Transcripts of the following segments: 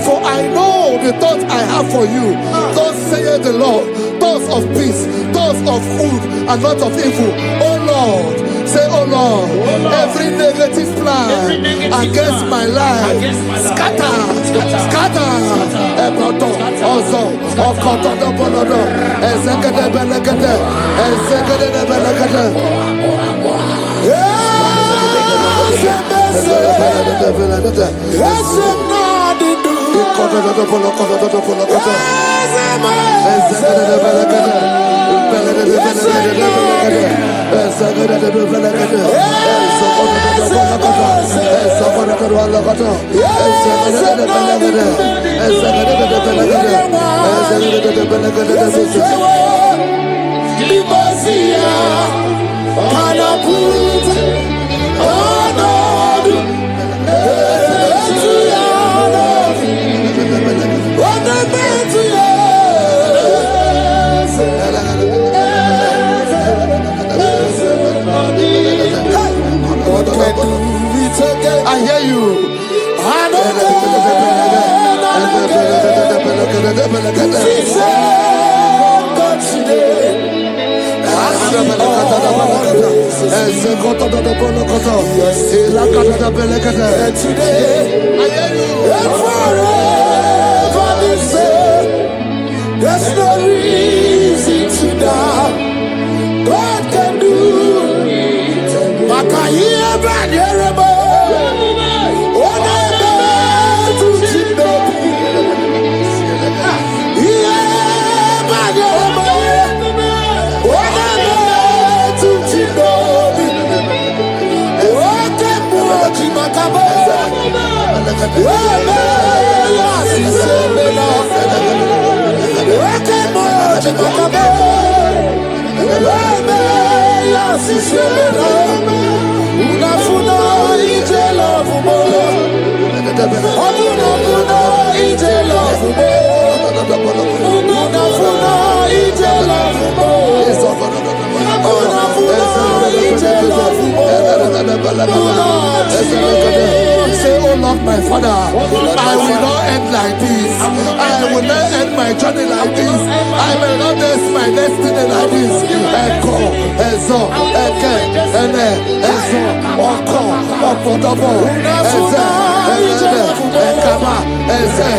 For I know the thoughts I have for you, thus saith the Lord, thoughts of peace, thoughts of good and not of evil. Oh Lord, say, oh Lord, every negative plan against my life, scatter. Also, I hear you. There's no reason to doubt. God can do it. Say, oh Lord, my Father, I will not end like this. I will not end my journey like this. I will not end my destiny like this. Echo, Ezo, Eke, Ene, Ezo, Oko, Opotopo, Eze, Eze, Ekaba, Eze,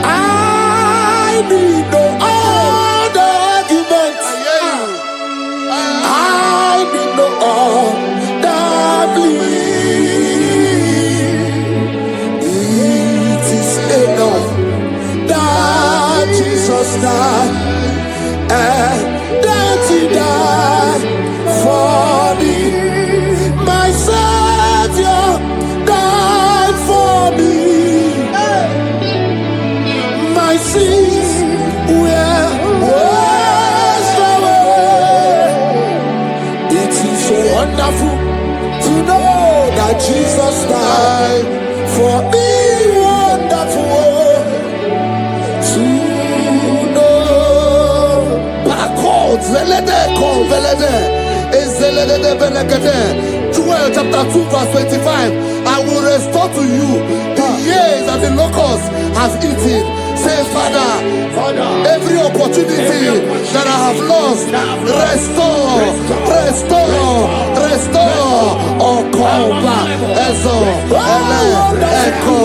I need no other arguments. I need no other plea. It is enough that Jesus died and that He died for me. My Savior died for me. My sins were washed away. It is so wonderful to know that Jesus died for me. Wonderful to know. Backwards, Joel chapter 2 verse 25. I will restore to you the years that the locusts have eaten. Say, Father, every opportunity that I have lost, restore. Oh, call back. Echo,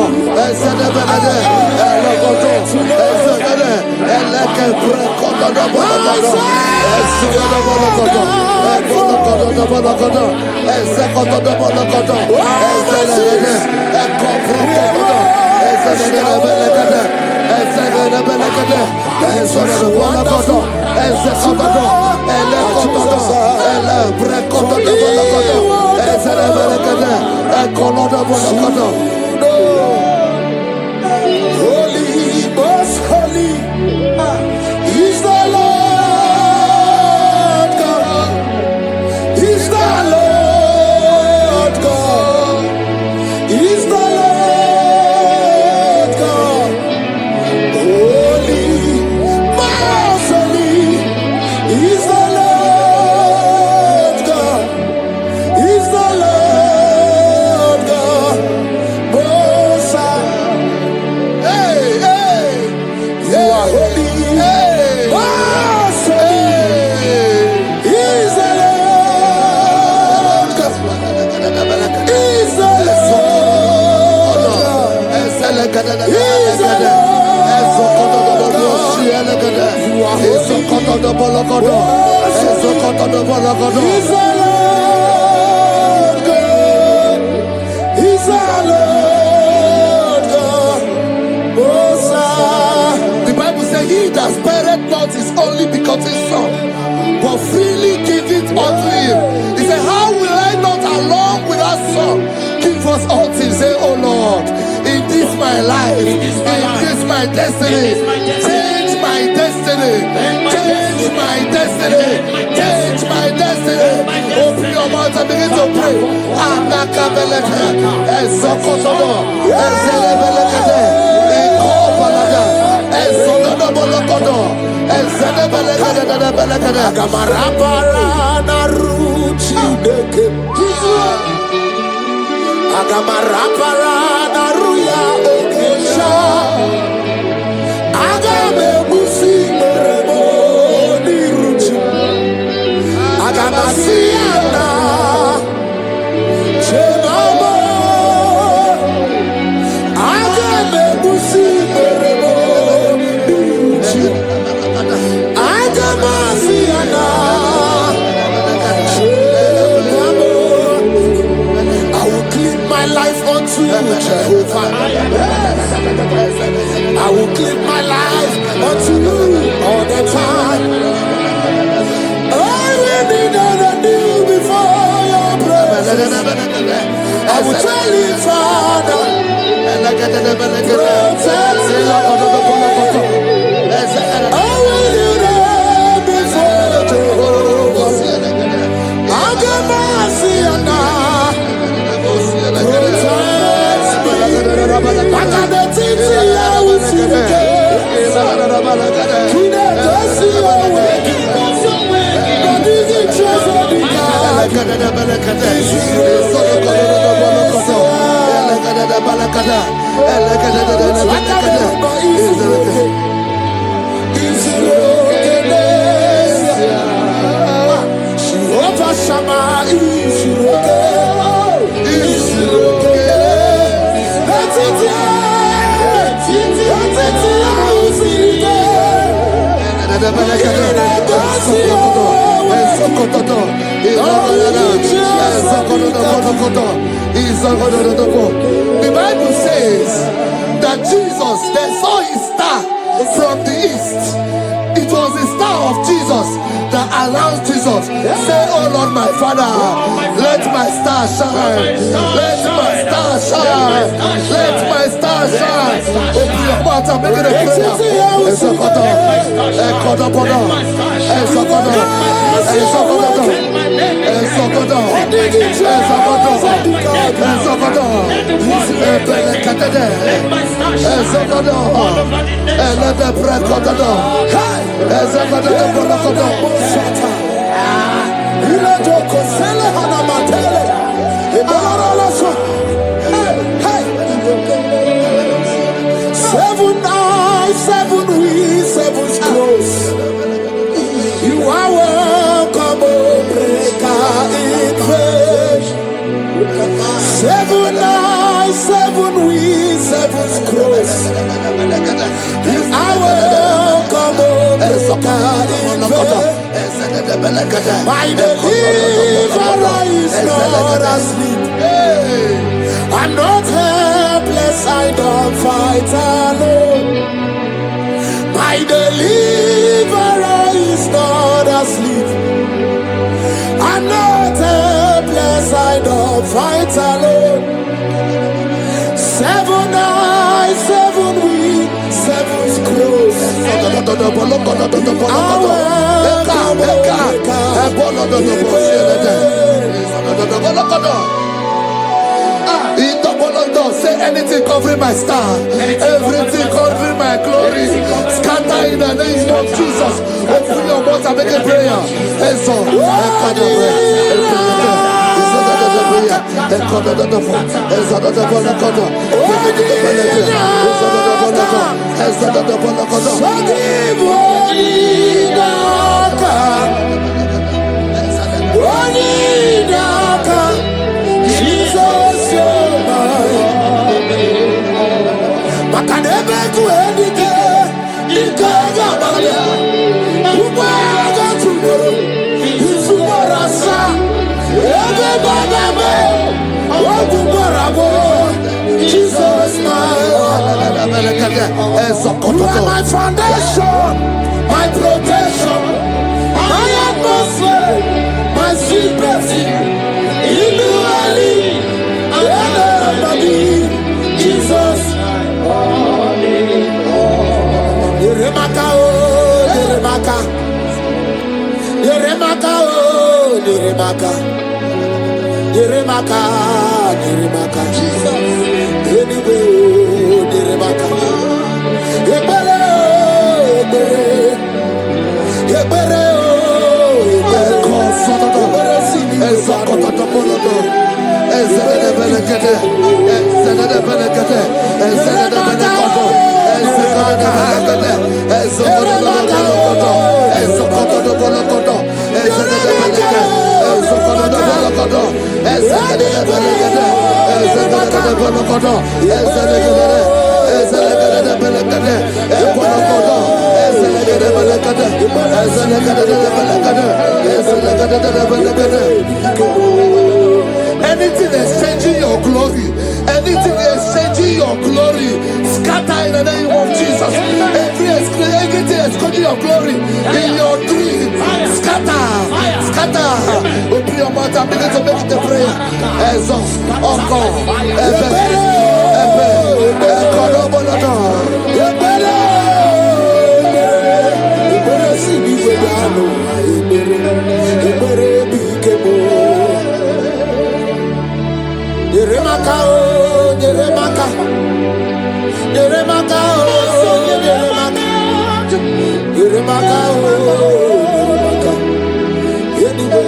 The Bible says, he that spareth not his only begotten son, but freely give it unto him. He said, how will I not along with that son give us all things? Say, oh Lord, in this my life, in this my destiny, change my destiny, change my destiny, change my destiny. Open your mouth and begin to pray. Jehovah, I will give my life unto you all the time. I will be done and you before your presence. I will tell you, Father, protect me. I will do that before Jehovah. I'll get mercy on that. The Bible says that Jesus, they saw his star from the east. It was the star of Jesus that announced Jesus. Say, oh Lord, my Father, let my star shine. Let my star shine. Let my star shine. Open your mouth and make it a prayer. Seven eyes, seven wings, seven scrolls. You are welcome, O breaker in faith. Seven eyes, seven wings, seven scrolls. You are welcome, O breaker in faith. My deliverer is not asleep. I'm not helpless, I don't fight alone. My deliverer is not asleep. I'm not helpless, I don't fight alone. Seven eyes, seven wings, seven scrolls. Say anything covering my star, everything covering my glory, scatter in the name of Jesus. Open your mouth and make a prayer. Jesus, you are my foundation, my protection, my atmosphere, my secret. Jesus, Yeremaka, Yeremaka, Yeremaka, Yeremaka, Yeremaka, Yeremaka, Jesus, anyway, Yeremaka, Yebere, Yebere, Yebere, anything exchanging your glory, anything exchanging your glory, scatter in the name of Jesus. Anything exchanging your glory in your dream, scatter, scatter. Open your mouth and begin to make the prayer. Yeremaka, Yeremaka, Yeremaka, Yeremaka, Yeremaka,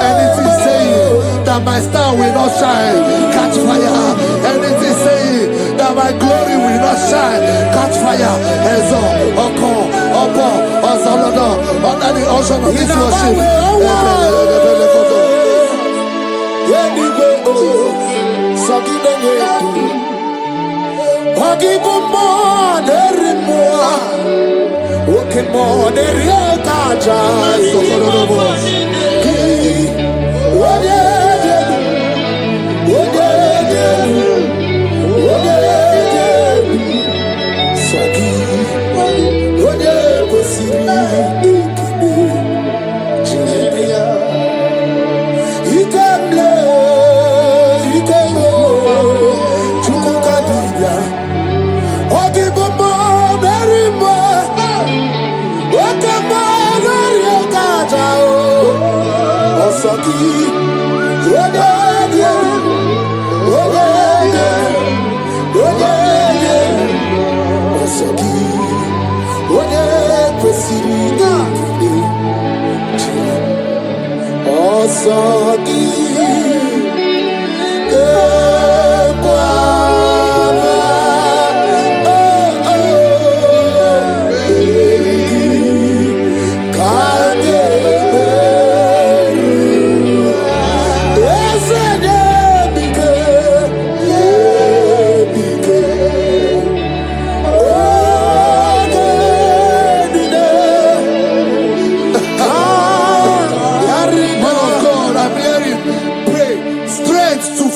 anything saying that my star will not shine, catch fire. Anything saying that my glory will not shine, catch fire. Under the ocean of this worship.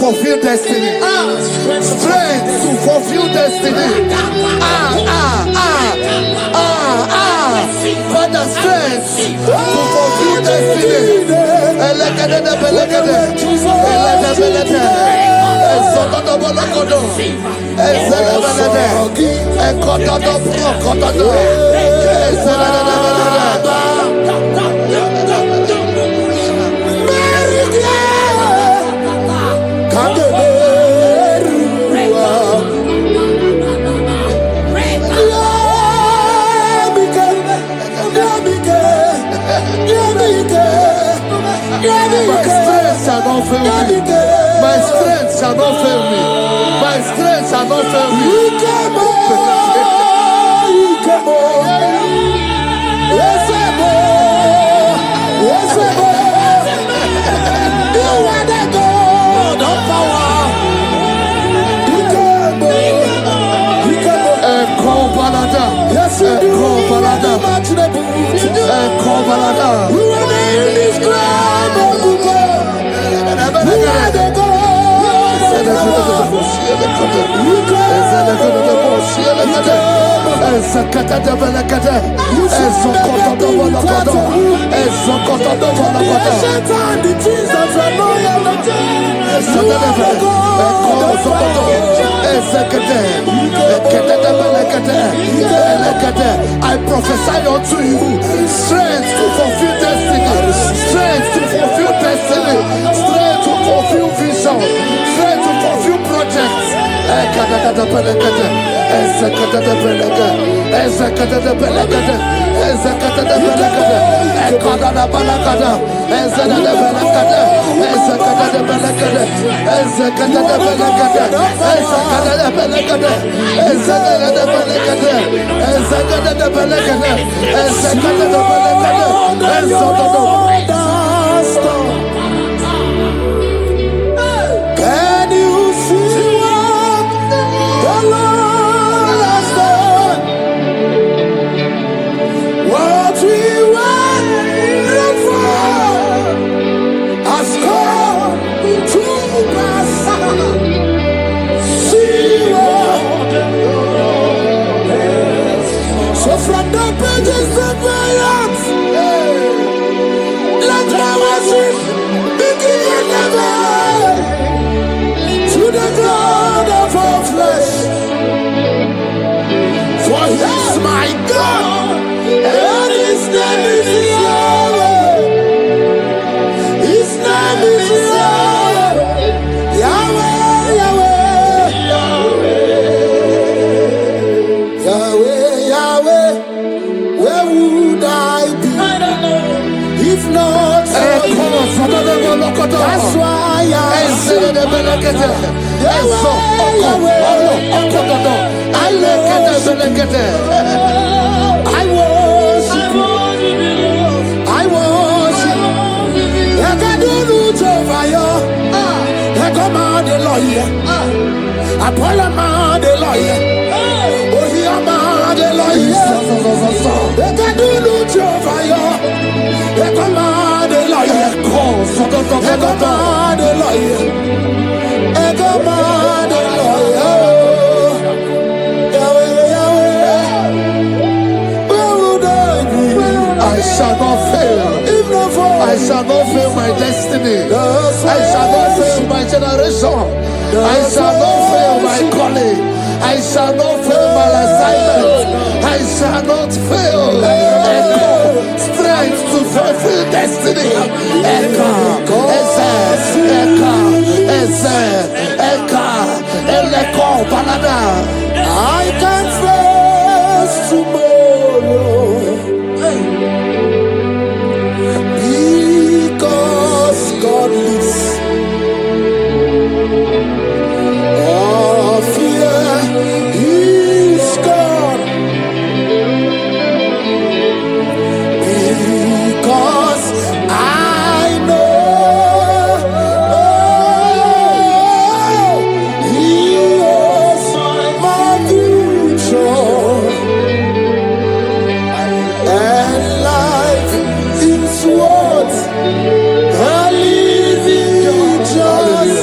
Fulfill destiny. Strength to fulfill destiny. Father, strength to fulfill destiny. My strength shall not fail me. My strength shall not fail me. not fail me. I prophesy unto you strength to fulfill destiny, strength to fulfill destiny, strength to fulfill vision, strength to fulfill projects. Can you see what the Lord has done? What we waited for has come to pass. See what. So from the pages of my heart, let my worship begin never. To the God of all flesh, for He is my God, and His name is Yahweh. His name is Yahweh, Yahweh, Yahweh, Yahweh, Yahweh. Where would I be if not for You? That's why I worship I shall not fail. I shall not fail my destiny. I shall not fail my generation. I shall not fail my calling. I shall not fail my assignment. I shall not fail. Strength to fulfill destiny. I can face tomorrow. Because God lives. All fear is gone. Because I know He is my future. And life is what I live in just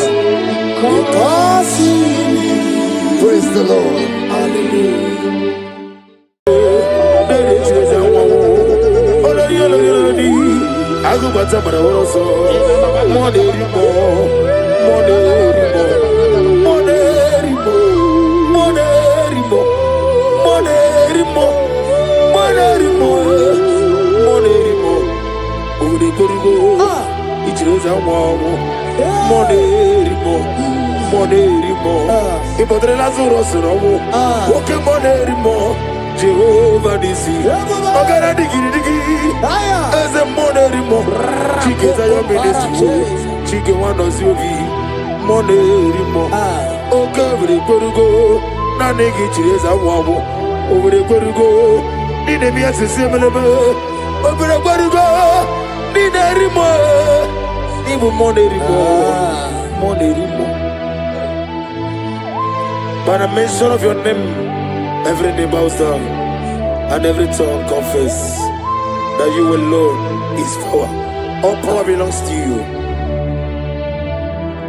because He lives. Praise the Lord. Hallelujah. Jehovah Nisi, Ogara digi digi, as a monerimo, Chike Zayo Ministry, Chike Wanosiovi, Monerimo, okay, over the go. Nanegi cheers and wobble over the go. Need a mere similar over the go. Need a remote. Even money remote. By the mention of your name, every knee bows down and every tongue confess that you alone is power. All power belongs to you.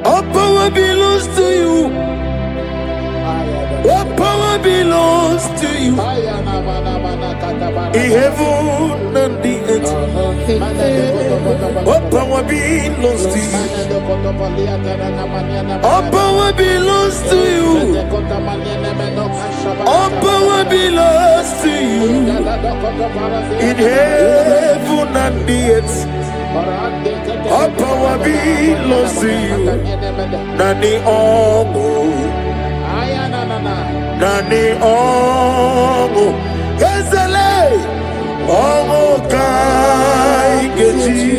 All power belongs to you. All power belongs to you. In heaven and the earth. All power belongs to you. All power belongs to you. All power belongs to you. In heaven and the earth. All power belongs to you. Nani omo. Nani omo. Ezele. Omo kai geji.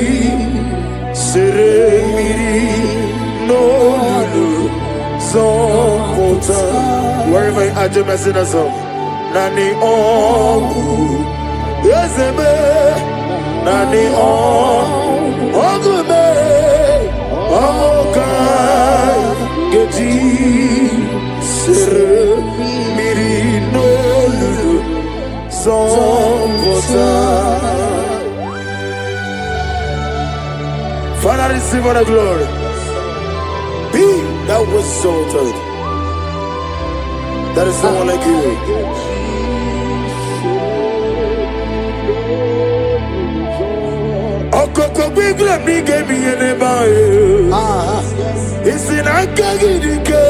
Seremiri. No lulu. Zonkota. Wherever you are, just sing a song. Nani omo. Ezeme. Nani ogume okai geji sere miri no lulu zombota. Father, receive all the glory. Be thou exalted. There is no one like you. Okoko bigla bige mi ene bae. Isina kagi dike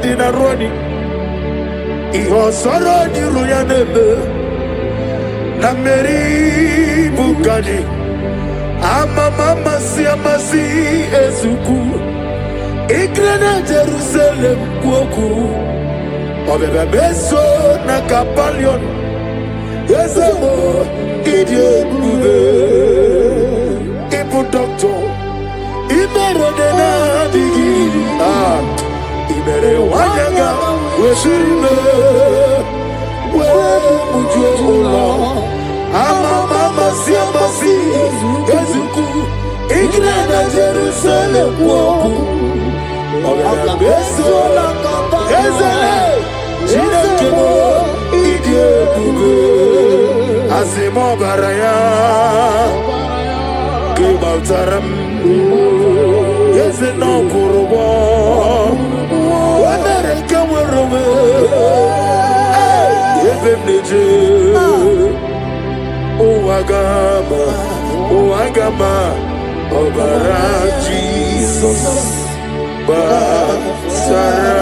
dina roni. Iho soro di ruya nebe. Na meri bukani. Ama mama si amasi ezuku. Igrena Jerusalem kuoku. Obebe beso na kapalion. Ezemo idie bube. Ipu doctor. Ibere dena digiri. Ibere wanyaga. Weshirime. We mujo ula. Ama mama si amasi. Ezuku. Igrena Jerusalem woku. Obebe beso na kapalion. Ezele. Jinekemo idie bube. Asimo baraya Kibautaram Yese no kurubo Wamereka werowe Yefem neje Uwagama Obara Jesus Basara.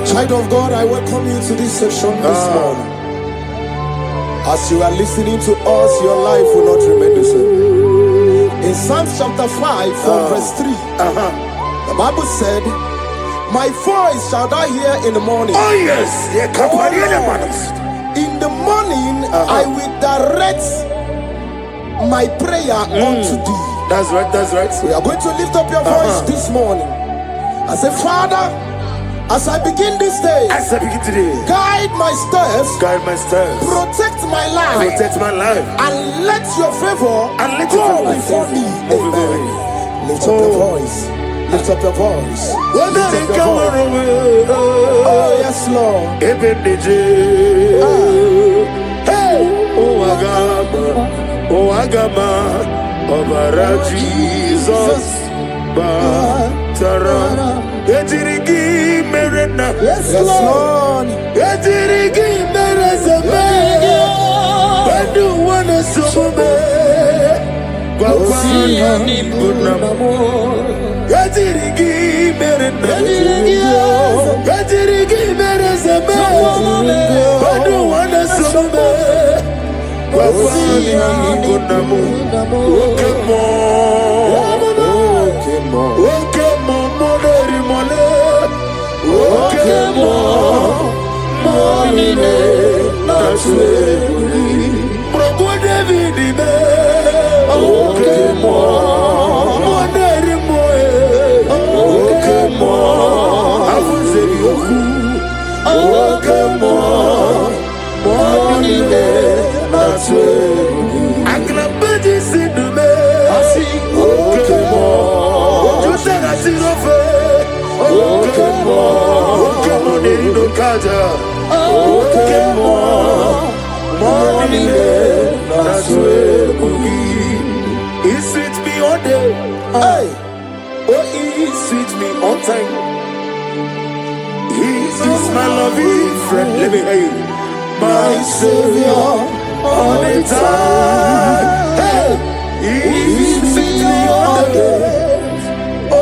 Child of God, I welcome you to this session this morning. As you are listening to us, your life will not remain the same. In Psalms chapter 5, from verse 3, the Bible said, my voice shall thou hear in the morning. Oh yes, in the morning, I will direct my prayer unto thee. That's right, that's right. We are going to lift up your voice this morning. I say, Father, as I begin this day, guide my steps, protect my life, and let your favor go before me. Amen. Lift up your voice. Lift up your voice. Lift up your voice. Oh yes, Lord. Oh Agama, Obara Jesus, Batara. Etirigi merena, yes Lord. Etirigi merezame, Badu wana sobe, Kwakwani bunamo. Etirigi merena, Etirigi merezame, Badu wana sobe, Kwakwani bunamo. Okemo, Okemo. Okemo, monine, naswe, Progo David me. Okemo, moneri moe. Okemo. Okay, morning, that's where I can bet you see the man. I see. Okay, you said I see no fair. Okay, morning, no kaja. Okay, morning, that's where he sweet me all day. Hey, oh, he sweet me on time. He is my loving friend. Let me hear you. My Savior all the time. Hey, he sweet me all day. Oh,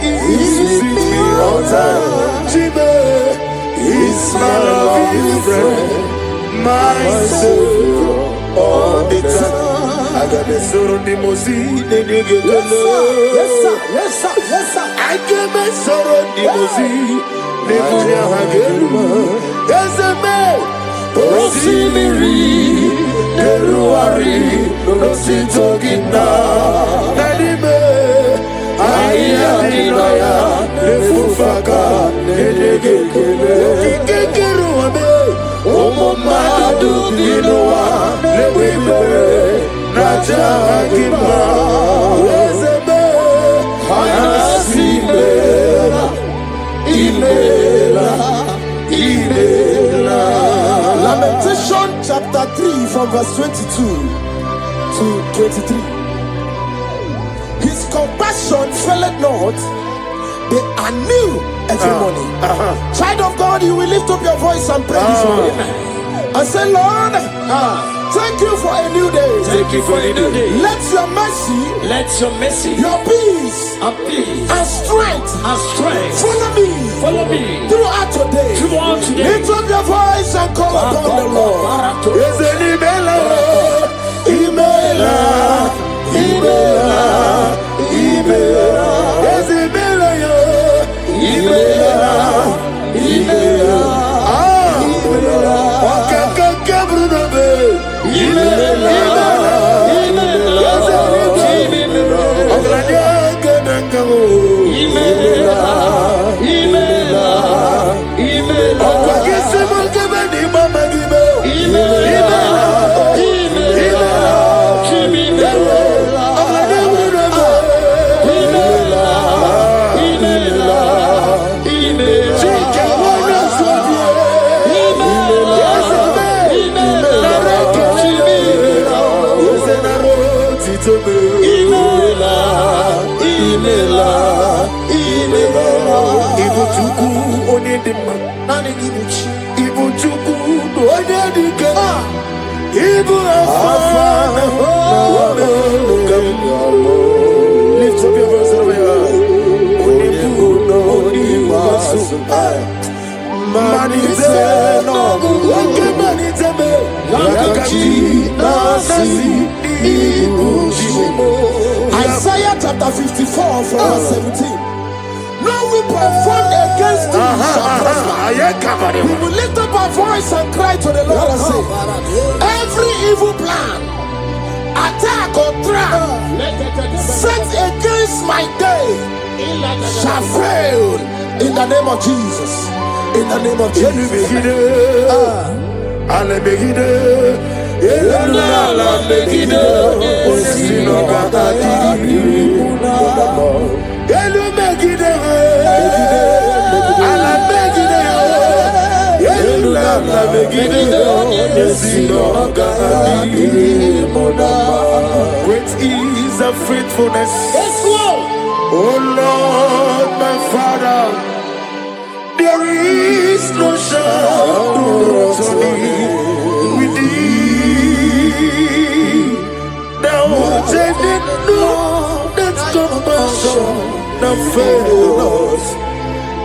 he sweet me all time. Jimmy, he's my loving friend. My Savior all the time. I got the soul on the mozi, they get the love. Yes, sir, yes, sir, yes, sir. I got the soul on the mozi, they get the love. Yes, man. Rosimiri, Neruari, Rosito Gina, Nadime, Ayadinaya, Nefufaka, Nedegekele, Kekeruame, Omomadu Dinoa, Lewibe, Naja Hakima, Wezebe, Anasimela, Inela. Lamentation chapter 3 from verse 22 to 23. His compassion faileth not, they are new every morning. Child of God, you will lift up your voice and pray this morning and say, Lord, thank you for a new day. Thank you for a new day. Let your mercy, your peace, and strength, follow me throughout today. Lift up your voice and call upon the Lord. Is it Imela? Is it lift up your voice over here. Isaiah chapter 54 from verse 17. No weapon formed against thee shall prosper. We will lift up our voice and cry to the Lord and say, every evil plan, attack or trap set against my day shall fail in the name of Jesus. In the name of Jesus. Great is the faithfulness. Oh Lord, my Father, there is no shadow to me with thee. Thou didn't know that compassion that failed us.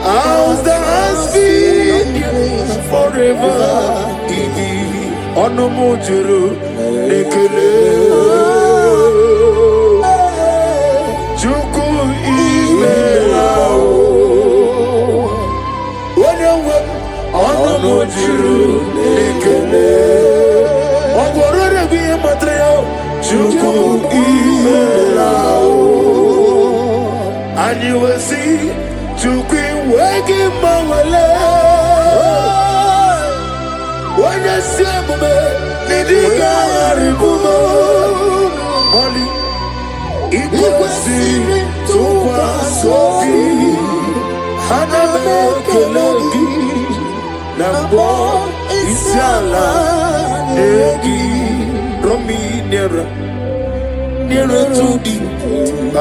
Ours that has been forever. Onomojuru nekele. Chuku imelao. Onomojuru nekele. Ogorore biye matreo. Chuku imelao. And you will see Chuku wegi mawale.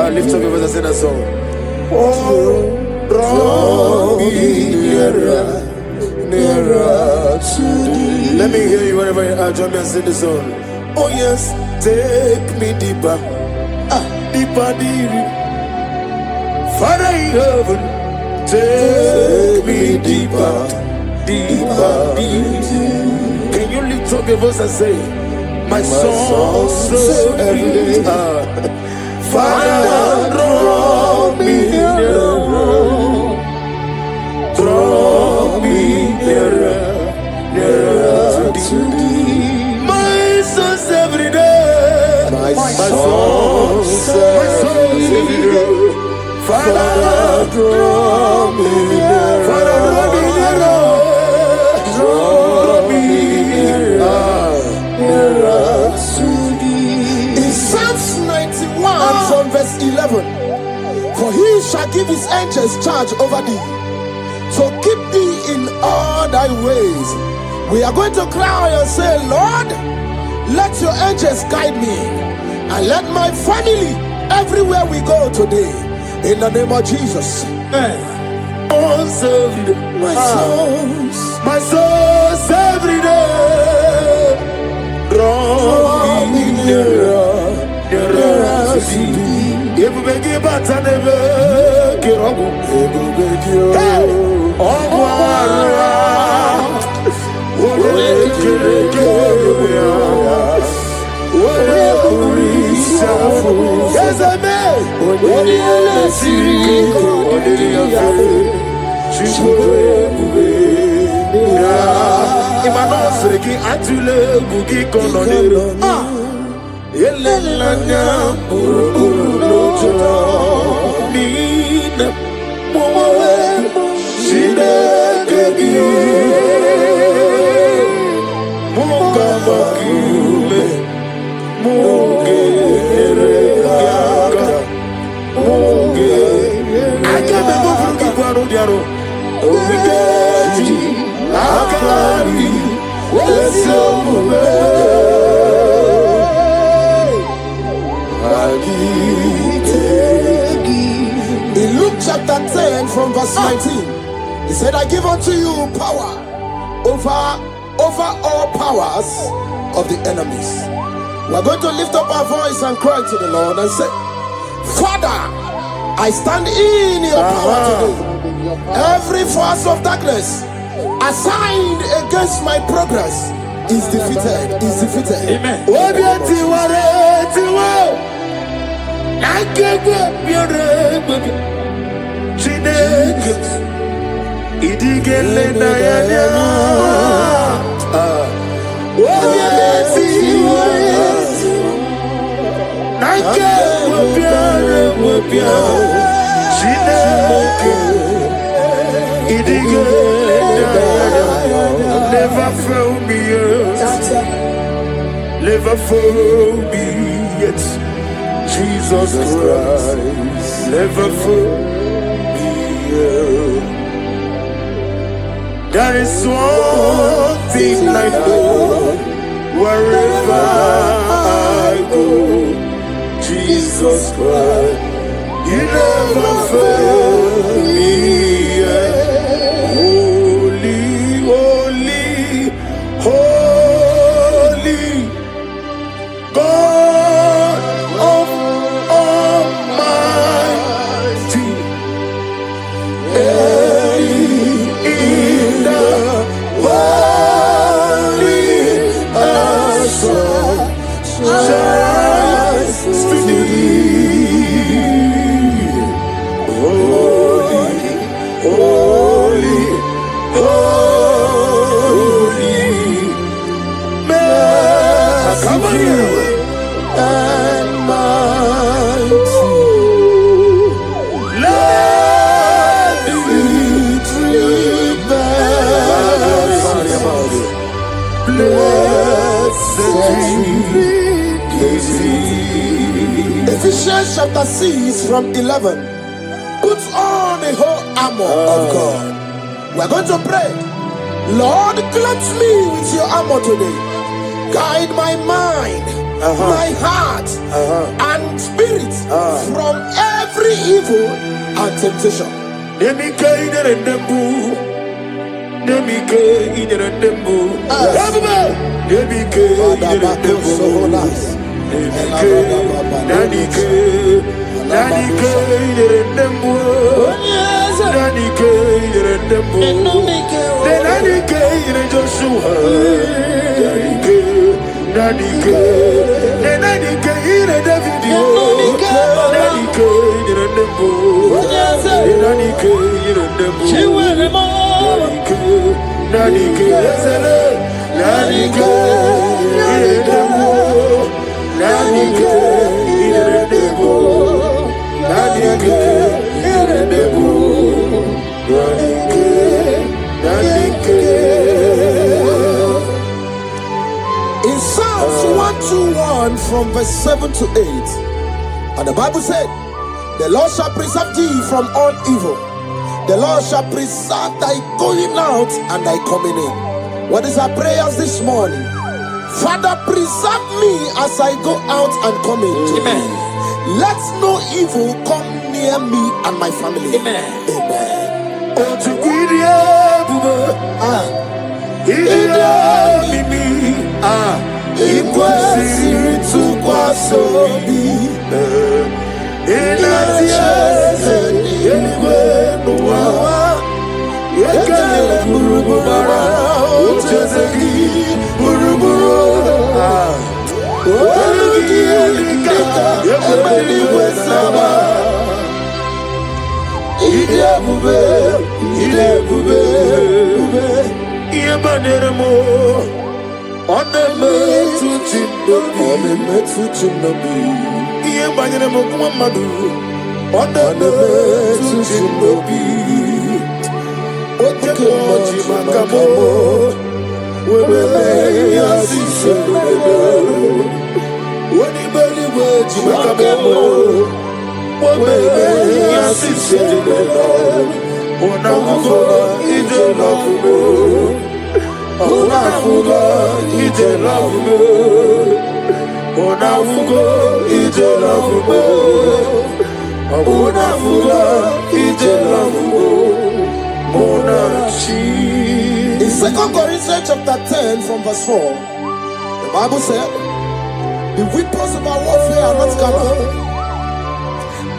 Lift up your voice and sing a song. Oh, draw me nearer to thee. Let me hear you whenever you are. Join me and sing the song. Oh yes, take me deeper, deeper, deeper. Father in heaven, take me deeper, deeper, deeper. Can you lift up your voice and say, my soul so every day. Father, draw me nearer, nearer to thee. My soul's every day, my soul's every day. Father, draw me nearer, Father, draw me nearer to thee. In Psalms 91 from verse 11, for he shall give his angels charge over thee, to keep thee in all thy ways. We are going to cry and say, Lord, let your angels guide me, and let my family everywhere we go today, in the name of Jesus. My soul's every day, draw me nearer, nearer to thee. If we give back and never get on, yes, I may. In Luke chapter 10 from verse 19, he said, I give unto you power over all powers of the enemies. We are going to lift up our voice and cry to the Lord and say, Father, I stand in your power today. Every force of darkness assigned against my progress is defeated, is defeated. Amen. Never fail me yet, never fail me yet. Jesus Christ, never fail me yet. That is one thing I know, wherever I go, Jesus Christ, you never fail me yet. Holy, holy, God of Almighty, in the valley, shines to thee. Holy, holy, holy, merciful and mighty. Let the victory bells play. Ephesians chapter 6 from 11. Put on the whole armor of God. We're going to pray. Lord, cleanse me with your armor today. Guide my mind, my heart, and spirit from every evil and temptation. Let me guide it in the moon. Let me guide it in the moon. Let me guide it in the moon. In Psalms 121 from verse 7 to 8, and the Bible said, the Lord shall preserve thee from all evil. The Lord shall preserve thy going out and thy coming in. What is our prayers this morning? Father, preserve me as I go out and come in. Amen. Let no evil come near me and my family. Amen. Amen. In 2 Corinthians chapter 10 from verse 4, the Bible said, the weapons of our warfare are not carnal,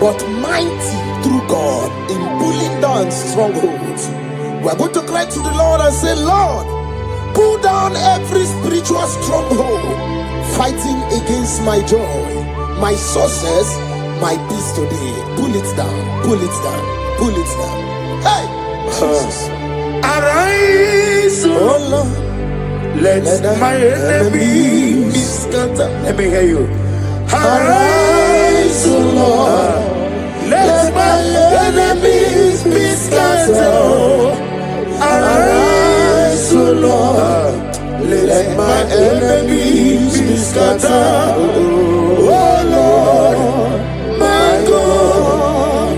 but mighty through God in pulling down strongholds. We are going to cry to the Lord and say, Lord, pull down every spiritual stronghold fighting against my joy, my success, my peace today. Pull it down, pull it down, pull it down. Hey, Jesus. Arise, oh Lord. Let my enemy be scattered. Let me hear you. Arise, oh Lord. Let my enemies be scattered. Arise, oh Lord. Let my enemies be scattered. Oh Lord, my God,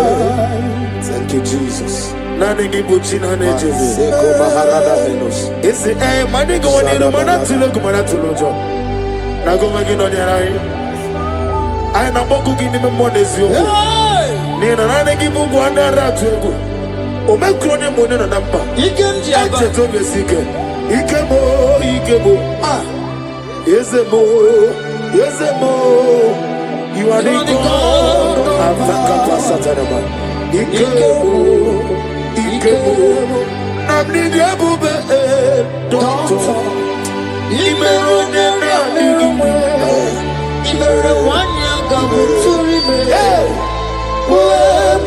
arise. Thank you, Jesus. It's the air, my nigga, when you know, man, to look, man, to look. Now go again on your eye. I am not cooking in the morning. Nina, I give you one ratio. O me krone mo ne no number. Ikem ji aba. Ete to be sike. Ikemo. Ah. Yezemo. You are the God. Afaka pasatarama. Ikemo. Namni diabube. Doctor. Imero ne ranirume. Imero wanya gabuturime.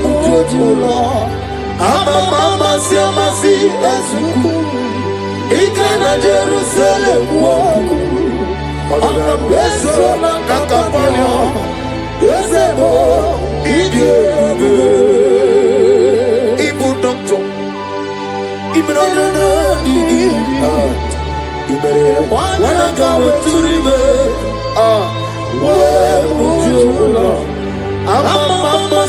Mujojula. Mama siamasi esuku Ikana Jerusalem woku Ona beso na kakapanyo Yezebo Idiebe Ibu doctor Ibn Wanna come to the where would you go? I'm a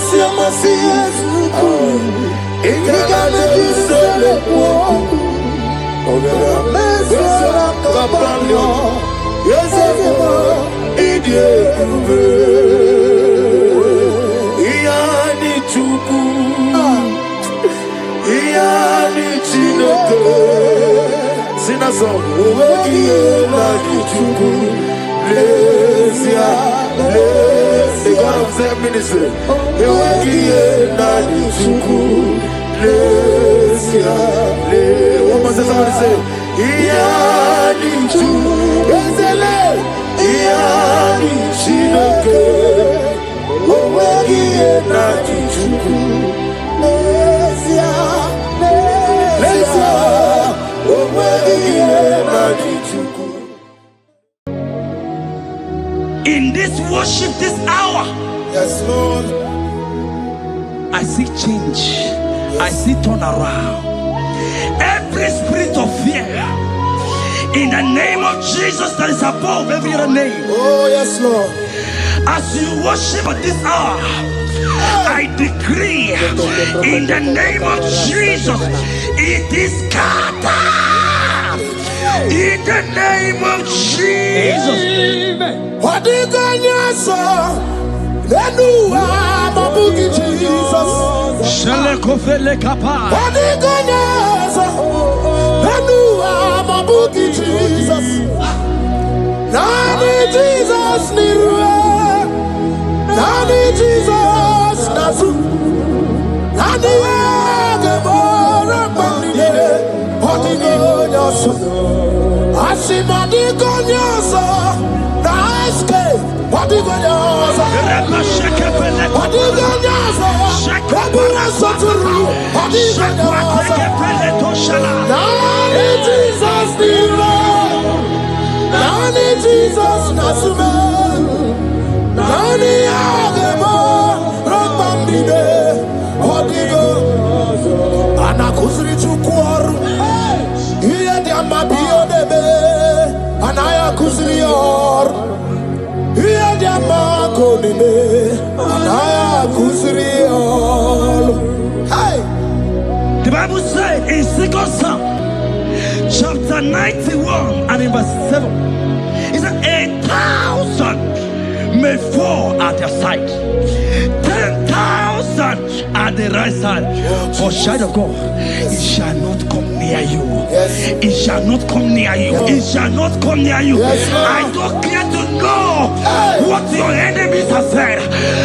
serious. If you got to sell it, yes, Sing a song. The God of Zen ministry. What must somebody say? In this worship, this hour, yes, Lord, I see change. Yes. I see turnaround. Every spirit of fear, in the name of Jesus that is above every other name. Oh, yes, Lord. As you worship at this hour, I decree in the name of Jesus, it is scattered. In the name of Jesus. What did God say? Then you are my boogie Jesus. What did God say? Then you are my boogie Jesus. Nani Jesus Nirua. Nani Jesus Nasu. Nani Agebora Bandide. What did God say? Asimadi Gonyoso, Naske, Padi Gonyoso, Padi Gonyoso, Kabura Soturu, Padi Gonyoso, Nani Jesus Niro, Nani Jesus Nasume, Nani Agemo, Rabandide, Padi Gonyoso, Anakusri Chukwaru. Mabio debe, anaya kusrior. Iya diamako debe, anaya kusrior. Hey, the Bible says in 2 Psalm, chapter 91 and in verse 7, it says 1,000 may fall at their side, 10,000 at the right side. For child of God, it shall not come near you. It shall not come near you. It shall not come near you. I don't care to know what your enemies have said.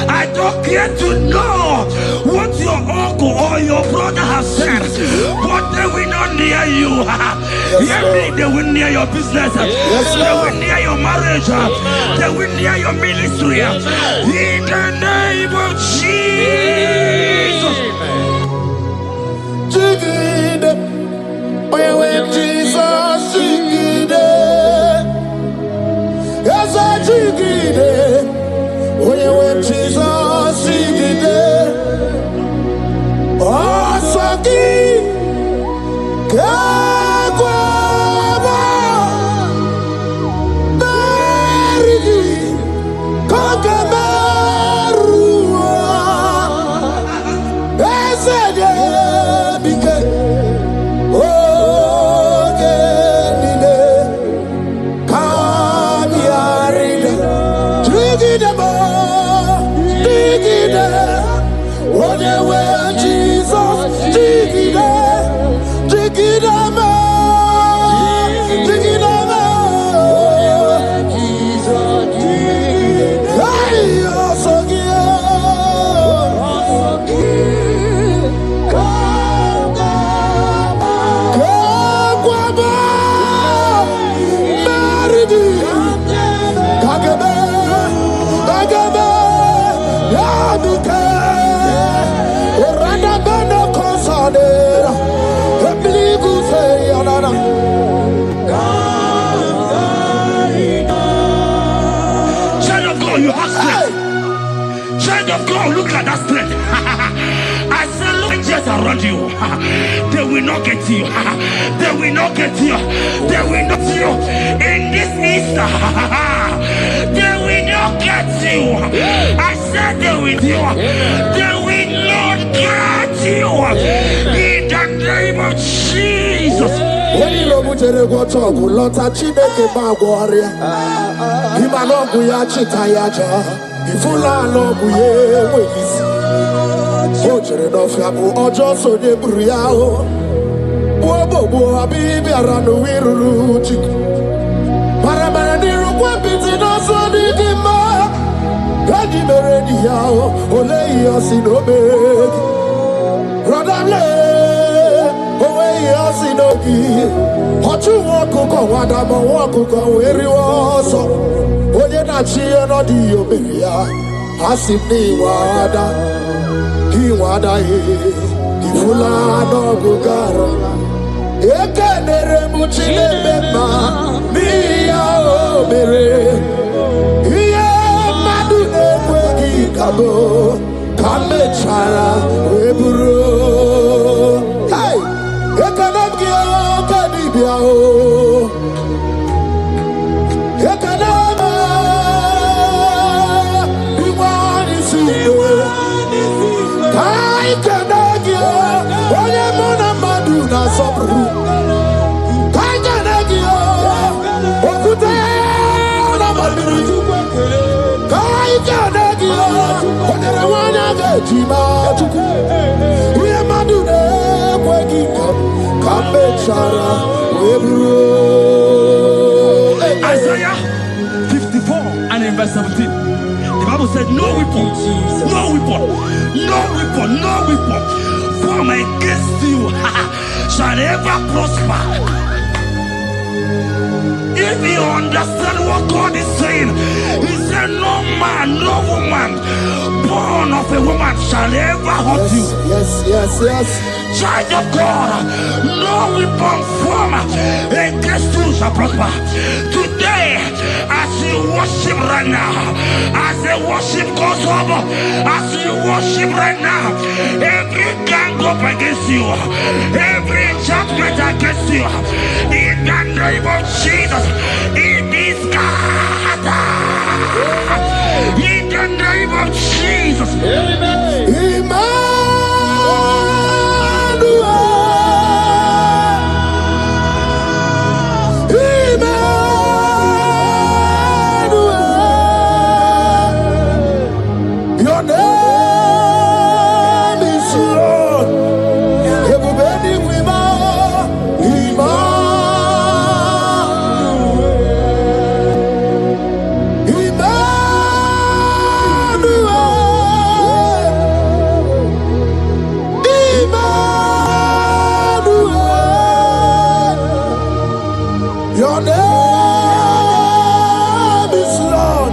I don't care to know what your uncle or your brother has said. But they will not near you. They will near your business. They will near your marriage. They will near your ministry. In the name of Jesus. Jesus, Jigide. Yes, I Jigide. When Jesus, Jigide. Oh, Saki. Kagwaba. Marigi. Kagamarua. Ezede. Bike. You have strength. Child of God, look at that strength. I said, look, haters around you, they will not get you. They will not get you. They will not get you. In this Easter, they will not get you. I said they will you. They will not get you. In the name of Jesus. When you go to the water, lot of Chineke Bagoria. Imanogu ya chitayaja. Ifula logu ye wegisi. Ojere no fiabu ojo so de bruyao. Bobo abibi aranu wiruru chik. Para niru kwa piti no so di dima. Gadi meredi yao. Ole yasinobe. Radamle. Yasinogi, Hotu Wakuko, Wadamo Wakuko, where you also. Oyenachi and Odio Beria, Hasibni Wada, Kiwada, Ifulano Gugara, Ekanere Muchile Bema, Mia Obere, Ia Madune Wegi Kabo, Kame Chara, Weburu. Hey! Ekanabia kadibia o Ekanaba Iwani siwe Kai kanagia Oye mona madu na sobru Kai kanagia Okute na madu Kai kanagia Oye rawana gejima tuku Uye madu ne kwegi Isaiah 54 and in verse 17, the Bible said, no weapon, no weapon, no weapon, no weapon formed against you shall ever prosper. If you understand what God is saying, He said, no man, no woman born of a woman shall ever hurt you. Yes. Child of God, no weapon formed against you shall prosper. Today, as you worship right now, as the worship goes over, as you worship right now, every gang up against you, every judgment against you, in the name of Jesus, it is God. In the name of Jesus. Amen. Your name is Lord.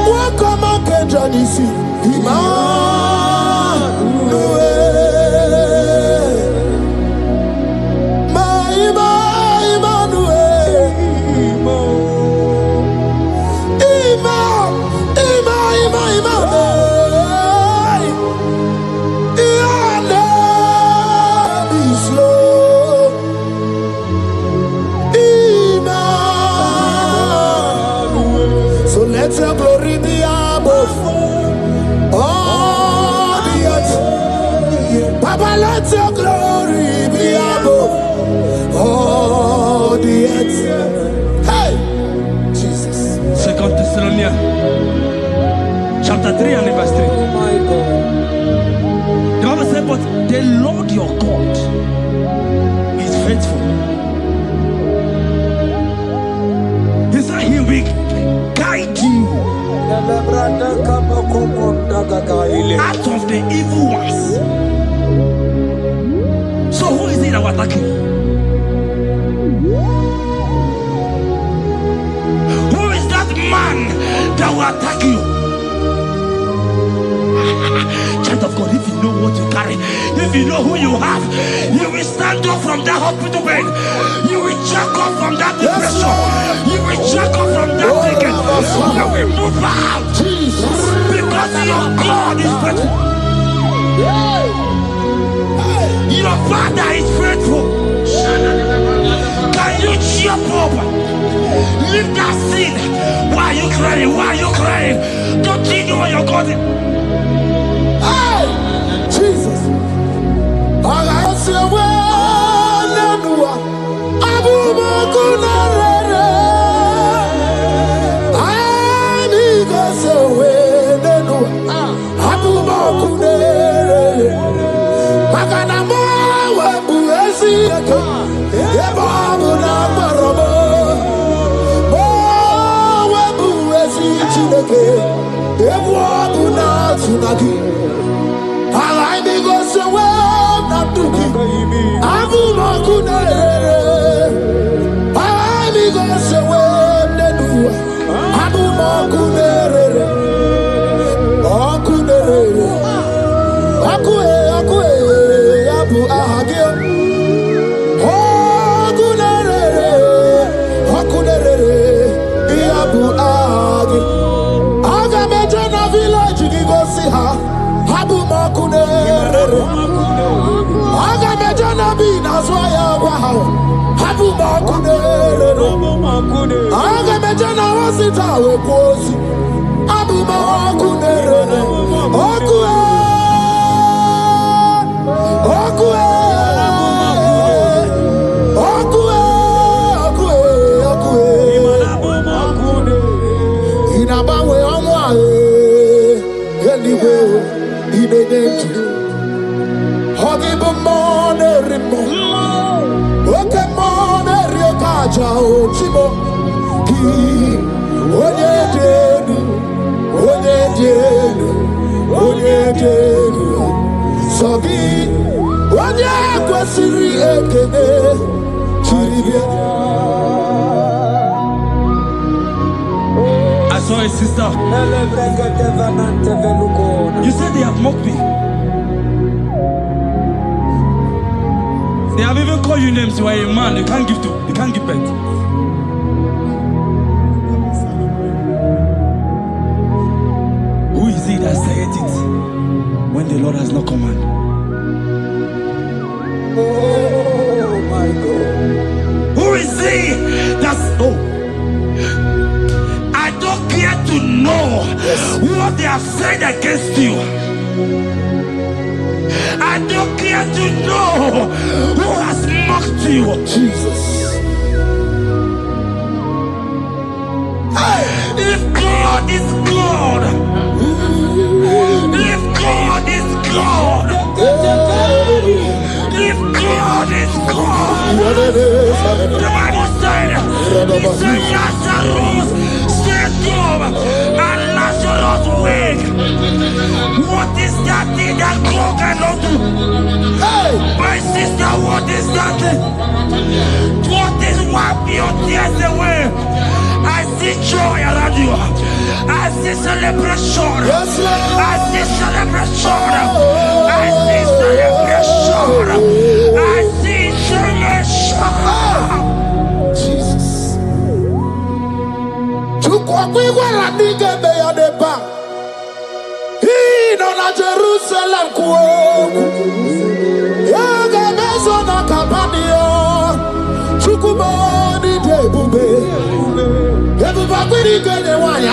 Welcome again, Janisi. Let your glory be above all the earth. Papa, let your glory be above all the earth. Hey, Jesus. 2 Thessalonians chapter 3 and verse 3. The Bible said, but the Lord your God is faithful. He said he will guide you out of the evil ones. So who is it that will attack you? Who is that man that will attack you? Child of God, if you know what you carry, if you know who you have, you will stand up from that hospital bed. You will check up from that depression. You will check up from that ticket. You will move out. Because your God is better. Leave that seed. Why are you crying? Why are you crying? Continue on your God. Hey, Jesus. I see a way. Abu Makunare. I need to say way. Abu Makunare. Magana Mawa Buesi. Yababu Namarabo. Mawa Buesi Chineke. Yababu Natsunagi. I need to say way. Abu Makunere. I need to say way. Abu Makunere. Akunere. Akue, Abu Ahagio. Akunere, Abu Ahagio. Agamejana village, you go see her. Abu Makunere. Agamejana be, that's why I wow. Abu Makunere. Agamejana was it our post. Abu Makunere. I saw a sister. You said they have mocked me. They have even called you names. You are a man. You can't give to. You can't give birth. Who is it that said it when the Lord has not commanded? Oh my God. Who is he that's I don't care to know what they have said against you. I don't care to know who has mocked you. Jesus. If God is God, if God is God, if God is God, the Bible said, he said Lazarus stayed up and Lazarus wake. What is that thing that God cannot do? My sister, what is that thing? What is wipe your tears away? I see joy around you. I see celebration. Yes, Lord. I see celebration. I see celebration. I see celebration. Jesus. Tukwakwiwala nige beya deba. Ino na Jerusalem kuoku. Yaga mezo na kapanio. Chukumoni debube. Everybody get the one.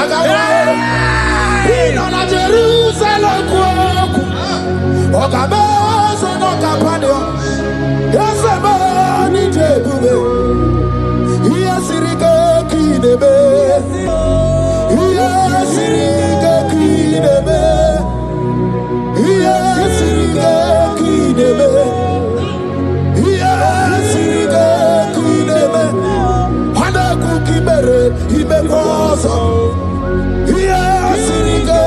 Ino na Jerusalem kuoku. Okabezo na kapanio. Yasemani debube. Iyasirike kinebe. Iyasirike kinebe. Iyasirike kinebe. Iyasirike kinebe. Hana kukibere imekosa. Iyasirike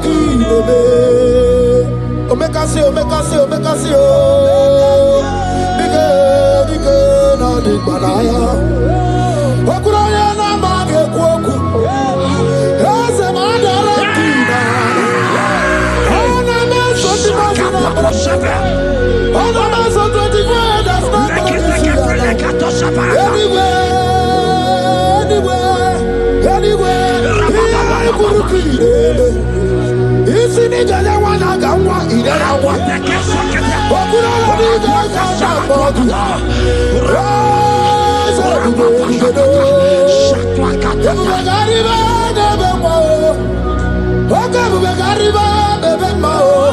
kinebe. Omekasi. Nige na dikbalaya. Okuraya na mage kwoku. Ese madara kina. Ona meso timazina. Ona meso totiwe that's not anywhere. Kurukire. Isi ni jale wana gamwa idara wate kesake. Okuraya ni gamwa. arriba, bebe mao.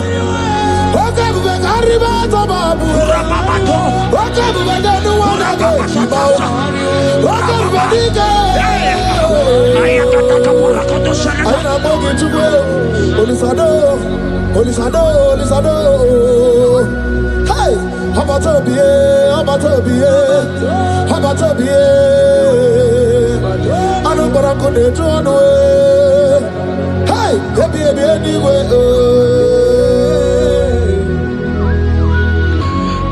Oka bebe arriba, tababu. Oka bebe denu wana chibao. Oka bebe dike. Aina mogi chukwe. Olisado, Olisado, Olisado. Hey, Habatobie, Habatobie, Habatobie. Anu barako de tuanwe. Hey, baby, anyway.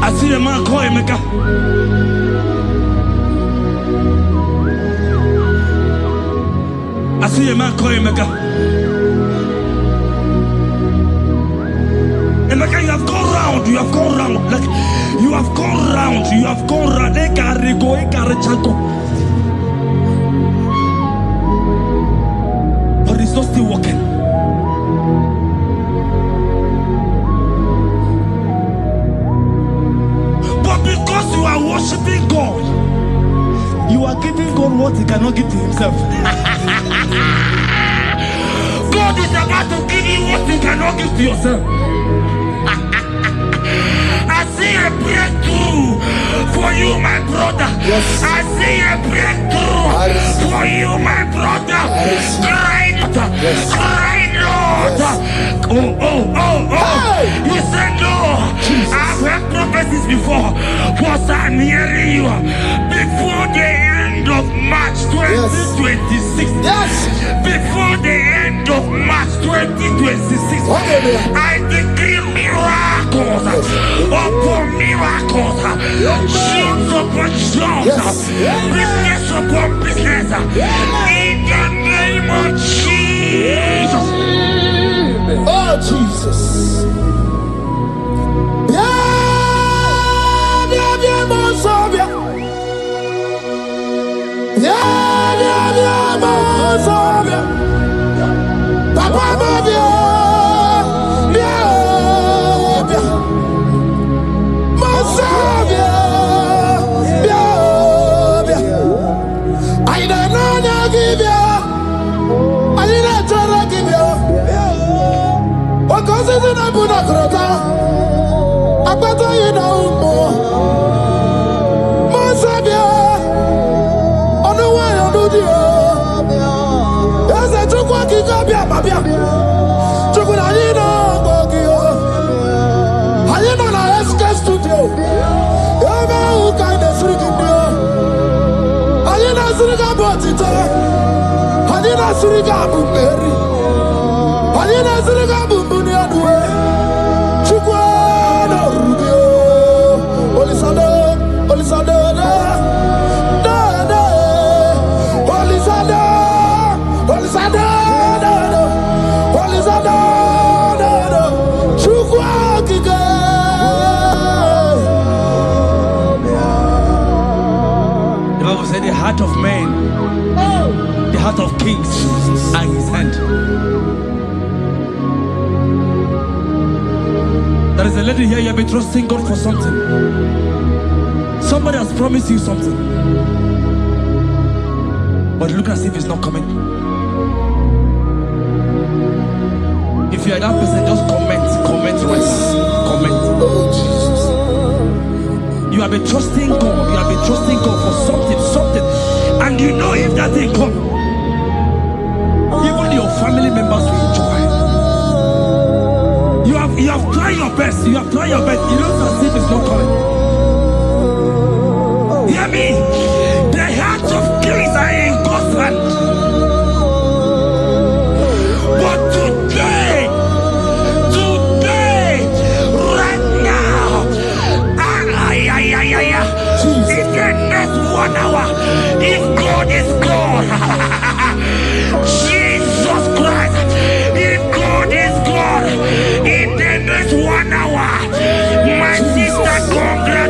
I see a man call him. I see a man call him. And like you have gone round, like you have gone round, but it's not still working. But because you are worshiping God, you are giving God what he cannot give to himself. God is about to give you what you cannot give to yourself. I see a breakthrough for you, my brother. Yes. I see a breakthrough for you, my brother. Cry, Yes. cry, Lord. Yes. Oh. Hey. You said no. Jesus. I've heard prophecies before, but I'm hearing you. Before the end of March 2026. Yes. Before the end of March 2026. Okay, I decree miracles upon miracles, shields upon shields, business upon business, in the name of Jesus. Oh, Jesus. Yeah, Monsovia. Yeah, Monsovia. Papa, Mavia. The heart of man, the heart of kings are in his hand. There is a lady here, you have been trusting God for something. Somebody has promised you something, but look as if it's not coming. If you are that person, just comment once. Comment. Oh, Jesus. You have been trusting God. You have been trusting God for something, and you know if that thing come, even your family members will enjoy. You have tried your best. You have tried your best. You know as if it's not coming. Hear me? The hearts of kings are in God's hand. But today, right now, in the next 1 hour, if God is God, Jesus Christ, if God is God, in the next 1 hour, my sister, congrats.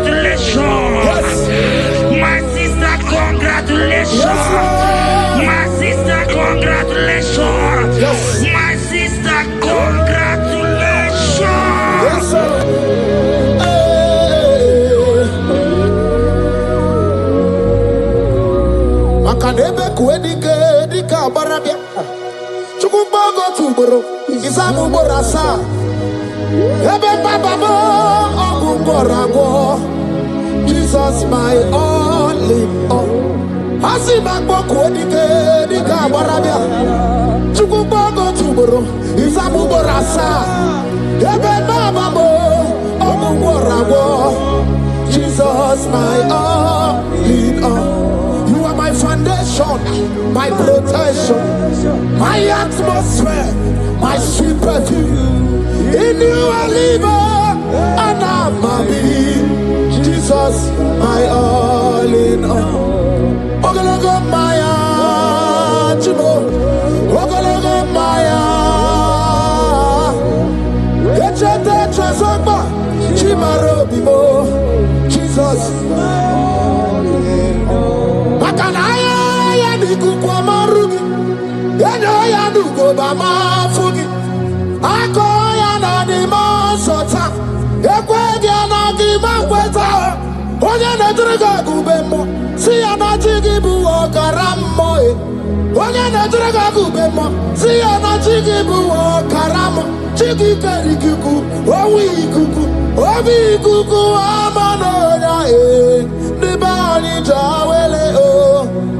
Isamu borasa. Ebe baba mo ogugorago. Jesus my all in all. Asiba boko dika barabia. Chukubogo tuboro. Isamu borasa. Ebe baba mo ogugorago. Jesus my all in all. You are my foundation, my protection, my atmosphere, my sweet perfume. In you I live and I'm happy. Jesus, my all in all. Ogologo maya, chibo. Ogologo maya. Echete chazomba, chimaro bimo. Jesus, Makanaya ya nikukwa marugi. Eno ya nugo bama fugi. Ako ya na di masota. Ekwe ya na di makweta. Onye netrega gubemo. Si ya na jigibu okaramo. Onye netrega gubemo. Si ya na jigibu okaramo. Chigi kerikuku. Owi ikuku. Obi ikuku amanoya e. Nibani jawele o.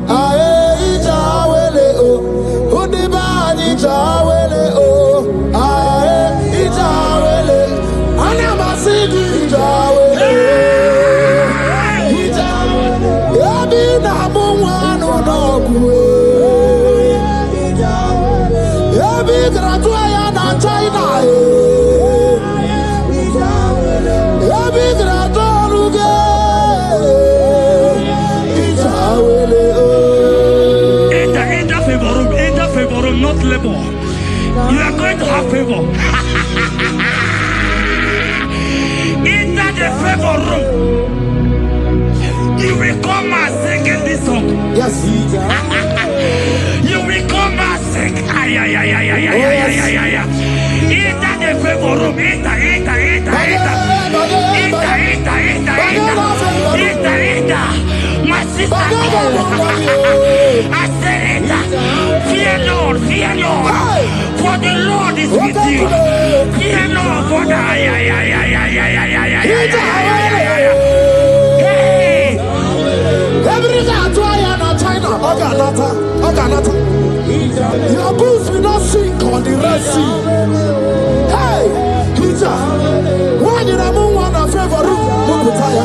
Ae jawele o. Unibani jawele o. Ae jawele. Anamasidi jawele. Yabi na mungwanu nogwe. Yabi gratua ya na China e. Yabi gratua ruge. Enter favor room, not labor. You are going to have favor. Enter the favor room. You will come and sing in this song. Yes. You will come and sing. Enter the favor room. Enter. My sister, I said it. Fear Lord. For the Lord is with you. Fear Lord for the Hey. Oganata. Your boots will not sink on the Red Sea. Hey, Peter, why did I move on a favor room? Muputaya.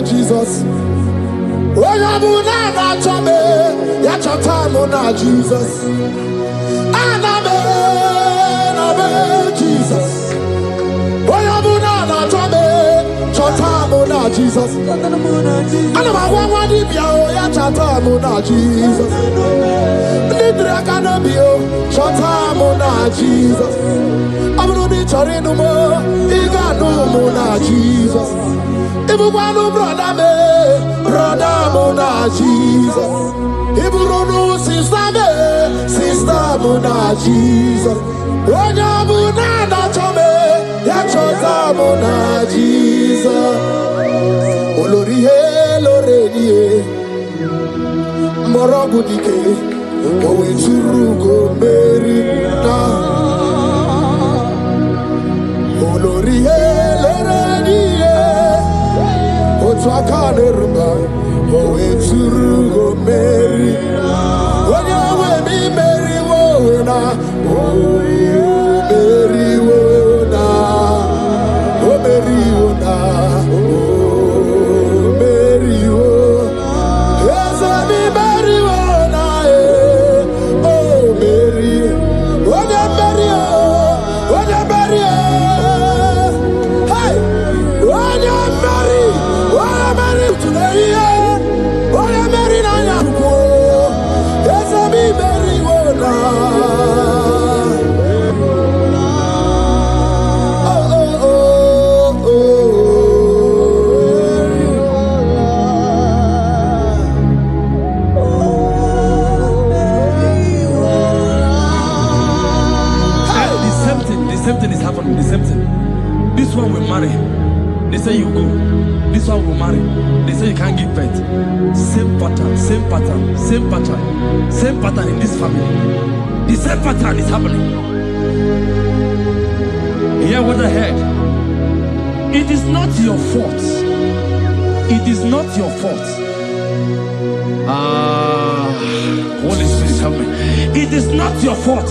Jesus. When I'm not chame, yachatamuna Jesus. Anabe Jesus. When I'm not chame, chatamuna Jesus. Anamawadi biao yachatamuna Jesus. Nidra kanabio chatamuna Jesus. Amruni charinumo iganumuna Jesus. Ibukwanu brother muna Jesus. Iburunu sister muna Jesus. Onya muna na chome, ya chota muna Jesus. Olori he loredi he, morogu dike, owe churugo meri na. Olori he loredi he. Twakanerba, oh etsurugo Mary, onyawe mi Mary wona, oh Mary wona, oh Mary wona, oh Mary wona, yes mi Mary wona, oh Mary, onya Mary, hey, onya Mary. The same thing is happening. The same thing. This one will marry. They say you go. This one will marry. They say you can't give birth. Same pattern, same pattern, same pattern, same pattern in this family. The same pattern is happening. Hear what I heard. It is not your fault. It is not your fault. Holy Spirit, help me. It is not your fault.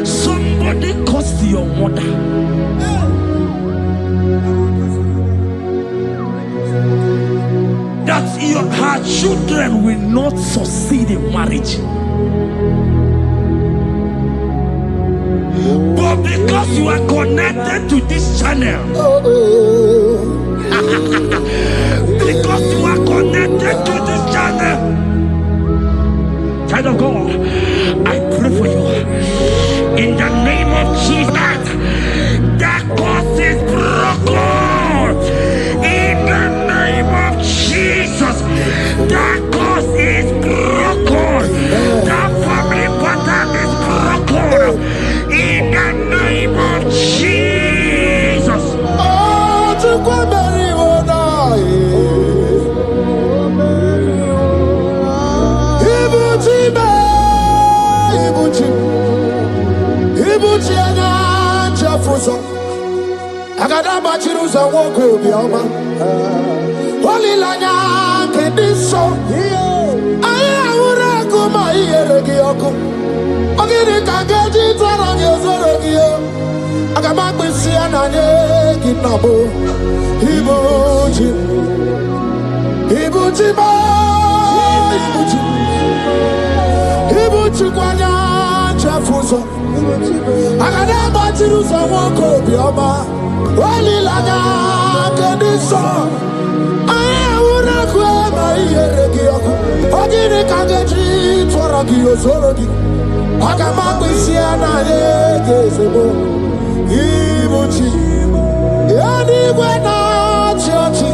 Somebody caused your mother. That her children will not succeed in marriage. But because you are connected to this channel, because you are connected to this channel, child of God, I pray for you in the name of Jesus. That curse is broken in the name of Jesus. That curse is broken. That family pattern is broken in the name of Jesus. Oh, to go bury one eye. Ibuchi anya chafuso. Agada bachirusa woko bioma. Holy lanya kediso. Aya ura kuma iyeregi yoko. Ogiri kageji twarangi ozorogi yo. Agama kwisi ananye kinabo. Ibuchi. Ibuchi ba. Ibuchi. Ibuchi kwanya chafuso. Agada bachirusa woko bioma. Holy lanya kediso. Aya ura kuma iyeregi yoko. Ogiri kageji twarangi ozorogi. Agama kwisi ananye kinabo. Ibuchi. Anywhere na churchy.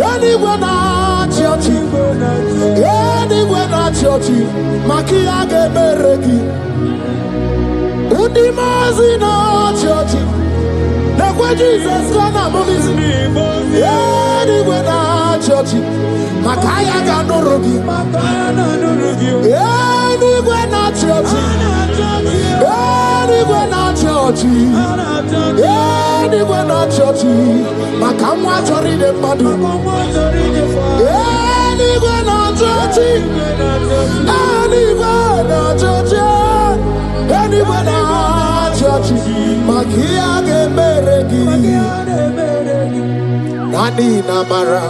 Anywhere na churchy. Anywhere na churchy. Makia gebereki. Undi mazi na churchy. Nekwe Jesus kana mulizi. Anywhere na churchy. Makaya ganorogi. Anywhere na churchy. Anywhere na churchy. Anywhere na churchy. Makamwa chori de madu. Anywhere na churchy. Anywhere na churchy. Anywhere na churchy. Makia gemeregi. Nani namara.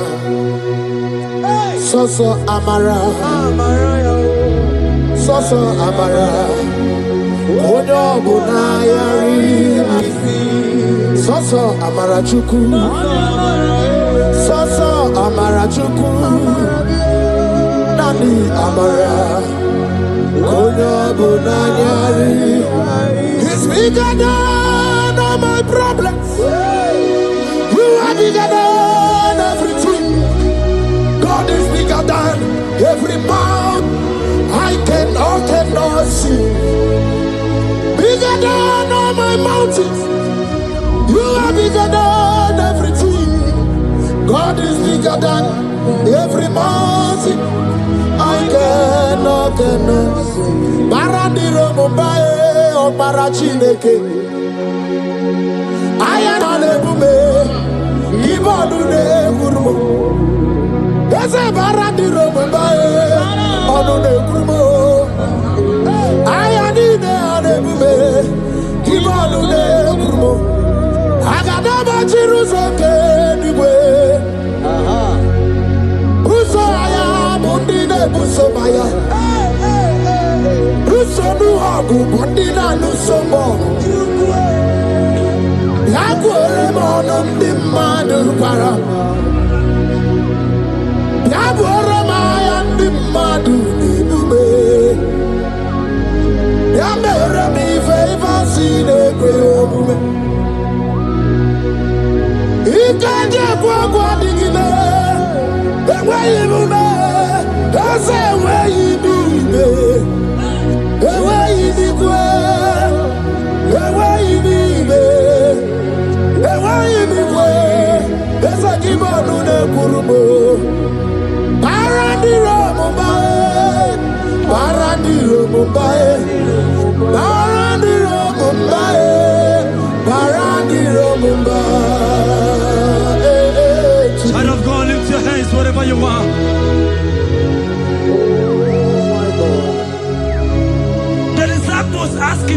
Soso amara. Soso amara. Onyo bunayari. Soso amara chuku. Soso amara chuku. Nani amara. Onyo bunayari. He's bigger than all my problems. You are bigger than everything. God is bigger than every mountain I cannot see. Bigger than all my mountains. You are bigger than everything. God is bigger than every mountain I cannot see. Barandiro Mumbai or Barachineke. I am on a bume. Ibodune Gurmo. There's a Barandiro Mumbai on a Gurmo. I am in a bume. Ibodune Gurmo. Agadaba Chirusoke anyway. Busaya Bundine Busomaya. Busonu Hagu Bundina Nusomo. Yaguere Monum Dimadu Para. Yaguere Mayan Dimadu Nibube. Yamere mi favor sine kweobume. Ikaje kwa digile. Ewe ibume. Ese ewe ibibe. Ewe ibikwe. Ewe ibibe. Ewe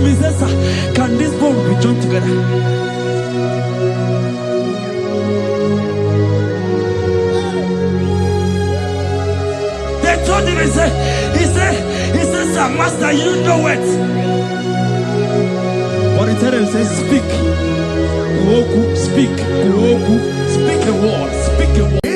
him, he says, can this bone be joined together? They told him, he said, sir, master, you know it. But he told him, he said, speak. Speak. Speak a word. Speak a word.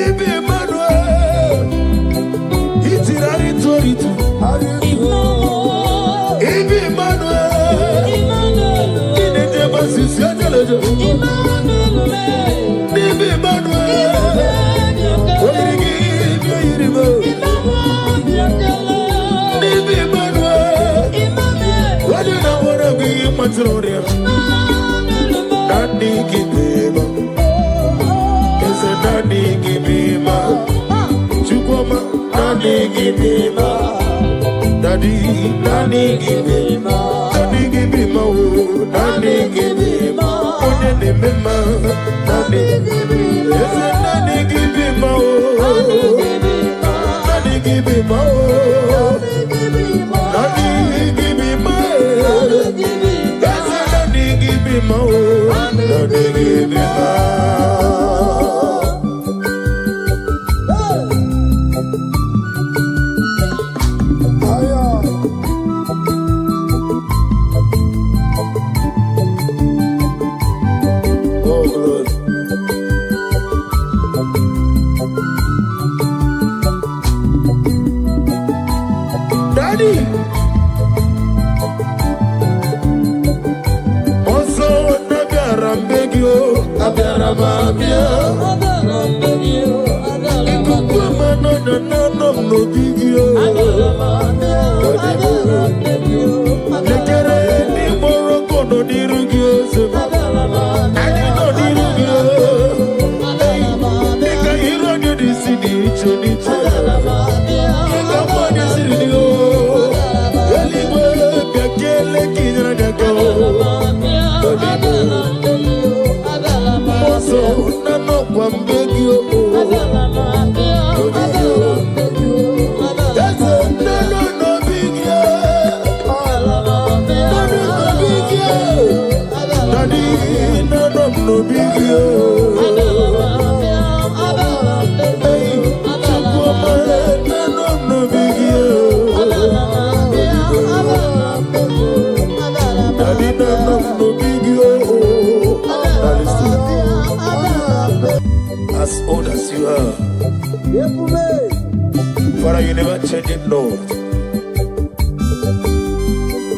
As old as you are, Father, you never change it, Lord.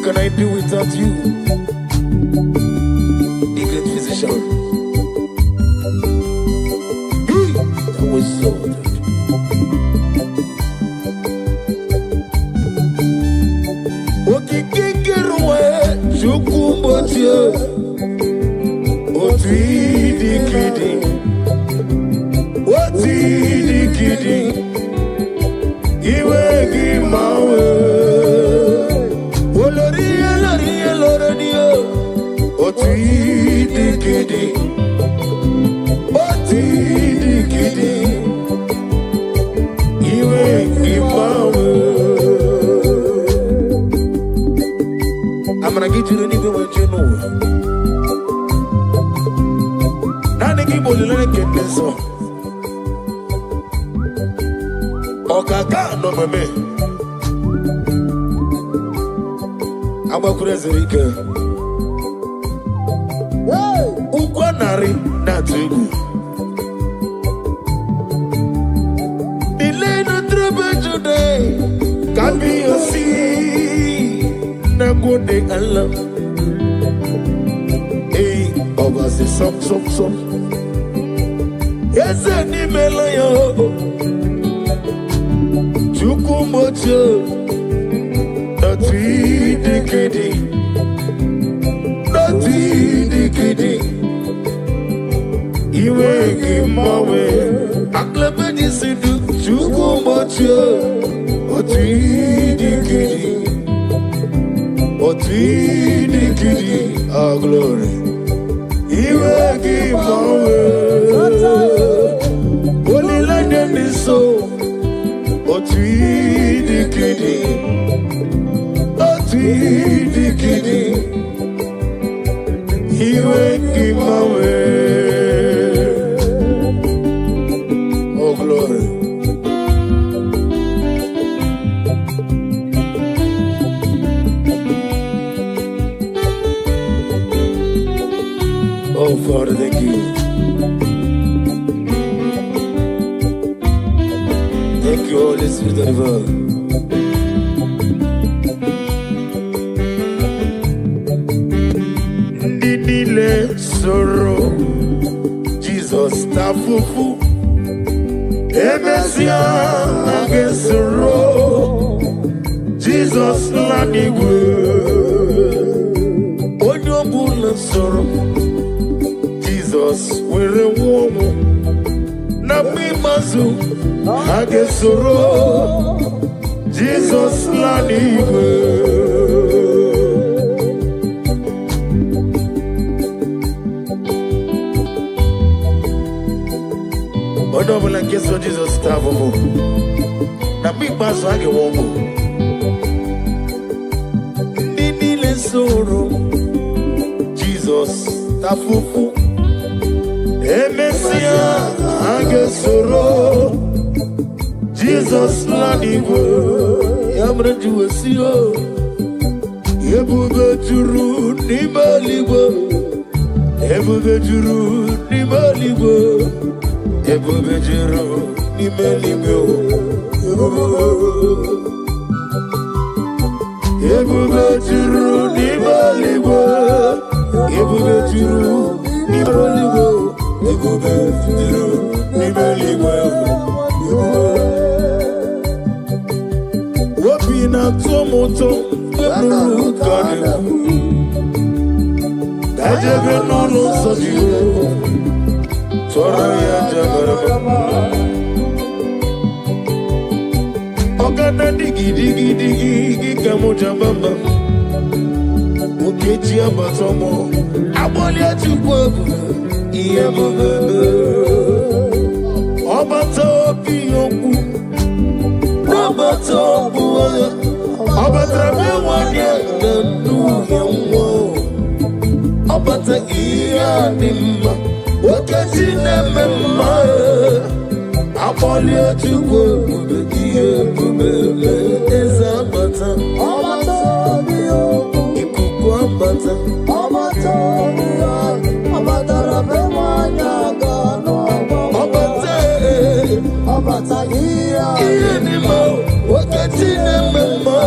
Can I do without you, the great physician? That was so good. I'm gonna get you the nigga what you know. Now they keep on get this song. Okaka no meme. I'm a crazy rika. Ukwanari na tugu. Delay no trouble today. Can be a sea. Na good day Allah. Hey, over the some. Yes, any melayo. Chukumocho. Not the you give my way. I clap and you say, Chukumocho. Our glory. You will give my way. Only like them is so. What we the kitty. What we kidi. You give my way. Oh, glory. Oh, Father, thank you. Thank you, Holy Spirit of God. Didile sorrow, Jesus tafufu. Emesia agesoro, Jesus laniwe. Onyobula sorrow. Jesus were womo na mi mazu agesoro Jesus laniwe Odobola keso Jesus tavomo na mi mazu agewomo Nini le soro Jesus tafufu Emesia agesoro Jesus laniwe Yamre juwesio Ebube juru nimaliwe Ebube juru nimaliwe Ebube juru nimaliwe Ebube juru nimaliwe Ebube juru nimaliwe Ebube juru nimaliwe Wapina tomoto Eburu kane Dajebe nono sadiyo Tora ya jabaraba Ogana digi Gamo jambamba Okechi abatomo Aboli atukwebu Iye mubebe Obato biyoku Obato buwe Obatrabe wanye Nenu yewo Obata iya nimma Okechi nememma Aboli atukwebu Iye mubebe Eza bata Obato biyoku Ikuku abata Obato biyoku Obatrabe wanye Obata iya nimma Okechi nememma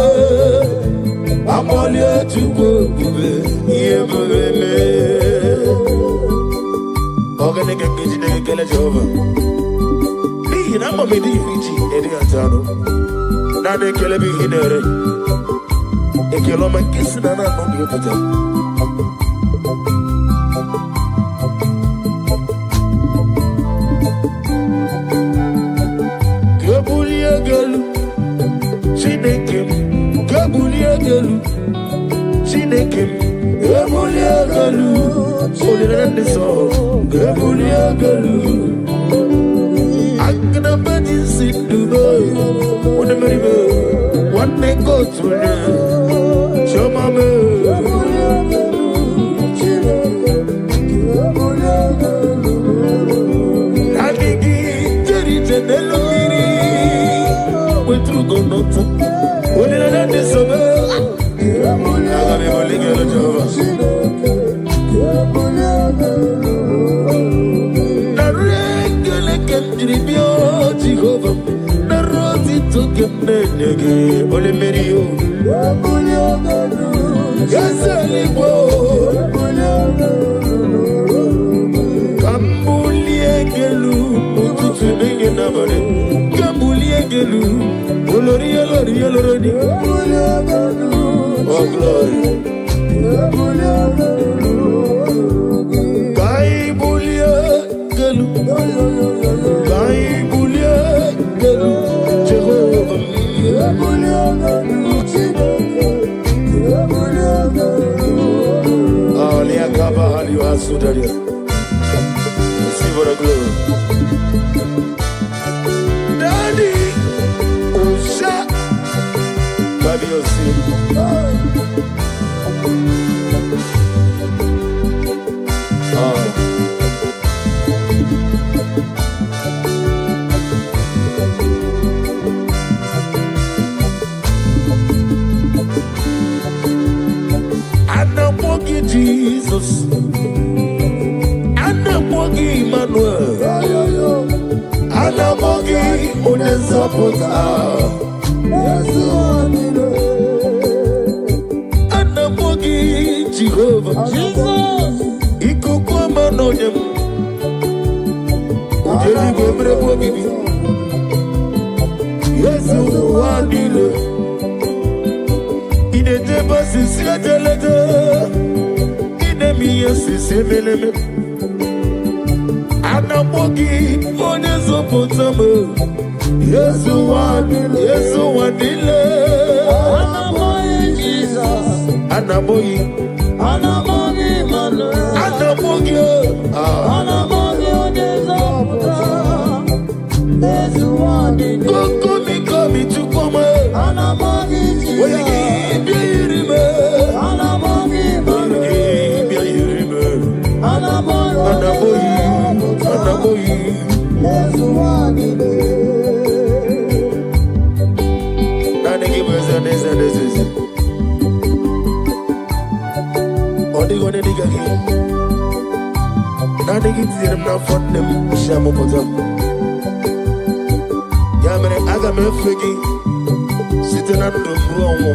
Aboli atukwebu Iye mubebe Oganege kijine kele Jehovah Ni na mamedi fiji edi atano Na de kele bi hinere Ekelo makisi na no bi pata Gabulia galu Chinekem Gabulia galu Chinekem Gabulia galu Olirende so Gabulia galu Agna badi sinduno One meribe One neko tune Shomame Nagigi Jeri tenelo miri Wetru gonota Olirende sobe Agame moligelo Jehova Jehovah, na roti toke mnege, ole merio. Angelic, Kambulie gelu, ututu nenge nabare. Kambulie gelu, olori. Oh glory. Kaibulie gelu. Jehovah, Aliakaba, Aliasudaria. See what a glory. Daddy, Usha, Baby, Emmanuel. Anamogi unezopota. Anamogi Jehovah. Jesus. Ikukwa manonyem. Ujeli gwemre bogibi. Yesu wadile. Ineteba sisi ajelede. Inemi sisi meleme. Anamogi onezopotame. Yesu wadile. Anamogi Jesus. Anamogi Manuel. Anamogi onezopotame. Yesu wadile. Komi chukome. Anamogi Jesus. Oyagi Anamogi Manuel. Anamogi Yesu wadile. Nani gibuza neza. Odigo ne digagi. Nani gitzirem na fondem shamu potam. Yamere aga mefegi. Sitena ndumru onwo.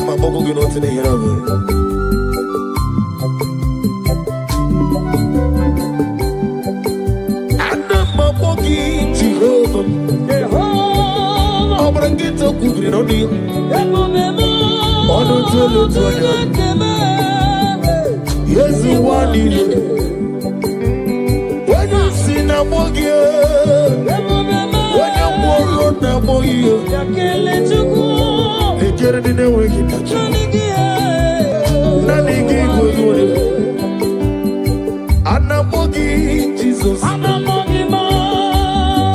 Mabogo ginote ne hirawe. Jehovah, Obrangito kubri no di. Ono tolo. Yesu wadile. When you see na mogi, when you moro na mogi, lekere dine wegi tacho. Nanigi goyore. Anamogi Jesus.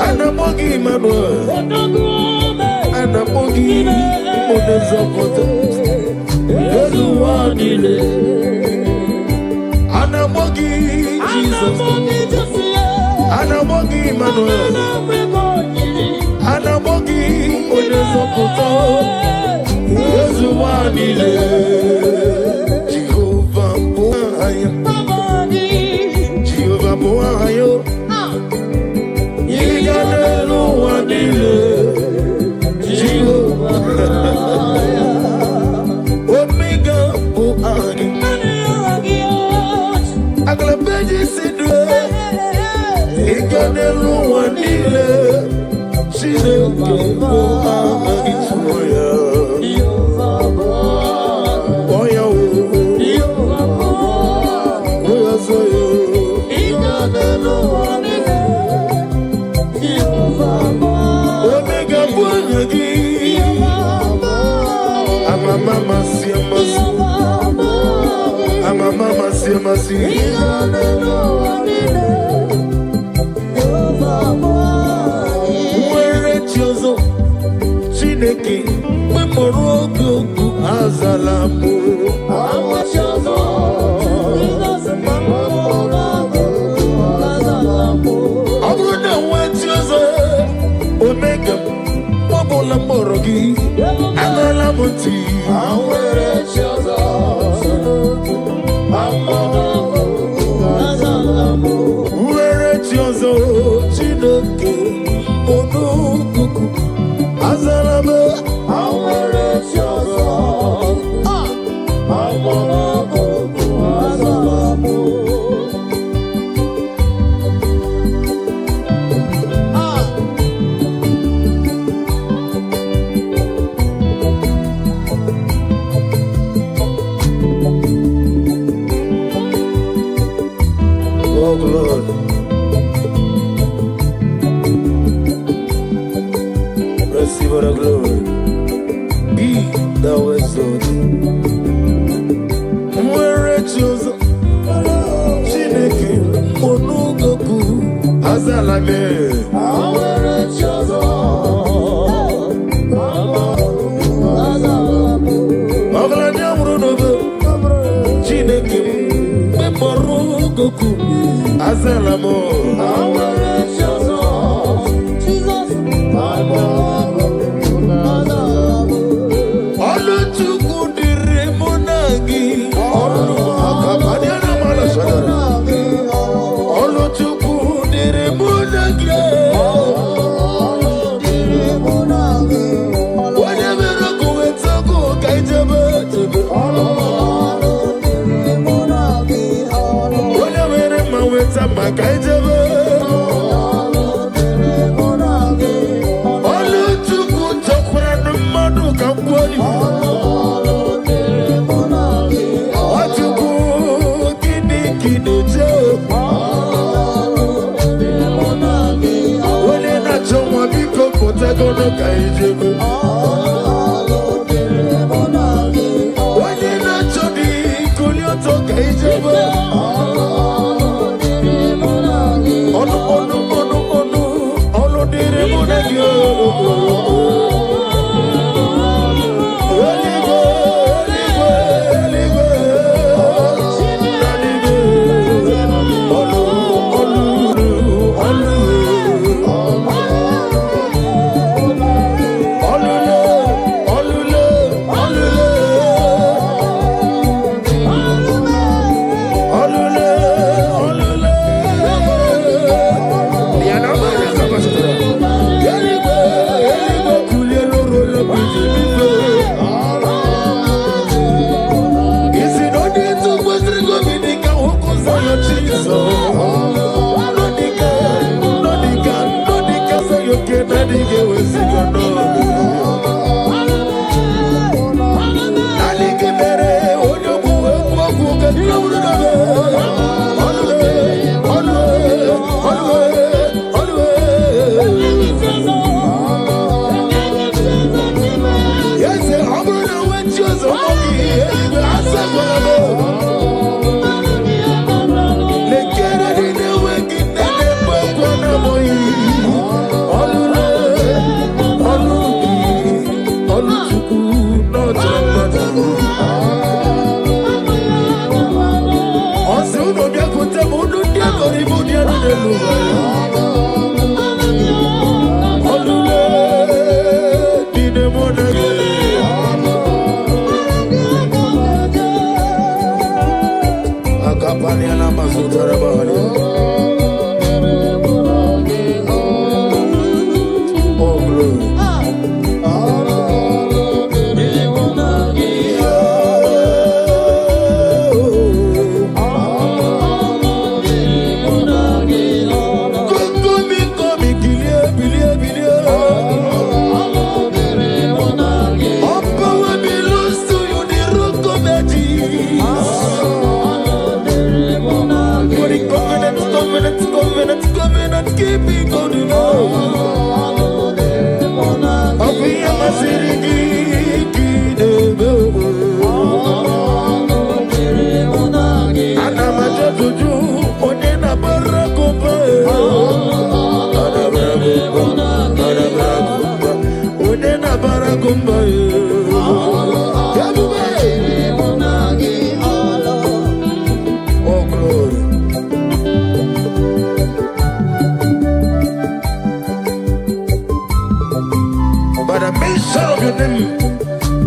Anamogi Emmanuel. Anamogi onezopota. Yesu wadile. Anamogi Jesus. Anamogi Emmanuel. Anamogi onezopota. Yesu wadile. Jehovah Boahayo. Jehovah Boahayo. Omega Boani. Aglabeji sidwe. Iganelu wanile. Shideke Boani tuya. Oya Oya soyo. Iganelu wanile. Omega Boani. Mama siamasi. Mwere chozo Chineke memorogo azalamu. Abuna wetiozo Omega Mobola morogi Agalamuti. Uwere chiozo Chineke onukuku azalame. Uwere chiozo onukuku azalame. Oh Lord, receive the glory. Be thou exalted. Mwere chozo Chineke onugoku azalame. Mwere chozo azalame. Oglanya murunobe Chineke memorugoku azalamo. Mwere chozo Jesus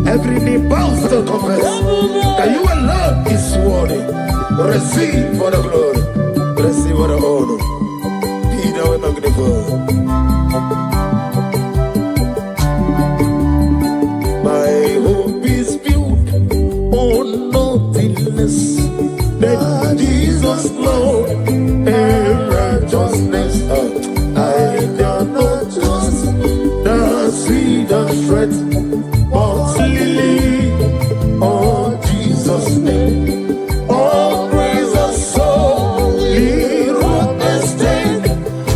Every knee bows to confess that you alone is worthy. Receive for the glory, receive for the honor. Be thou magnified. My hope is built on nothingness, that Jesus Lord and righteousness. I cannot trust the sweetest threat. Oh, Jesus' name. Oh, praise the soul. Rock the state.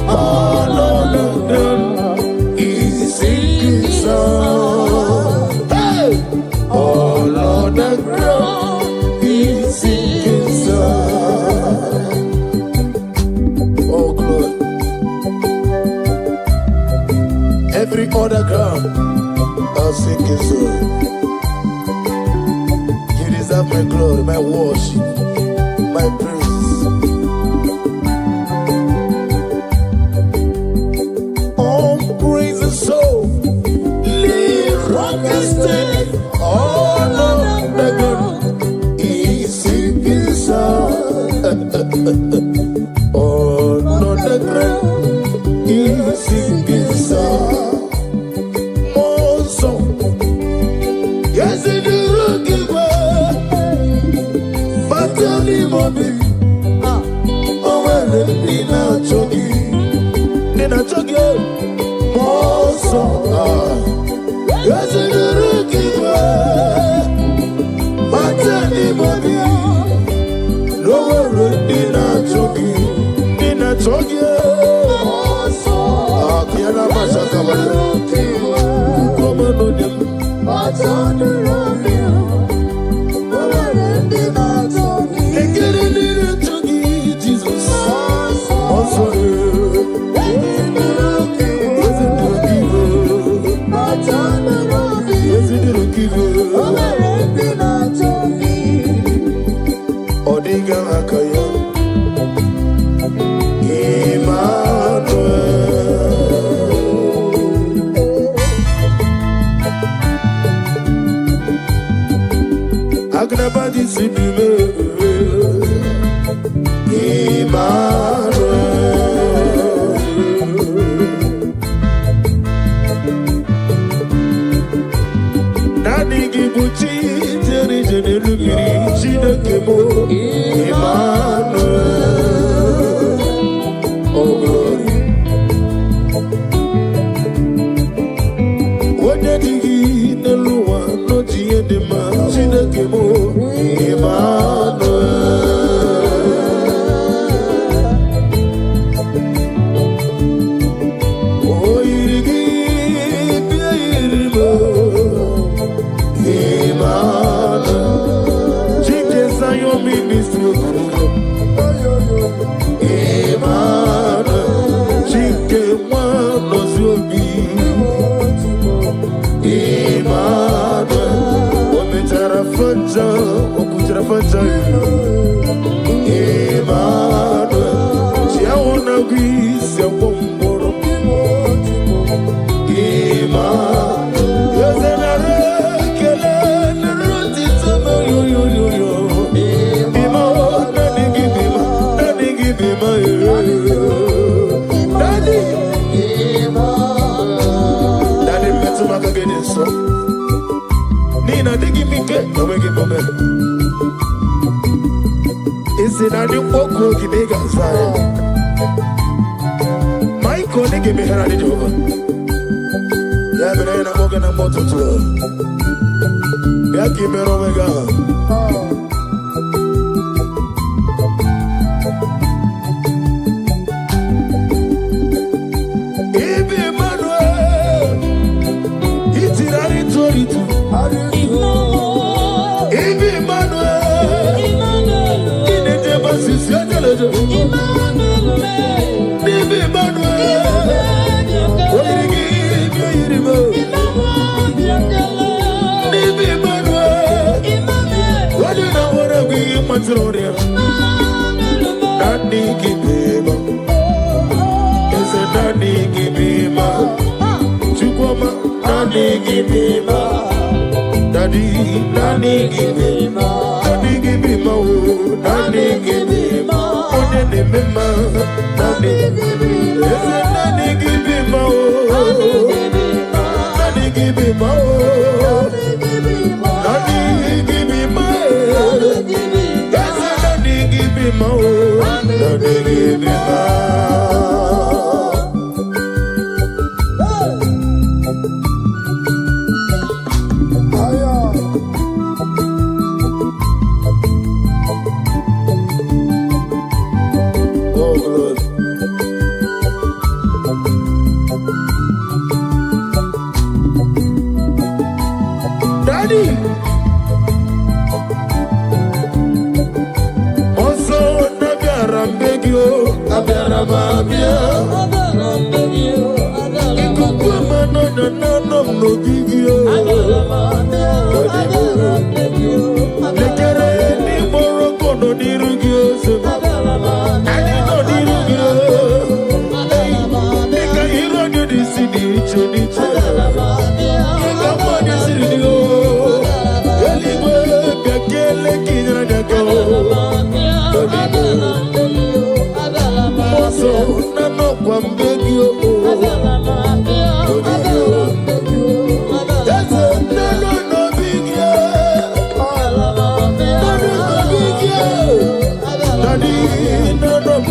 All on the ground is singing song. Hey! All on the ground is singing song. Oh, glory. Every other ground I'll sing his song. You deserve my glory, my worship, my praise. Oh, praise the soul, live rock and stay. All of the ground is singing song. All of the ground is singing song. Yes, it is rookie, but tell me, mommy. Oh, well, Nina chogi moso yaziruki matani body lower Nina chogi moso kiana mashaka bali koma no dem matani romeo lower Nina chogi Nina chogi Jesus moso Odiga akaya Emmanuel Agnabadi Sidime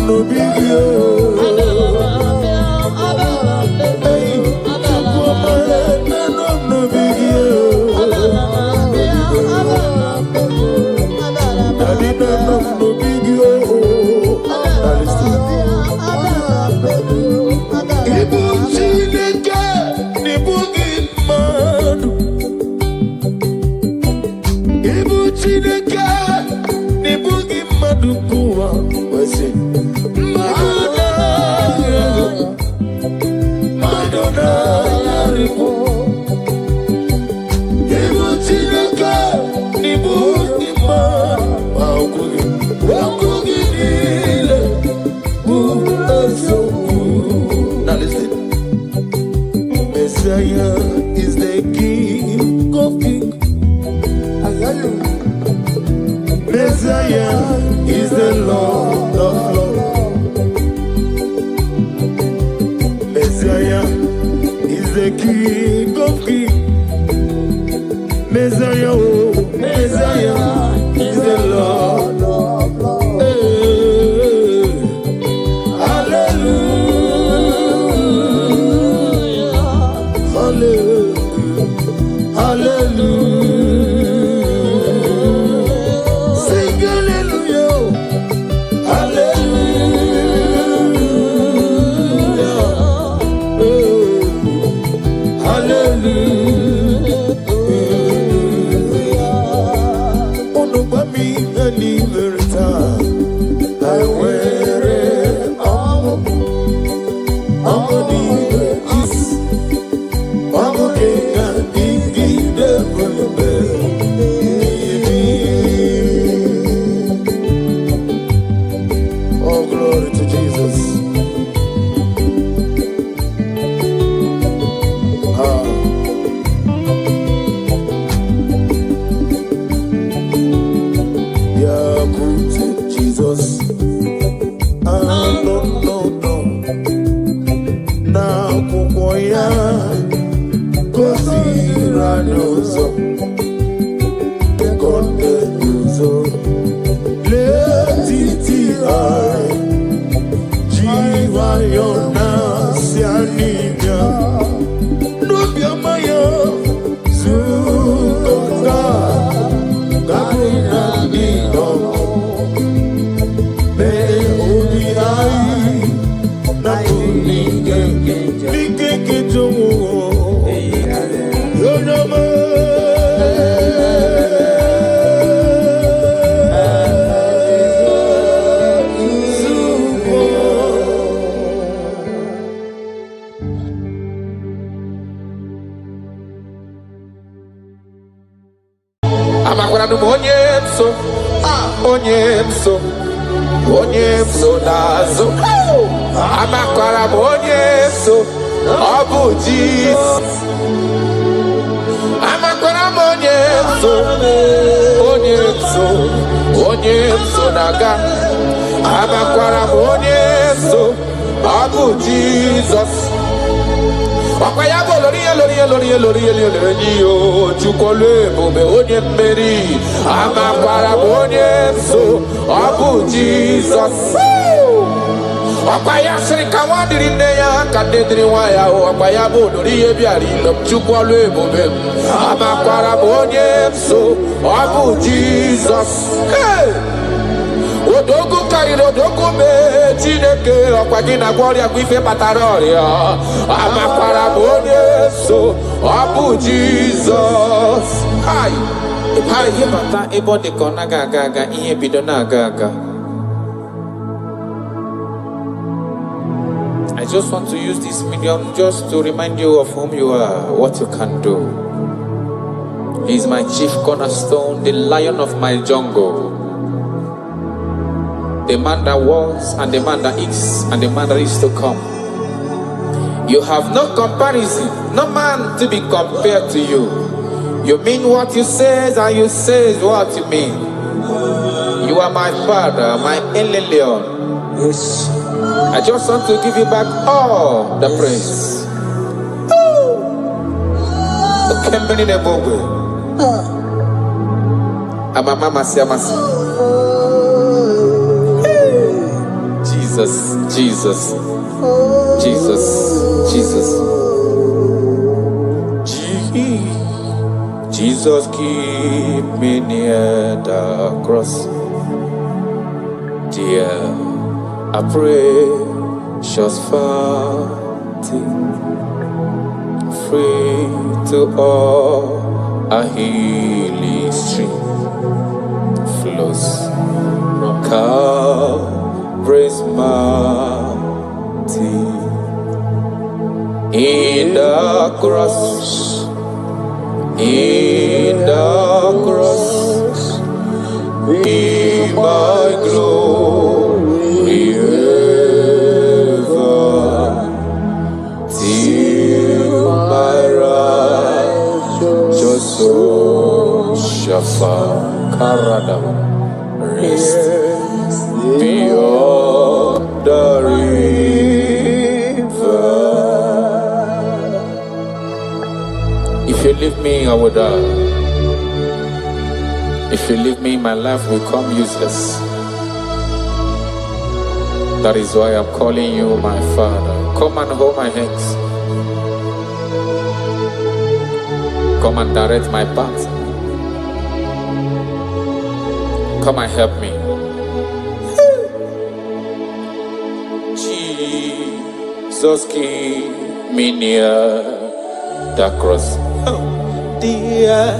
no be I just want to use this medium just to remind you of whom you are, what you can do. He is my chief cornerstone, the lion of my jungle, the man that was, and the man that is, and the man that is to come. You have no comparison, no man to be compared to you. You mean what you say, and you say what you mean. You are my father, my Elelion. Yes. I just want to give you back all the praise. Jesus. Jesus, Jesus, Jesus. Jesus, keep me near the cross. Dear, I pray, just fountain, free to all a healing stream flows from Calvary's mountain. In the cross, in the cross, be my glory ever, till my righteous soul shall find rest beyond the river. If you leave me, I will die. If you leave me, my life will become useless. That is why I'm calling you my Father. Come and hold my hands. Come and direct my path. Come and help me. Jesus, keep me near the cross. Oh, dear,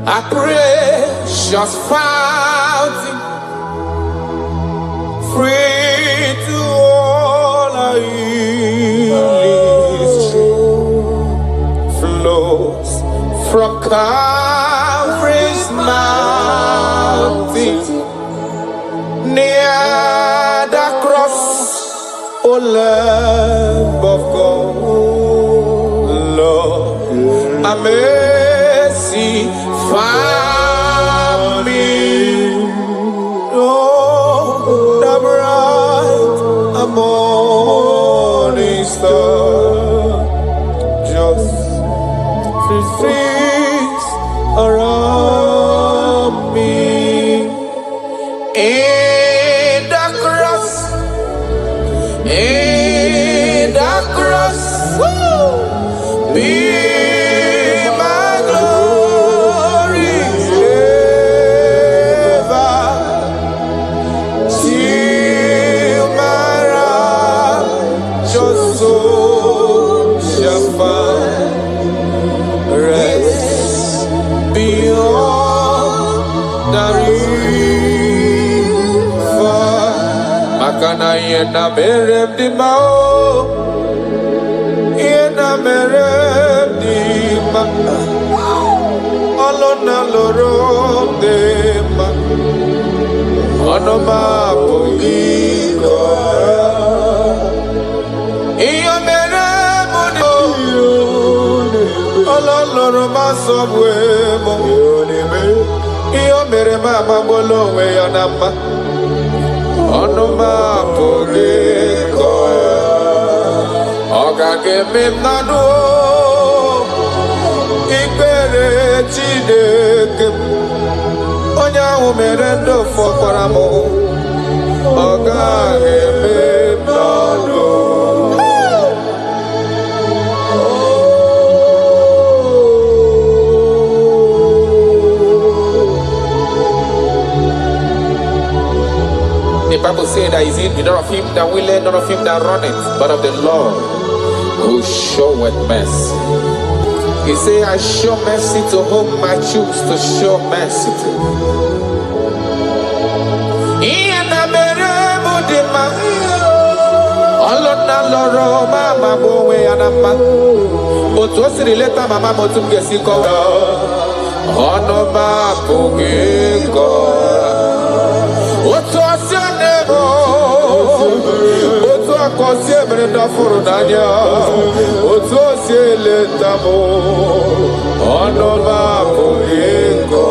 I pray, just fountain, free to all I flows from Calvary's mountain, near the cross, O Lamb of God, Lord, have mercy, find me, oh, the bright morning star, just things around me. In the cross, in the cross, be my glory ever, till my righteous soul shall find rest beyond the river. Makana yena merem di mao, yena merem di ma, alona loro de ma, onoma poiko. Iyo merem uni, alona masomwe mo. Iyo merem amabolo we yanama. Onoma poiko, oga kemi nanu, ikpere Chineke, onya umerendo fokwaramo, oga kemi nanu. The Bible says that is it not of him that willeth, not of him that runneth, but of the Lord who showeth mercy. He said, I show mercy to whom I choose to show mercy to. Otu akosi emere dafuru n'anya, otu osi eletamo, ọnụma abụghị nkọ.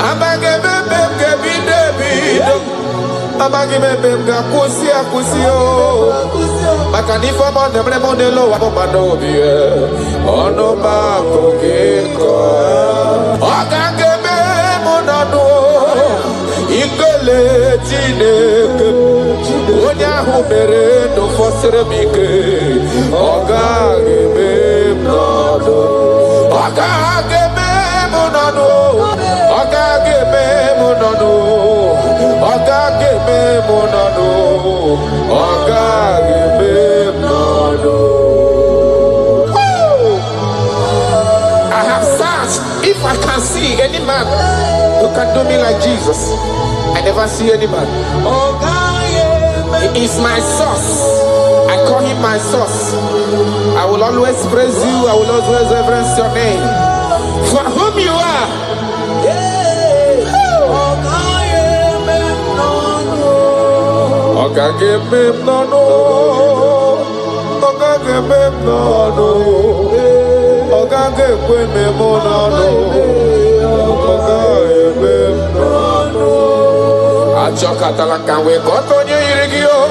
Amaghị m ebe m ga-ebido ebido, amaghị m ebe m ga-akwụsị akwụsị o. Maka na ife ọma na-emere m n'elu ụwa bụ mmadụ obi ya, ọnụma abụghị nkọ. Ọ ga-eme m n'ọnụ ikele Chineke. onye ahụ mere ndụ fọsịrị m ike ọ gaghị eme m n'ọnụ ọ gaghị eme m n'ọnụ ọ gaghị eme m n'ọnụ ọ gaghị eme m n'ọnụ ọ gaghị eme m n'ọnụ. I have searched if I can see any man who can do me like Jesus. I never see any man. He is my source. I call him my source. I will always praise you. I will always reverence your name. For whom you are. Achọkatala ka wee kọta onye yiri gị o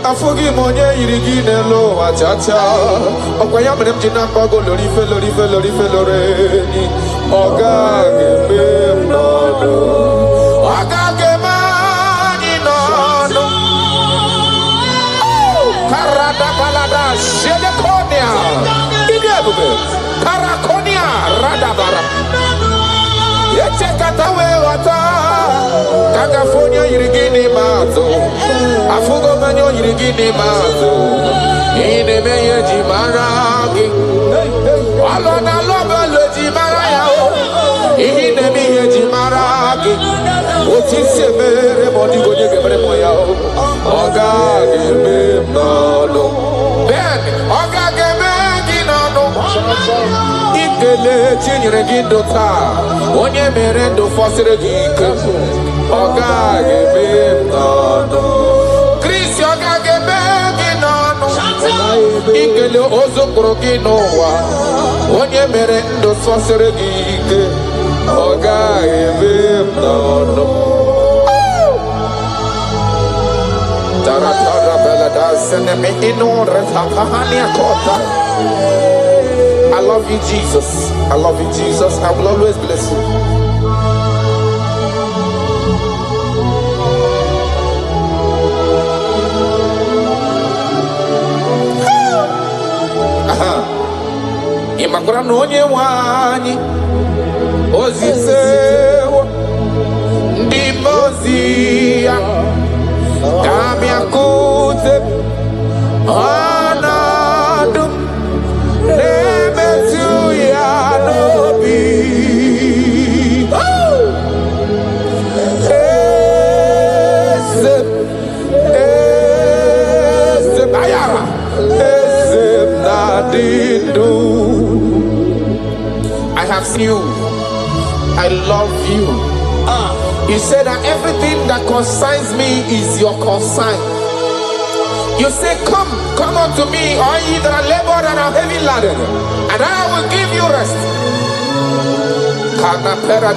afụghị m onye yiri gị n'elu ụwa chacha ọkwa ya mere m ji na-akpọgo lorife lorife lorife loreni ọ gaghị eme m n'ọnụ ọ gaghị eme anyị n'ọnụ karadabalada shedekonia ịdị ebube karakonia radabara echekata wee ghọta California yiri gị n'ime atụ afụgo mmanya o yiri gị n'ime atụ ị na-eme ihe ji mara gị ọlụ na alụ ọbụla ji mara ya ihe na-eme ihe ji mara gị otu isi emere ma ọ dịghị onye ga-emere m ya ọ gaghị eme m n'ọnụ ben ọ gaghị eme gị n'ọnụ ikele chinyere gị ndụ taa onye mere ndụ fọsịrị gị ike ọ gaghị eme m n'ọnụ Kristi ọ gaghị eme gị n'ọnụ ikele ozu kpụrụ gị n'ụwa onye mere ndụ fọsịrị gị ike ọ gaghị eme m n'ọnụ taratara belada seneme inore tapahania kota. I love you, Jesus. I love you, Jesus. I will always bless you. Imakura no onye nwanyị ozisewo ndị mozi ya kamịakute ọnọdụ na-emetụ ya n'obi eze ayara eze na dị ndụ. I have seen you. I love you. You said that everything that concerns me is your concern. You say, come unto me, all ye that are labored and are heavy laden, and I will give you rest.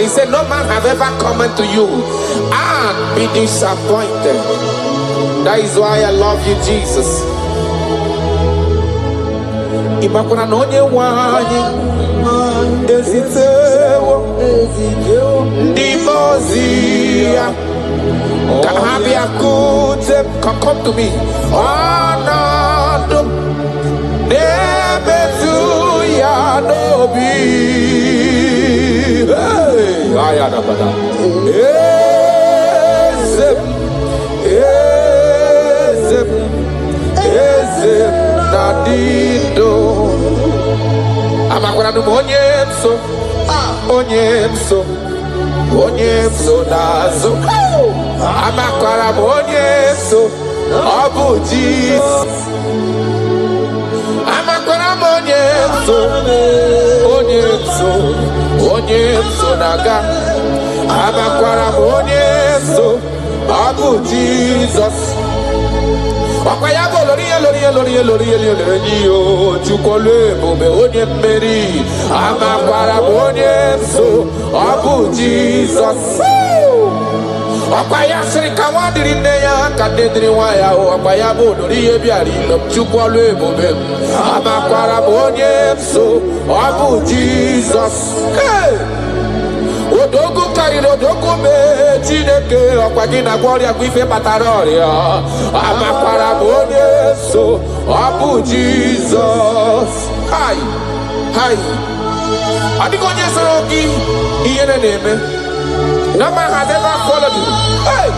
He said, no man have ever come unto you and be disappointed. That is why I love you, Jesus. Imakuna no nye wanyi ezitewo ndi mozia kahabia kute come to me anadum nebetu ya nobi ayada bada ezem nadido amakwana no onye mso nazo amakwara onye mso ọbụ Jesus amakwara onye mso naga amakwara onye mso ọbụ Jesus Wakayabo lori chukole bobe onye mmeri amakwara onye mso ọbụ Jesus Wakaya sirika wadiri neya kadediri waya wakayabo lori ebiari chukole bobe amakwara onye mso ọbụ Jesus Odogu karịrị odogu mee Chineke ọkwa gị na gwọrịa bụ ife kpatara ọrịa amakwara m onye so ọ bụ Jizọs. Hai hai ọ dịghị onye soro gị ihe na-eme. No man has ever followed you. Hey!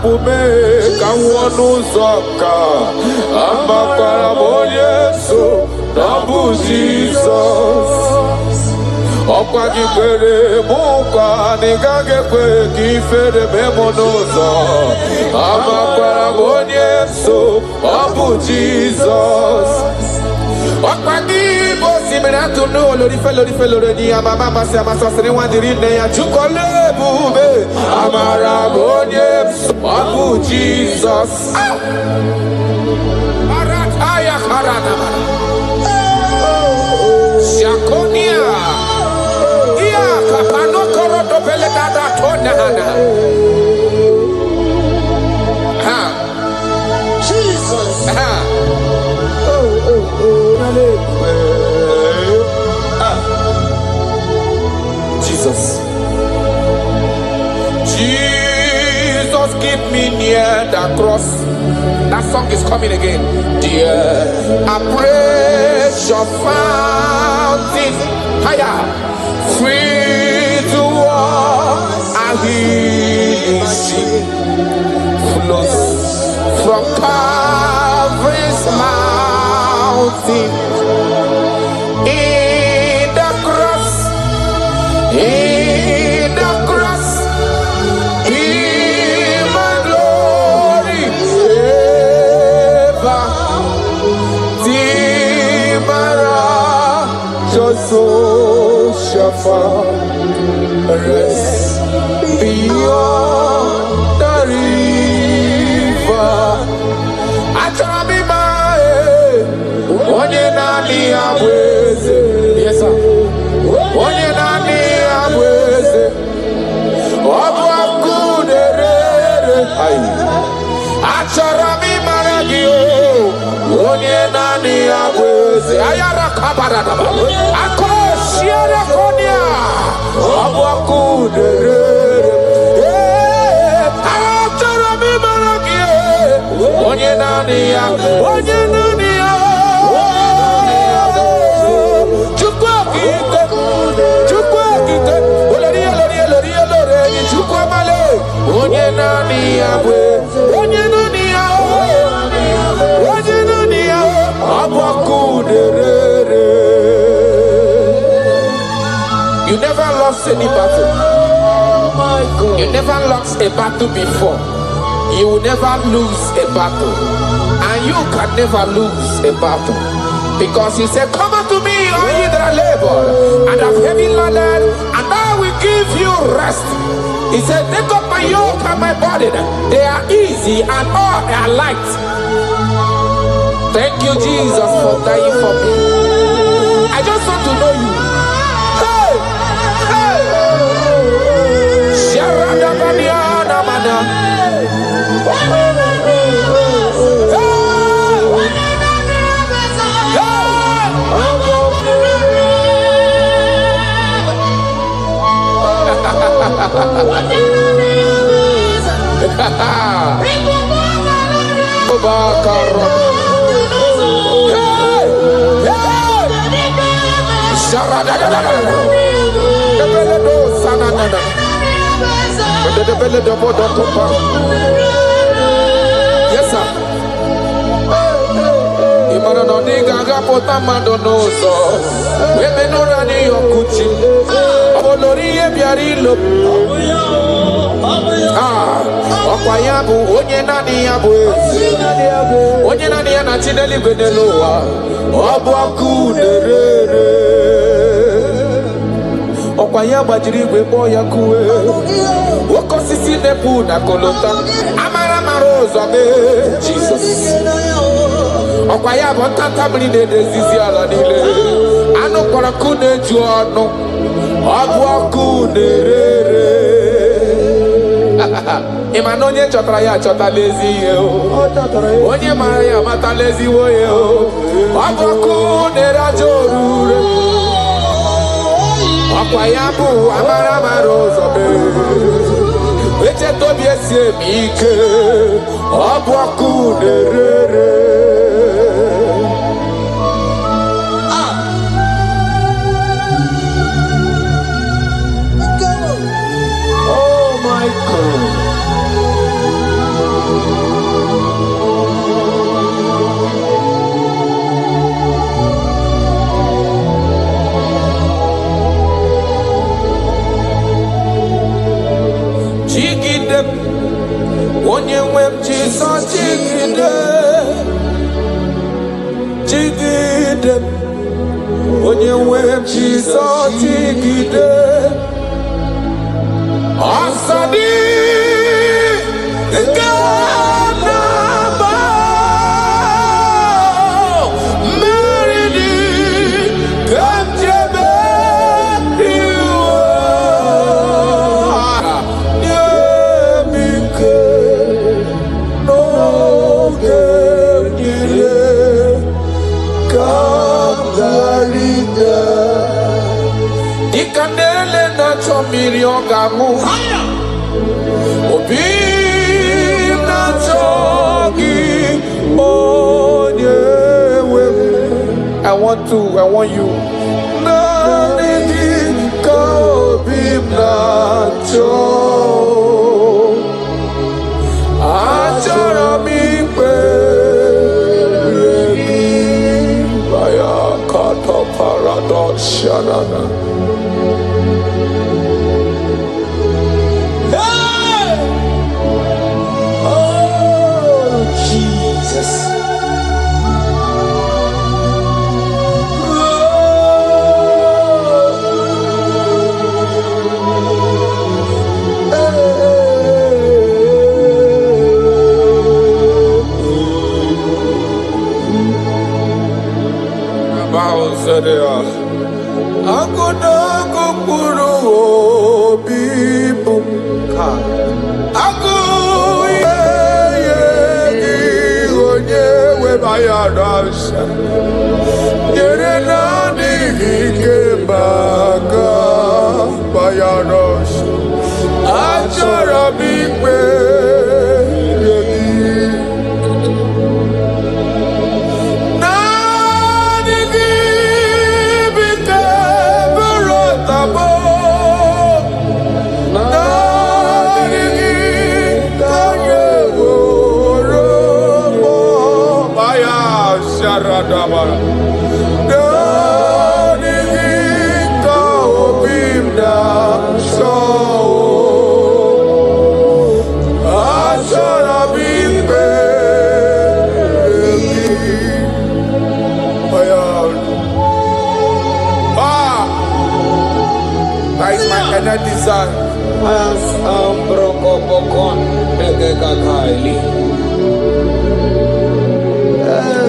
Pume kawonu zoka amakwara onye so na bụ Jizọs. Ọkwa gị kwere mụkwa na ị gaghị ekwe ka ifere memo n'ụzọ amakwara onye so ọ bụ Jizọs. Ọkwa gị bụ osimiri atụ n'olori felori di ya mama amasị amasịrị nwa dịrị nne ya chukọla ebube amara m onye ọ bụ Jizọs. Aya harada Shakonia Ia kapano koro dobele dada tona hana. Jesus. Jesus. Jesus, keep me near the cross. That song is coming again. Dear, a precious fountain, higher, free to walk, a healing stream flows from Calvary's mountain. In the cross, in the cross, in my glory, ever, Timara, Joshua, Shafa, rest beyond the river. Achamima, onye nani abweze, yes sir. Onye nani abweze, obu akuderere. Acharami maragi, onye nani abweze. Ayara kabaradaba, akoshiere konia, obu akuderere. Acharami maragi, onye nani abweze, onye nani onye nani abwe onye nani abakuderere. You never lost any battle. You never lost a battle before. You will never lose a battle, and you can never lose a battle, because he said, come unto me, all ye that are labored and have heavy laden, and I will give you rest. He said, take up my yoke and my burden. They are easy and all are light. Thank you, Jesus, for dying for me. I just want to know you. Hey! Hey! Sharada Baniana Mana. Yes, sir. Imana no diga gapota mandonoso. Webe no rani yokuchi. Olori ebiarilo. Ọkwa ya bụ onye nani ya bụ eze. Onye nani ya na Chineke benelowa. Ọ bụ ọkụ derere. Okwaya bajiri boya kuwe. Okosisi nepu na kolota. Amara marozo me. Jesus. Okwaya botata mride dezizi ala nile. Ano kwa kune juano. Abwa kune rere. Imanonye chotara ya chota lezi yo. Onye mara ya mata lezi wo yo. Abwa kune rajorure. Akwayabu amara marozo be. Eche tobi esie mike. Abwa kune rere. Oh my God. Onye nwem Jesus jigide onye nwem Jesus jigide asadi ganaba meridi kamjebe Ikandele na chomiri ogamu Obi na chogi onyewe I want you Nani ka obi na cho Achara mi pe Baya kata paradox shanana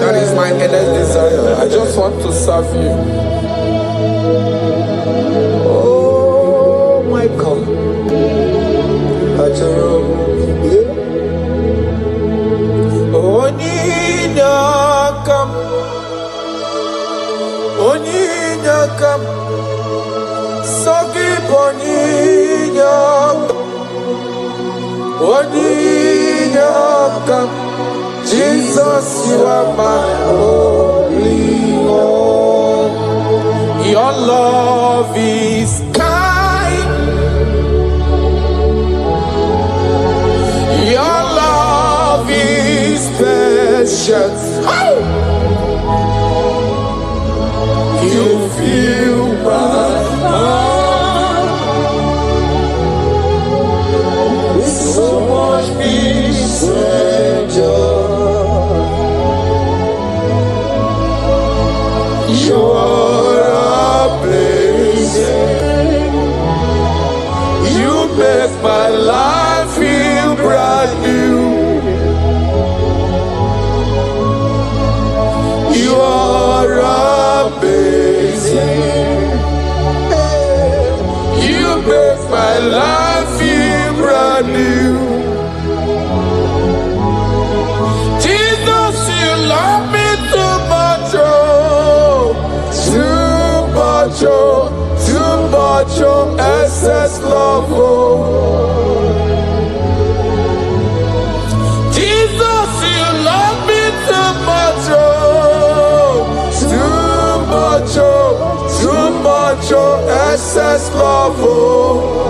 That is my endless desire. I just want to serve you. Oh my God. Oninyakam Sogi Oninyakam Jesus, you are my only hope. Your love is kind. Your love is precious. You fill my heart with so much peace and joy. You are a blessing. make my life feel brand new. You are amazing. You make my life feel brand new. Jesus, you love me too much, oh, too much, oh, too much, oh, excess love, oh. Jesus, you love me too much, oh, too much, oh, excess love, oh.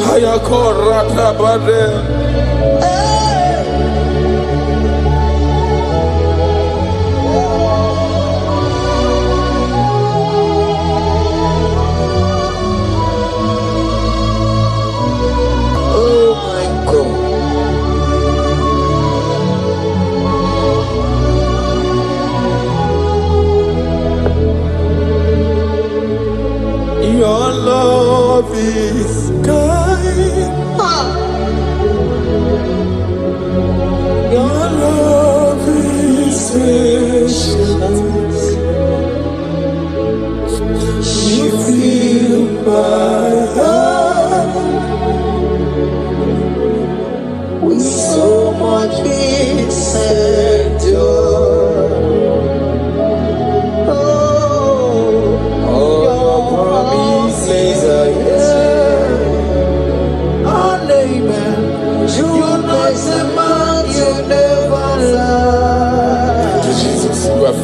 Hayakorata bade. Your love is kind. Your love is patient. You fill my heart with so much peace and joy.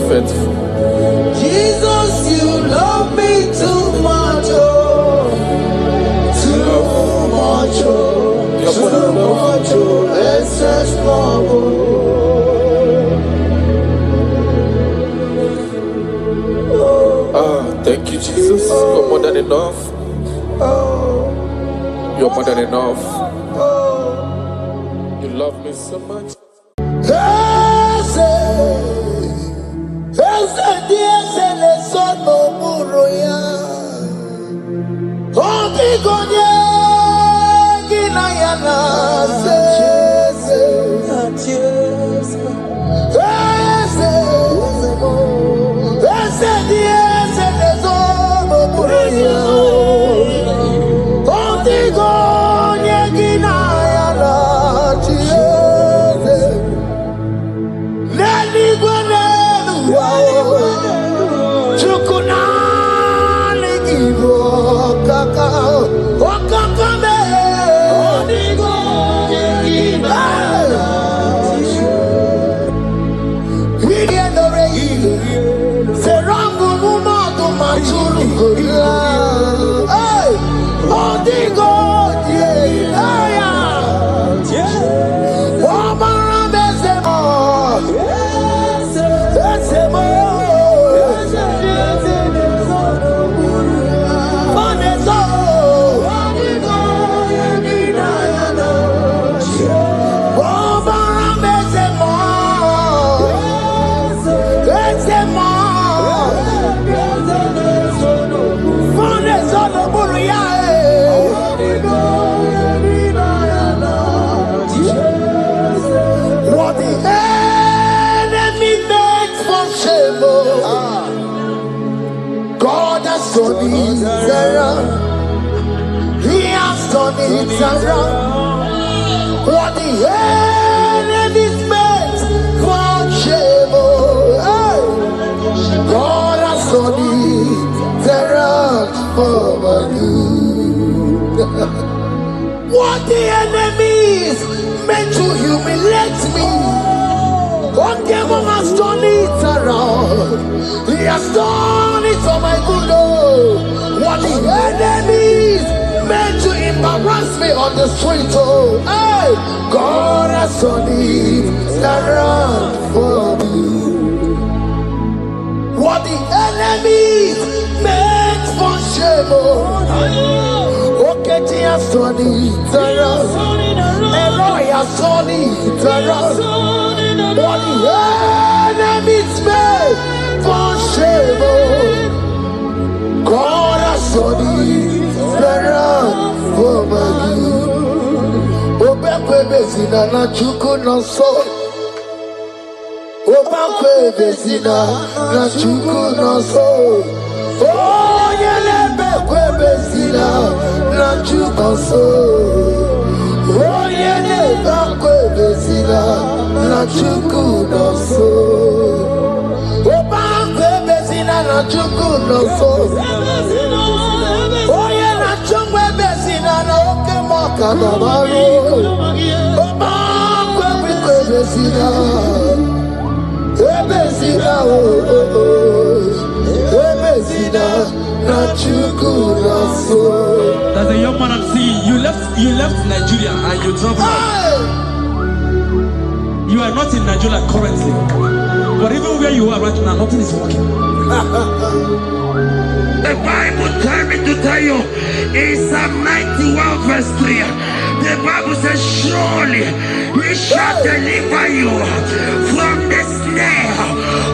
Faithful. Jesus, you love me too much, oh, too much, oh, too much, oh, excess love, oh. Thank you, Jesus. You're more than enough. You're more than enough. You love me so much. What the enemy's meant for shame, God has done it around for my good. What the enemy's meant to humiliate me, what devil has done it around. He has done it for my good. What the enemy's meant to embarrass me on the street, oh, hey, God has done it around for me. What the enemy meant for shame, oh, okay, he has done it around. Eloi has done it around. What the enemy meant for shame, oh, God has done it around. bezina na chuku no so. Obakwe bezina na chuku no so. Oh, yelebekwe bezina na chuku no so. Oh, yelebekwe bezina na chuku no so. Obakwe bezina na chuku no so. Oh, yelebekwe bezina na oke maka na bari. Obakwe bezina. Ebezina na chuku na so. There's a young man I'm seeing. You left Nigeria and you traveled. You are not in Nigeria currently, but even where you are right now, nothing is working. The Bible tells me to tell you in Psalm 91 verse 3. The Bible says, surely he shall deliver you from the snare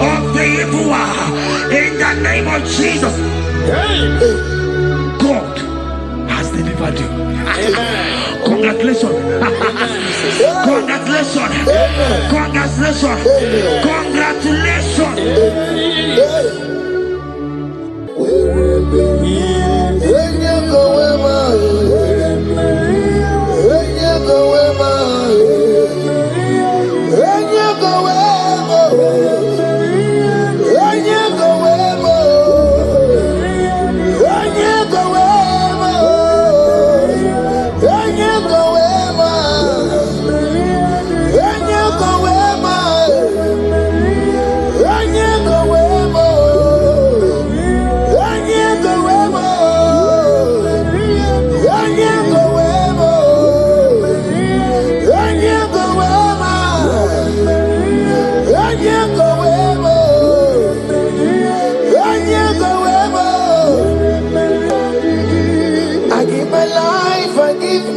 of the evil one in the name of Jesus. God has delivered you. Amen. Congratulations. Congratulations. Congratulations. Congratulations.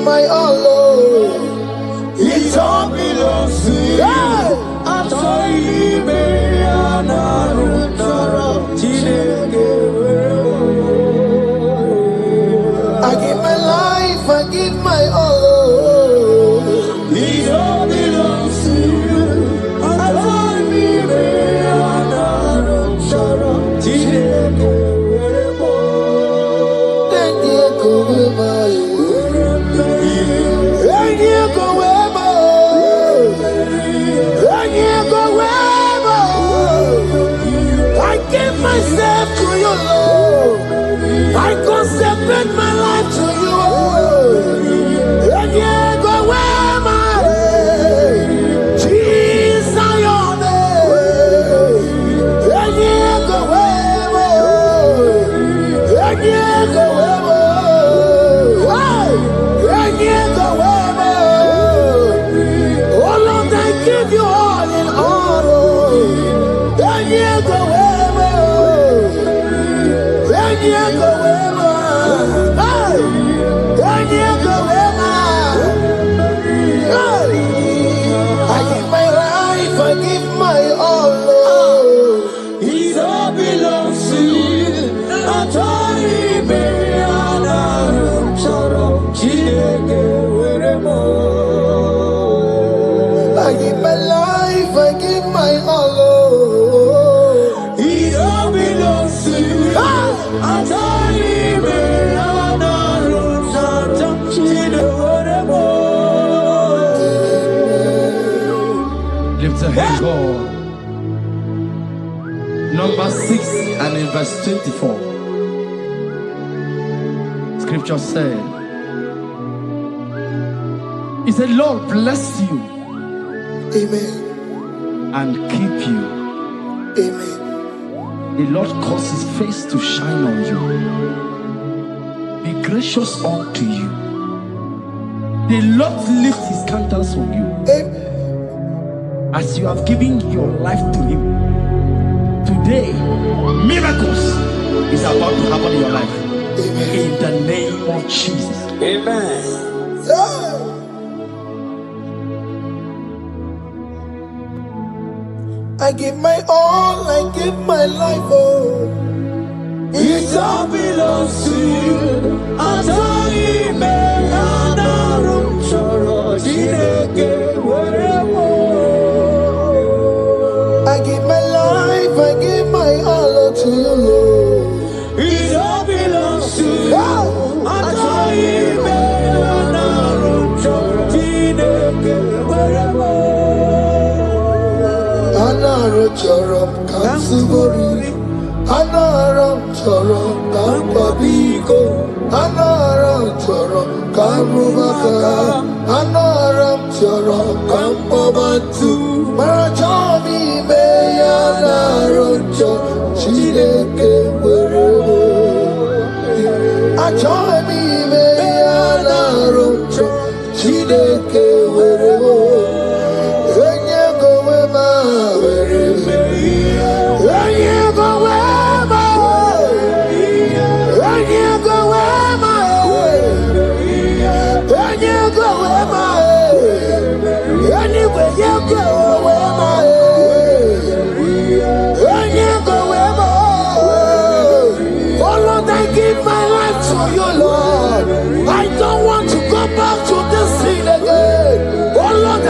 My all, it all belongs to you. I give my life, I give my all. It all belongs to you. Myself to you, Lord. I consecrate my life to you. And you go where my Jesus, your name. And you go where and you go where and you go where. Oh Lord, I give you all in all. And you go where. I give my life, I give my all. It all belongs to you. I give my life, I give my all. It all belongs to you. Lift your hands, God. Number 6 and in verse 24. Scripture said, he said, Lord bless you. Amen. And keep you. Amen. The Lord cause his face to shine on you. Be gracious unto you. The Lord lift his countenance on you. Amen. As you have given your life to him. Today, miracles is about to happen in your life. Amen. In the name of Jesus. Amen. I give my all, I give my life, oh. It all belongs to you. I chorom kansubori. Anaram chorom kampabiko. Anaram chorom kampubaka. Anaram chorom kampabantu. Marachomi meyanaram chorom chideke werebo. Achomi meyanaram chorom chideke werebo.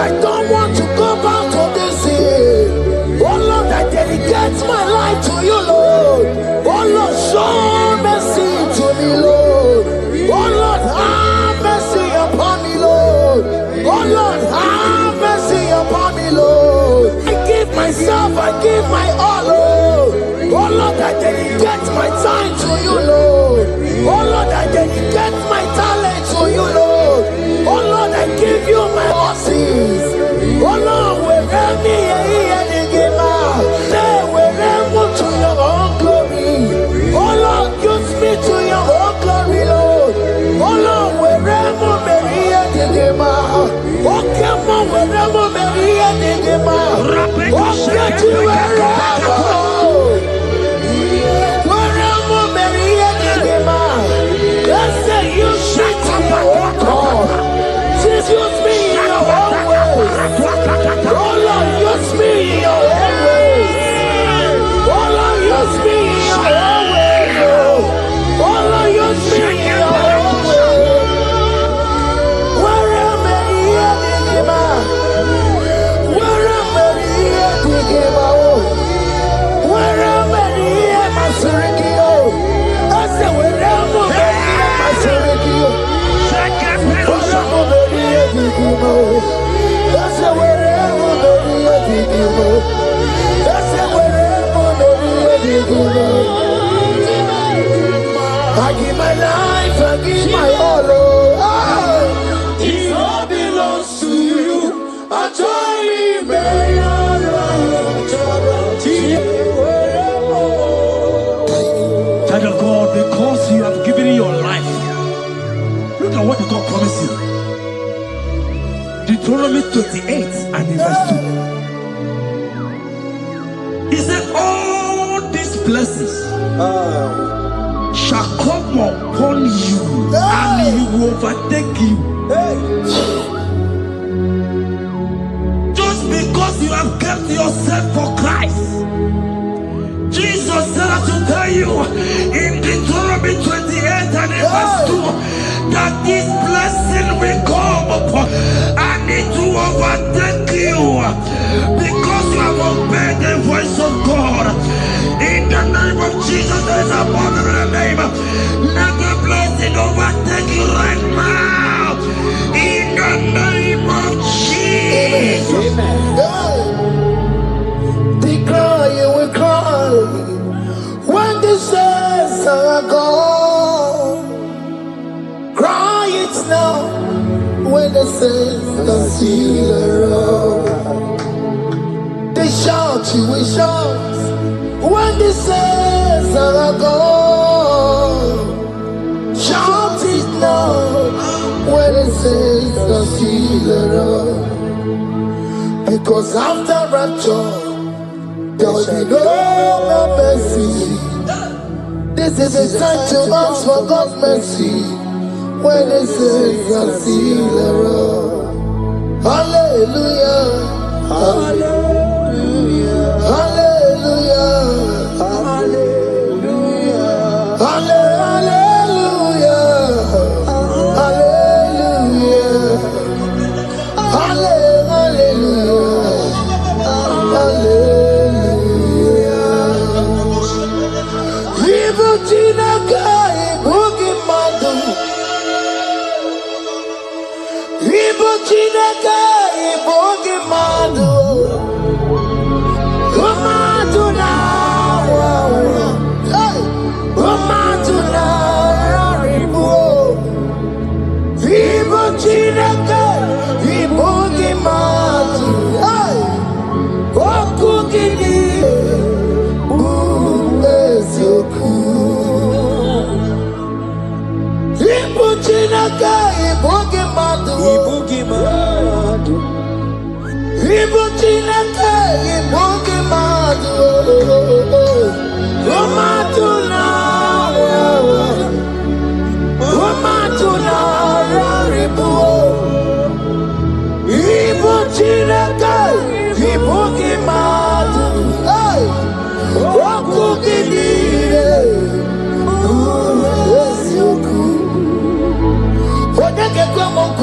I don't want to go back to this sin. Oh Lord, I dedicate my life to you, Lord. Oh Lord, show mercy to me, Lord. Oh Lord, have mercy upon me, Lord. Oh Lord, have mercy upon me, Lord. I give myself, I give my all, Lord. Oh Lord, I dedicate my time to you, Lord. Oh Lord, I dedicate my talent to you, Lord. Oh Lord, I give you my horses. Oh Lord, wherever me and give out, wherever to your own glory. Oh Lord, use me to your own glory, Lord. Oh Lord, wherever me and give out. Oh come on, wherever me and give out. Oh get to wherever. Wherever me and give out. Let's say you shut up and walk on. Use me in your own ways. Oh Lord, use me in your own ways. Oh Lord, use me in your own ways. Oh Lord, use me in your own ways. Wherever you are, wherever you are, wherever you are, my Surikio. I said, wherever you are, my Surikio. That's wherever I give my life, I give my all. It all belongs to you. I join Child of God, because you have given your life, look at what God promised you. Deuteronomy 28 and verse 2. He said, all these blessings shall come upon you and he will overtake you. Just because you have kept yourself for Christ. Jesus said I should tell you in Deuteronomy 28 and verse 2 that this blessing will come upon and it will overtake you because you have obeyed the voice of God. In the name of Jesus, there is a above the name. Let the blessing overtake you right now. In the name of Jesus. Declare you will cry when the saints are gone. Cry it now when the saints are still around. They shout, you will shout when the saints are gone. Shout it now when the saints are still around. Because after rapture there will be no more mercy. This is the time to ask for God's mercy when the saints are still around. Hallelujah, hallelujah, hallelujah, hallelujah, hallelujah, hallelujah, hallelujah, hallelujah. Evil Chinaka, Boogie Madu. Evil Chinaka, Boogie Madu.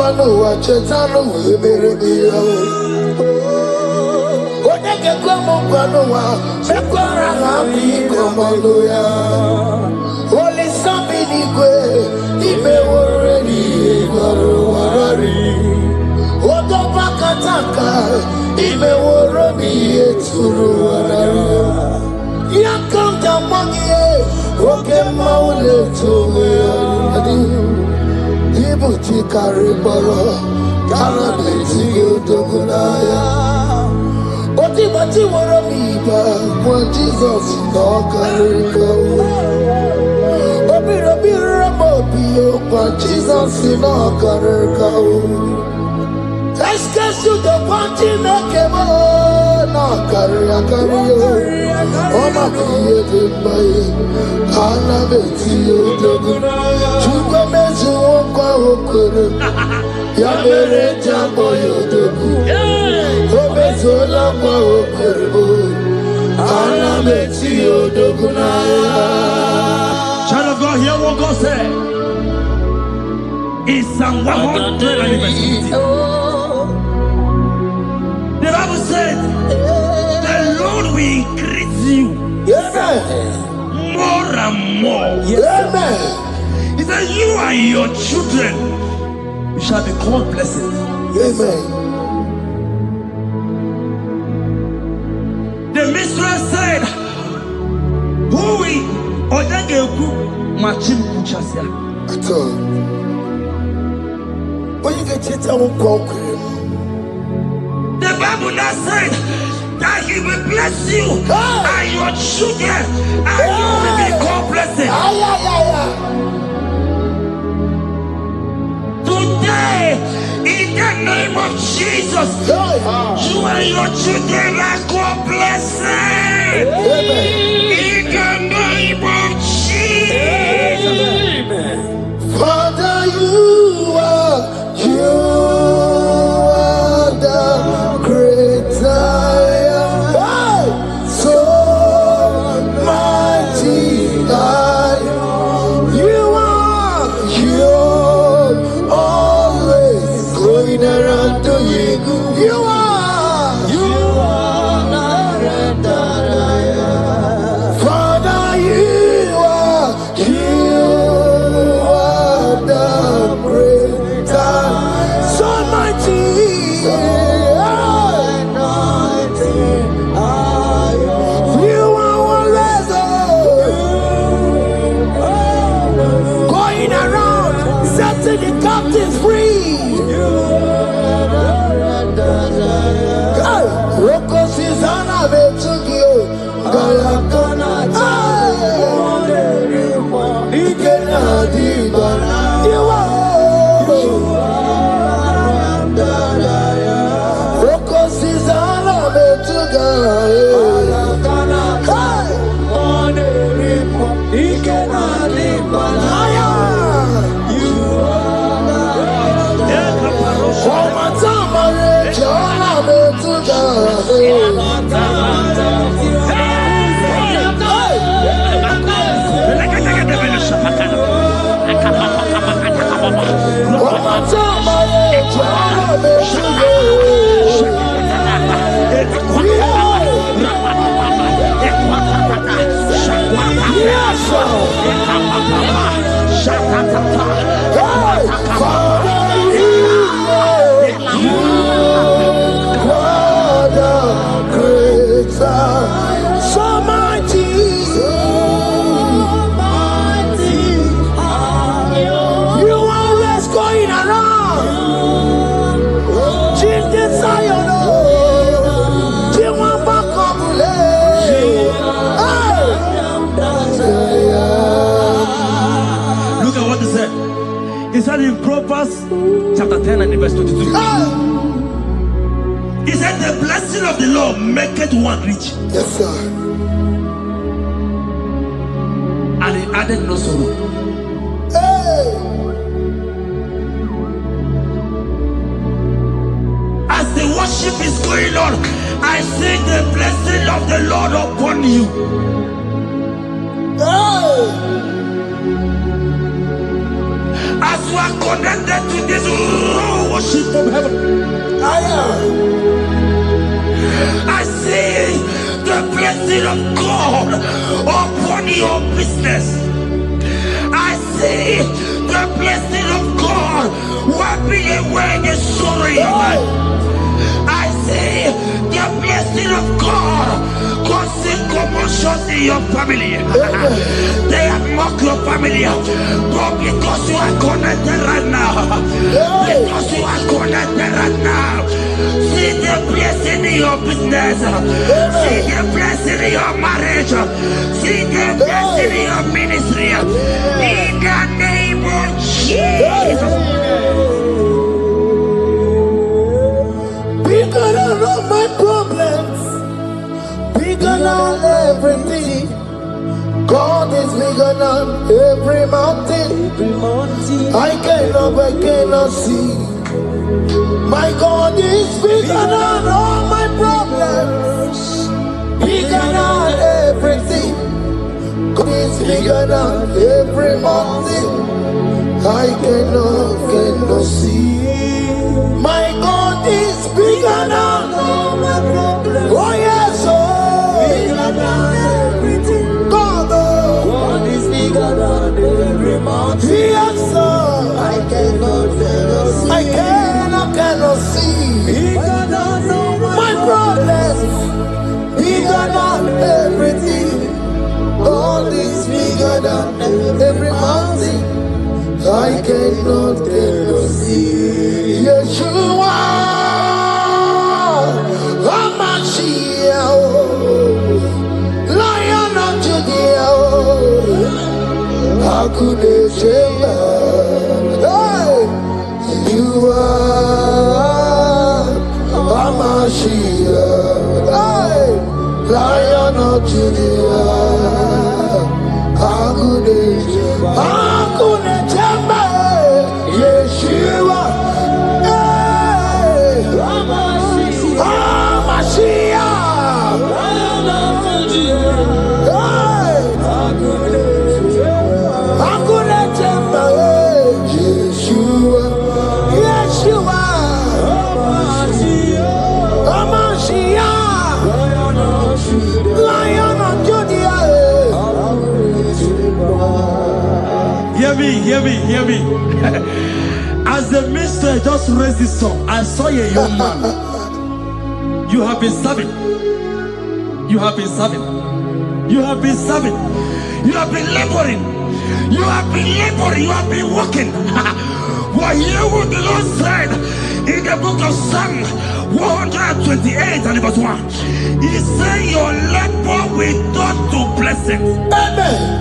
Manu Wachetano, Eberebia. Oneke Kwamokanoa, Sekwara Happy Komandoya. Holy Sabinique, Ibe already, Warari. Odo Bakataka, Ibe Warami, Eturu Warari. Yakanta Magie, Oke Maule to Ibuti Karibara, Karabeti Dogunaya. Bati Waramiba, when Jesus no Kariko. Obirabirabobio, but Jesus no Kariko. Escape to the party, Nakemo, no Karakario. Oma Kiete Bay, Karabeti Dogunaya. Chukamezu Oka Okuru, Yamere Jambo Yodogu. Obezola kwa okuru, Anameti Odogunaya. Child of God, hear what God said. In Psalm 120. The Bible said, the Lord will increase you more and more. Amen. He said, you and your children, you shall be called blessed. Amen. The mistress said, who will Odageku Machim Kuchasia? At all. When you get it, I won't conquer him. The Bible now said that he will bless you and your children, and you will be called blessed. Today, in the name of Jesus, you and your children are called blessed. In the name of Jesus. Father, you are the great I am. So mighty I am. You are always going around to you. You are Father, you are the great I am. So mighty. You are always going around, setting the captives free. Rocos is on a bit to you. You are Rocos is on a bit to go. He said in Proverbs chapter 10 and verse 22. He said the blessing of the Lord maketh one rich. Yes, sir. And he added no sorrow. Hey. As the worship is going on, I see the blessing of the Lord upon you. Hey. As you are connected to this raw worship from heaven, I see the blessing of God upon your business. I see the blessing of God wiping away the sorrow in your life. I see the blessing of God causing commotions in your family. They have mocked your family, but because you are connected right now, because you are connected right now, see the blessing in your business, see the blessing in your marriage, see the blessing in your ministry. In the name of Jesus. Bigger than all my problems, bigger than everything. God is bigger than every mountain. I cannot see. My God is bigger than all my problems, bigger than everything. God is bigger than every mountain. I cannot see. My God is bigger than all my problems. Oh yes, bigger than everything. God is bigger than every mountain. Yes, sir. I cannot see. Bigger than all my problems. Bigger than everything. God is bigger than every mountain. I cannot see. Yeshua, Hamashiach, Lion of Judea, Hakudesheba. You are Hamashiach, Lion of Judea, Hakudesheba. Yeshua, Hear me. As the minister just raised this song, I saw a young man. You have been serving. You have been serving. You have been serving. You have been laboring. You have been laboring. You have been working. Well, hear what the Lord said in the book of Psalm 128 and verse 1. He said, your labor will turn to blessings. Amen.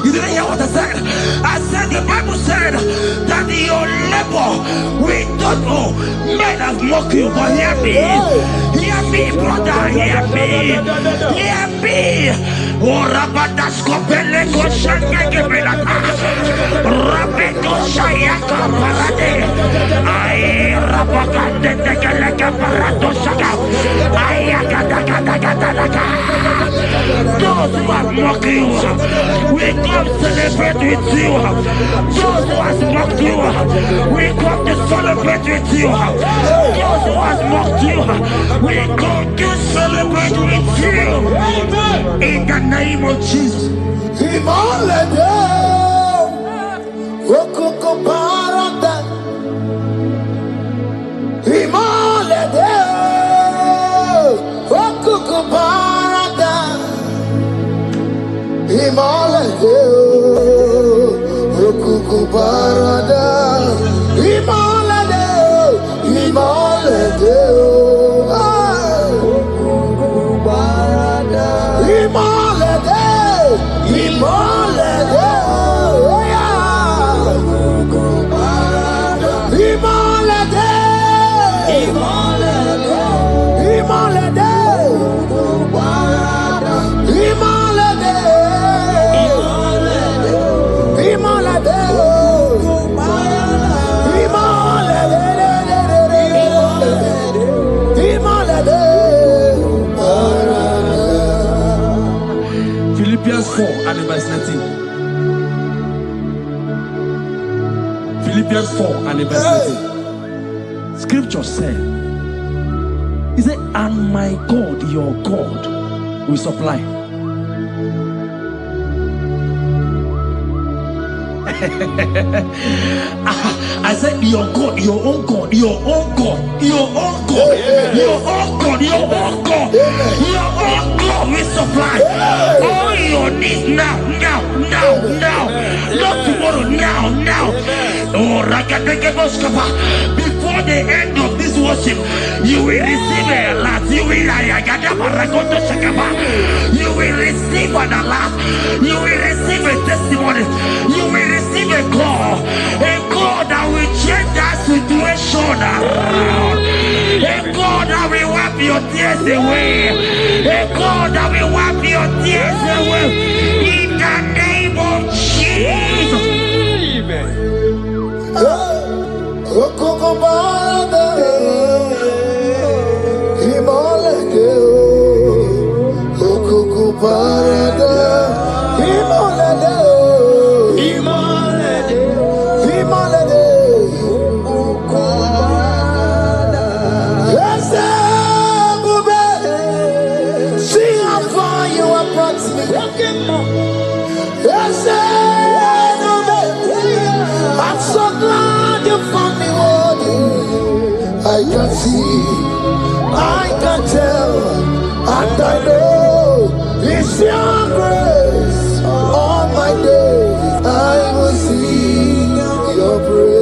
You didn't hear what I said? I said the Bible said that your labor will not know. Men have mocked you, but hear me. Hear me, brother. Hear me. Hear me. Oh, Rabadasko Peleko Shangabelata. Rabeko Shayaka Parade. I Rabakande Tekaleka Paradosaka. Ayakadakadakadaka. Those who have mocked you, we come celebrate with you. Those who have mocked you, we come to celebrate with you. Those who have mocked you, we come to celebrate with you. In the name of Jesus. 20 verse 18. Scripture said, he said, and my God, your God, will supply. I said, your God, your own God, your own God, your own God, your own God, your own God, your own God will supply all your needs now. Not tomorrow, now. Oh, before the end of this worship, you will receive a lot. You will receive an alert. You will receive a testimony. You will receive a call that will change that situation around. A God that will wipe your tears away. A God that will wipe your tears away. In the name of Jesus. I'm so glad you found me worthy. I can see, I can tell, and I know it's your grace. All my days I will sing your praise.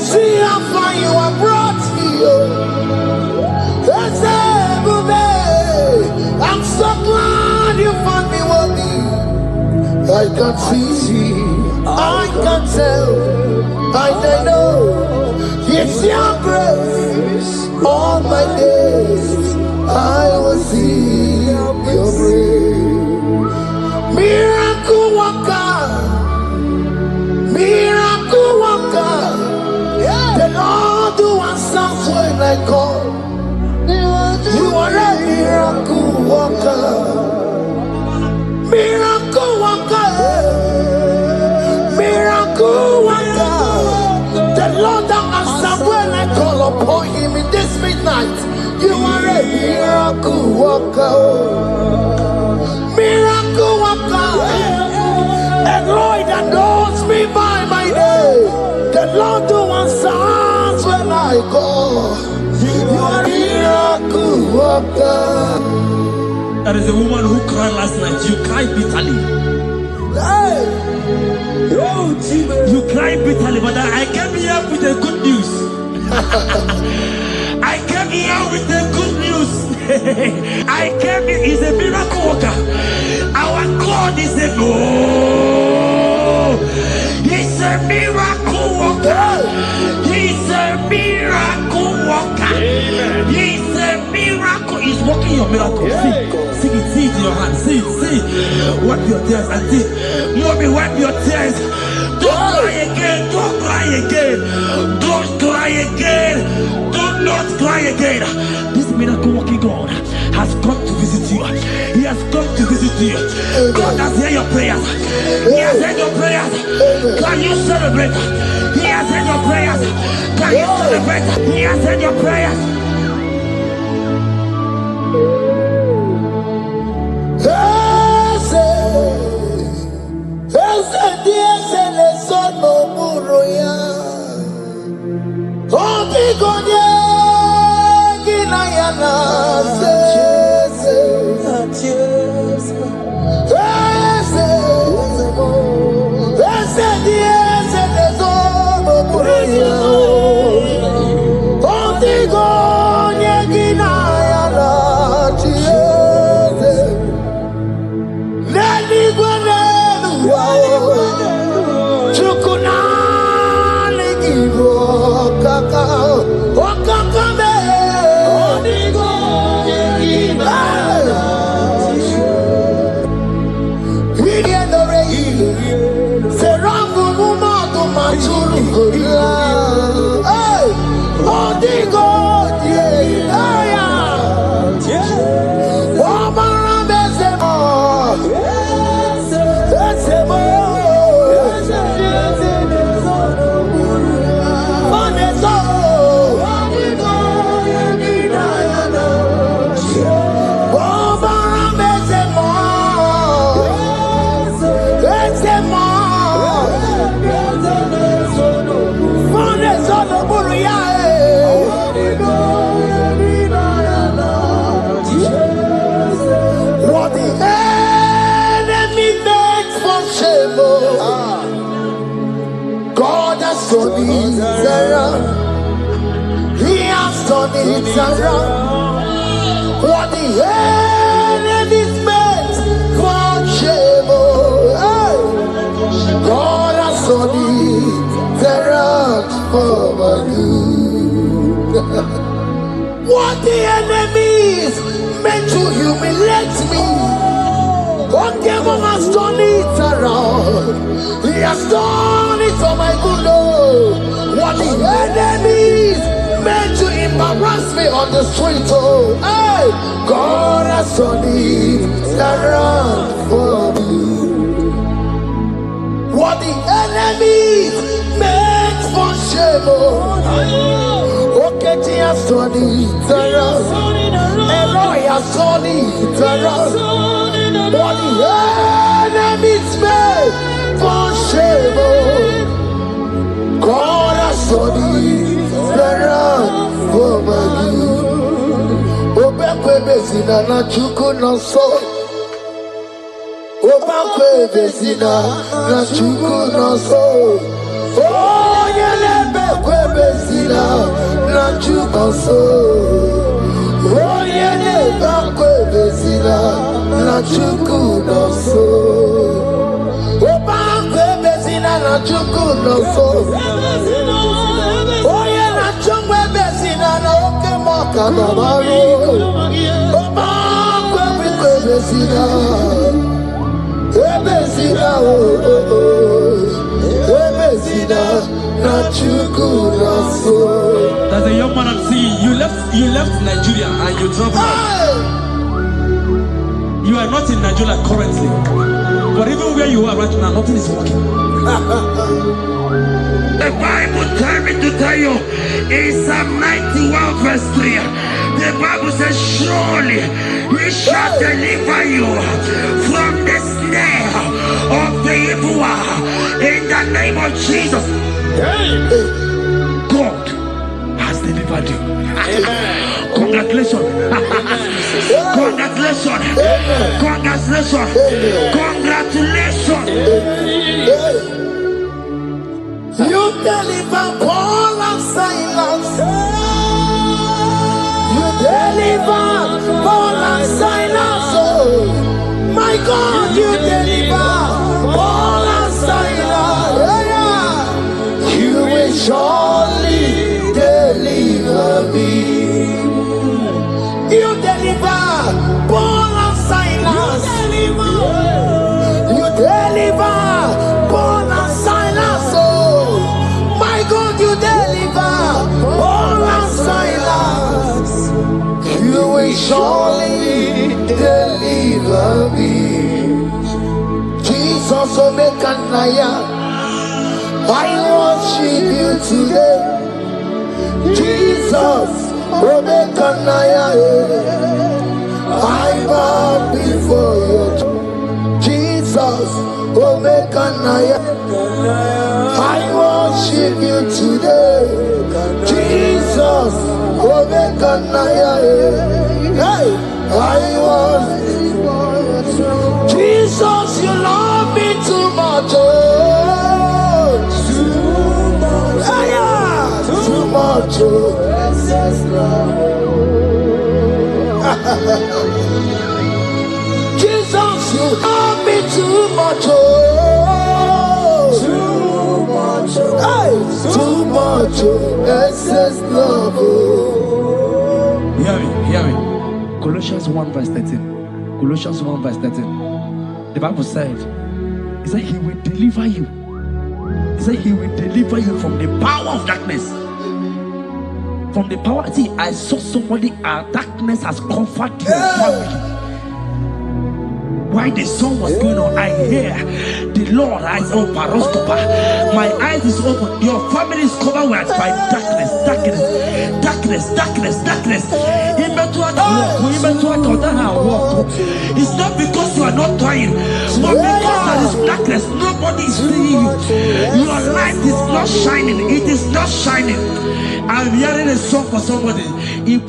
See how far you have brought me. I'm so glad you found me worthy. I can see, I can tell, I know it's your grace. All my days I will see your grace. Miracle worker, miracle worker. The Lord do answers when I call. You are a miracle worker. Miracle worker. Miracle worker. The Lord that answers when I call upon him in this midnight. You are a miracle worker. Miracle worker. And Lord that knows me by my name. The Lord who answers when I call. You are a miracle worker. There is a woman who cried last night. You cried bitterly. Hey. You cried bitterly, but I came here with the good news. I came here with the good news. I came here, he's a miracle worker. Our God is a he's a miracle worker. He's a miracle worker. He's a miracle. He's working your miracle. See it in your hand. See. Wipe your tears and see. Mommy, wipe your tears. Don't cry again. Don't cry again. Don't cry again. Do not cry again. This miracle working God has come to visit you. He has come to visit you. God has heard your prayers. He has heard your prayers. Can you celebrate? He has heard your prayers. Can you celebrate? He has heard your prayers. turned it around. He has turned it around. What the enemy's meant for shame, hey, God has turned it around for my good. What the enemies meant to humiliate me, what devil has turned it around. He has done it for my good. Oh, what the enemies meant to embarrass me on the street, oh, hey, God has turned it around for me. What the enemies meant for shame, oh, okay, he has turned it around. Elroy has turned it around. What the enemies meant for shame, oh, God has turned it around for my good. Obekwe bezina na chuku no so. Obekwe bezina na chuku no so. Oh, yele bekwe bezina na chuku so. Oh, yele bekwe bezina na chuku no so. Obekwe bezina na chuku no so. Oh, yeah, na chungwe bezina na oke moka na maru. Obekwe bezina, bezina, bezina na chuku na so. There's a young man I'm seeing. You left Nigeria and you traveled. You are not in Nigeria currently, but even where you are right now, nothing is working. The Bible tells me to tell you in Psalm 91 verse 3, the Bible says, surely he shall deliver you from the snare of the evil one in the name of Jesus. God has delivered you. Congratulations. Congratulations. Congratulations. Congratulations. You deliver Paul and Silas. You deliver Paul and Silas. Oh, my God, you deliver Paul and Silas. Yeah. You will surely deliver me. You deliver Paul and Silas. You deliver Paul and Silas. Oh, my God, you deliver Paul and Silas. You will surely deliver me. Jesus, Omekanaya, I worship you today. Jesus, Omekanaya, I bow before you. Jesus, Omekanaya, I worship you today. Jesus, Omekanaya, hey, I worship you. Jesus, you love me too much. Oh, too much. Too much. Jesus, you love me too much. Oh, too much. Hey, too much. Excess love. Hear me. Colossians 1 verse 13. Colossians 1 verse 13. The Bible said, he said he will deliver you. He said he will deliver you from the power of darkness. From the power. See, I saw somebody, darkness has covered your family. While the song was going on, I hear the Lord eyes open. My eyes is open. Your family is covered by darkness. It's not because you are not trying, but because there is darkness. Nobody is seeing you. Your light is not shining. It is not shining. I'm hearing a song for somebody. You are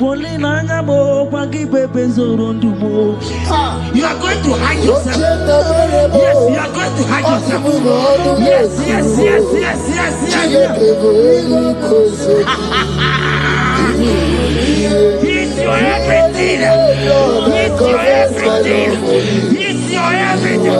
going to hide yourself. Yes, you are going to hide Yes, yes, yes, yes, yes, yes. He's your everything. He's your everything. He's your everything.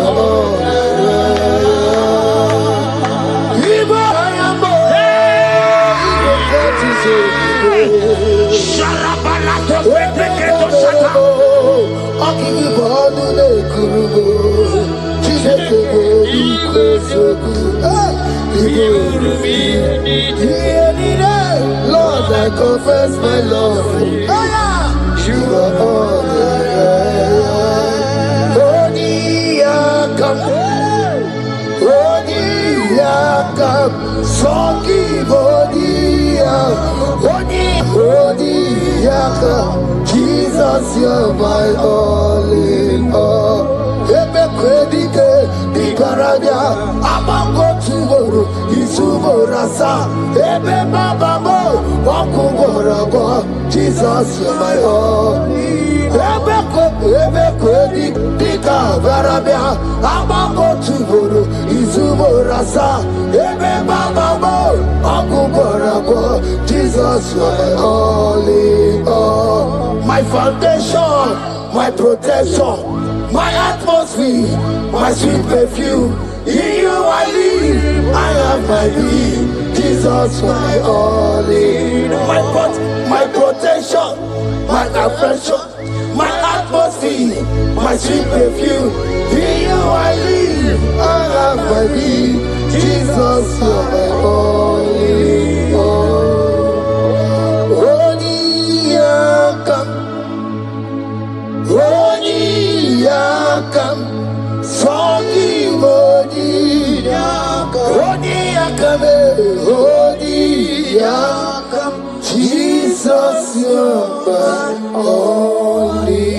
Lord, I confess my love. You are all Jesus, you're my all in all. Ebe kwedike di karabia amango tuboro isuborasa ebe babamo wakugorabo. Jesus, you're my all. Ebe kwedi di karabia amango tuboro isuborasa ebe babamo wakugorabo. Jesus, you're my all in all. My foundation, my protection, my atmosphere, my sweet perfume. In you I live, I have my being. Jesus, my all in all. My protection, my affection, my atmosphere, my sweet perfume. In you I live, I have my being. Jesus, my all in all. Yakam, Sogi Odi Yakam, Jesus, you're my only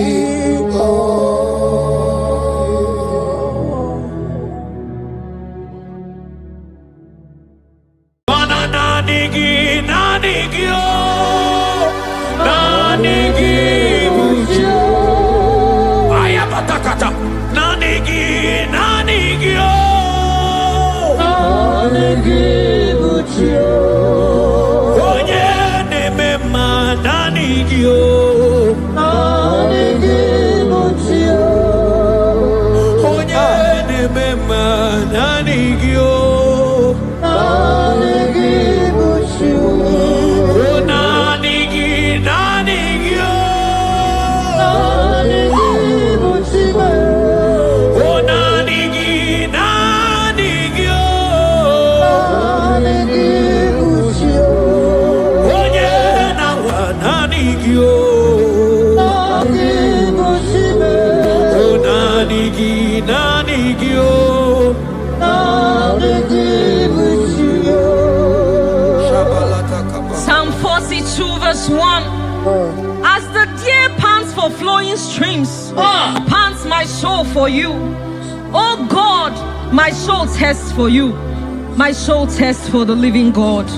Psalm 42 verse 1. As the deer pants for flowing streams, pants my soul for you. Oh God, my soul thirsts for you. My soul thirsts for the living God.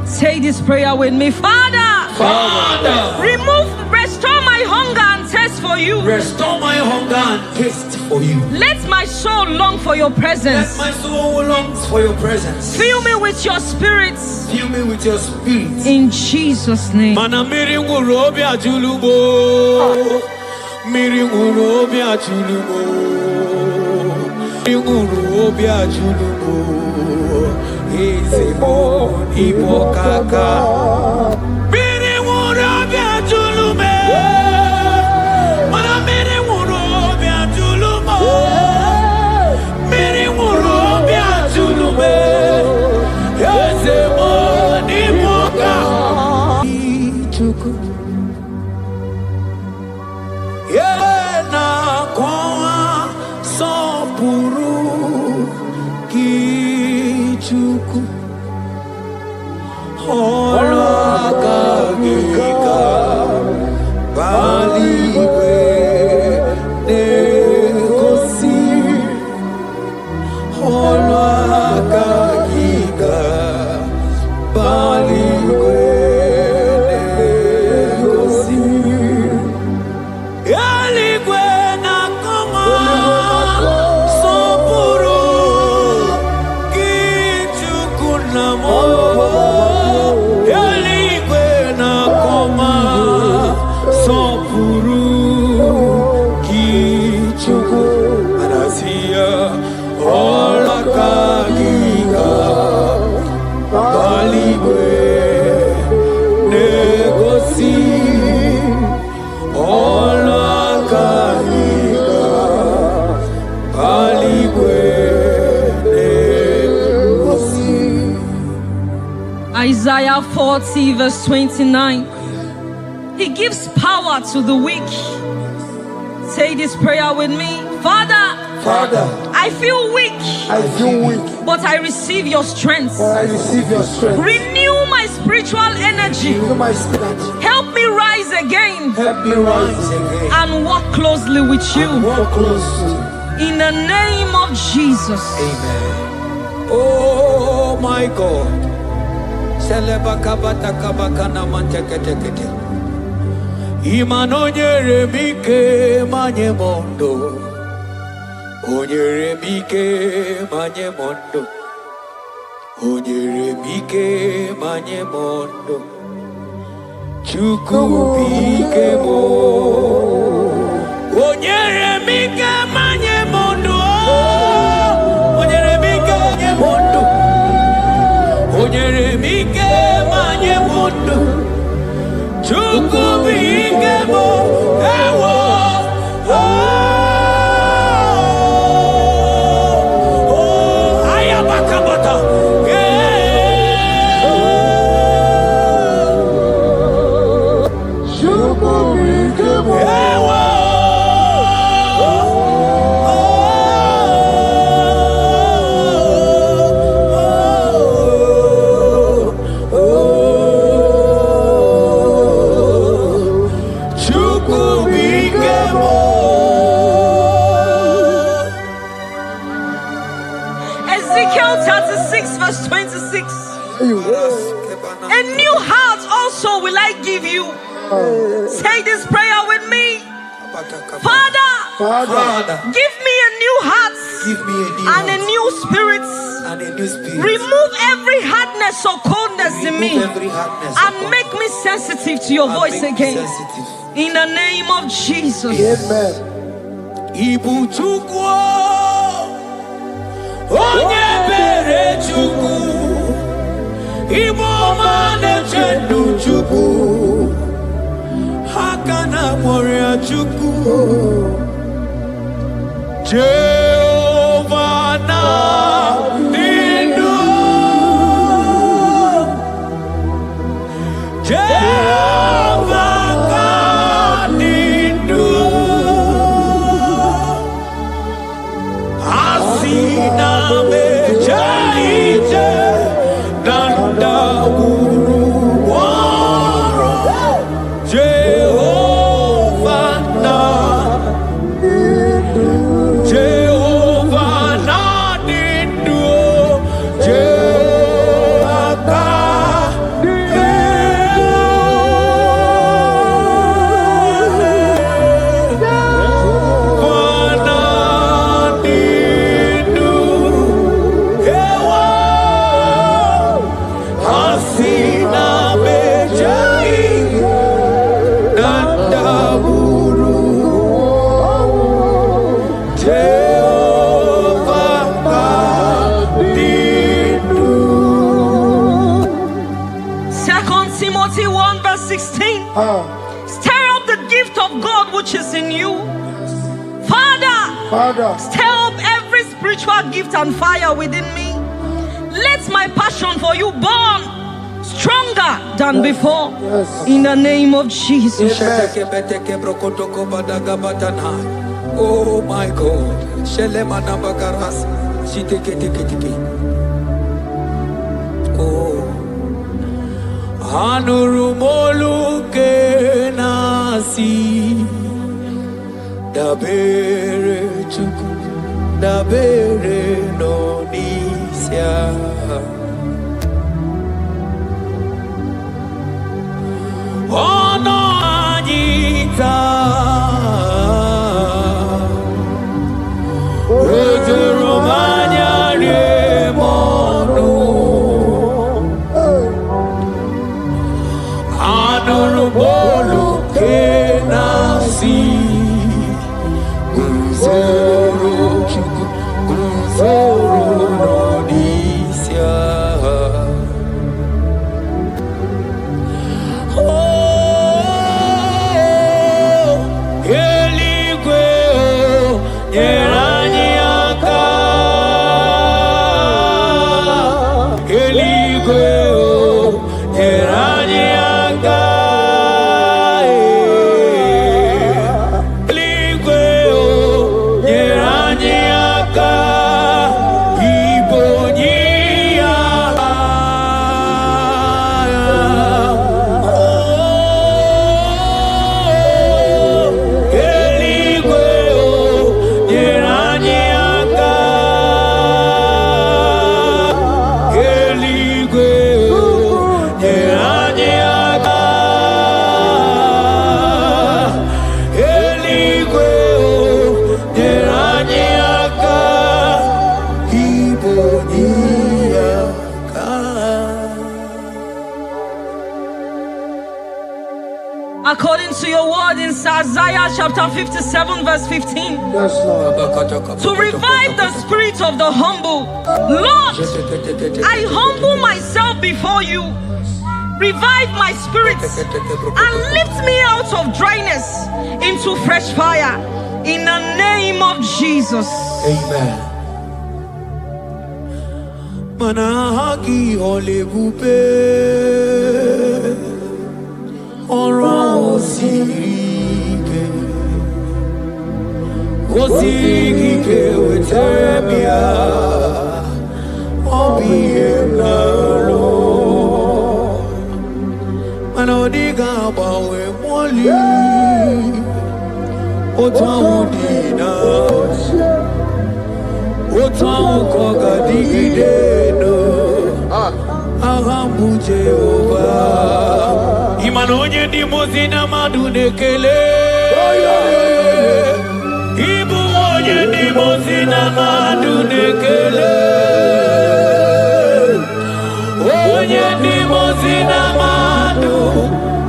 Say this prayer with me. Father, restore my hunger and thirst for you. Restore my hunger and taste for you. Let my soul long for your presence. Let my soul longs for your presence. Fill me with your spirit. Fill me with your spirit. In Jesus' name. Mana miringu robi ajulubo. Miringu robi ajulubo. Miringu robi ajulubo. Ezemo ibokaka. Miringu robi ajulume. Mana miringu robi ajulumo. Miringu robi ajulume. Ezemo Yena kwa sopuru kichuku Hola kagika Baliwe negosi Hola kagika Baliwe Yaligwe na koma sopuru Isaiah 40 verse 29. He gives power to the weak. Say this prayer with me. Father, I feel weak. But I receive your strength. Renew my spiritual energy. Help me rise again. And walk closely with you. In the name of Jesus. Amen. Oh my God. Imanonyere mike manye mondo. Onyere mike manye mondo. Onyere mike manye mondo. Chuku mike mo. Onyere mike manye mondo. Onyere mike manye mondo. Onyere mike manye mondo. Chuku mike mo. Ewo. Ezekiel 36 verse 26. A new heart also will I give you. Say this prayer with me. Father, give me a new heart and a new spirit. Remove every hardness or coldness in me and make me sensitive to your voice again. In the name of Jesus. Amen. Ibu chukwu onye bere chukwu Ibu mane chendu chukwu Hakana moria chukwu Jehovah na nindu Jehovah na nindu Asina mejaite Nanda guru waro Jehovah na nindu Timothy 1 verse 16. Stir up the gift of God which is in you. Father, stir up every spiritual gift and fire within me. Let my passion for you burn stronger than before. In the name of Jesus. Oh my God. Oh. Anurumolu kenasi dabere chuku dabere nonisia ono anita Romania remono Anurumolu kenasi Gunzero chuku Gunzero nonisia us Isaiah chapter 57 verse 15. Yes, Lord. To revive the spirit of the humble. Lord, I humble myself before you. Revive my spirit and lift me out of dryness into fresh fire. In the name of Jesus. Amen. Manahagi olebupe ora osirike wetemia obienalo manodiga bawe moli otawudina otawukoga digideno ahambu Jehovah imanonye dimozina madunekele ibu onye dimozina madunekele onye dimozina madu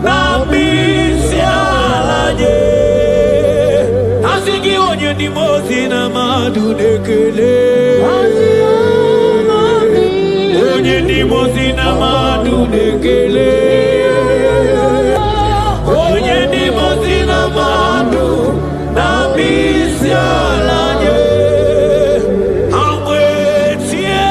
nabisialaje asigi onye dimozina madunekele onye dimozina madunekele onye dimozina madu nabisialaje amwetie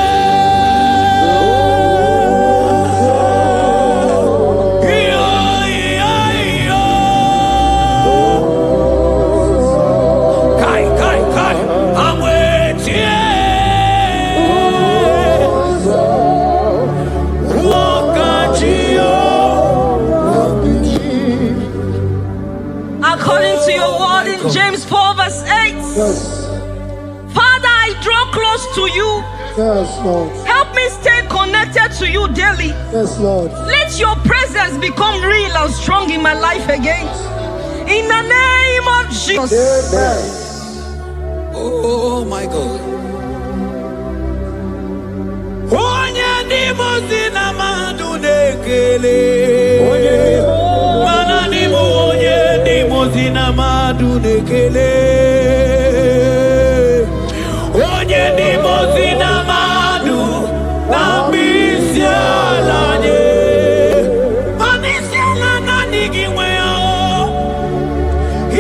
kai amwetie According to your word in James 4 verse 8. Yes. Father, I draw close to you. Yes, Lord. Help me stay connected to you daily. Yes, Lord. Let your presence become real and strong in my life again. In the name of Jesus. Amen. Oh my God. Onye dimozina madunekele mana dimu onye dimozina madunekele onye dimozina madu nabisialanye manisiala nanigimwe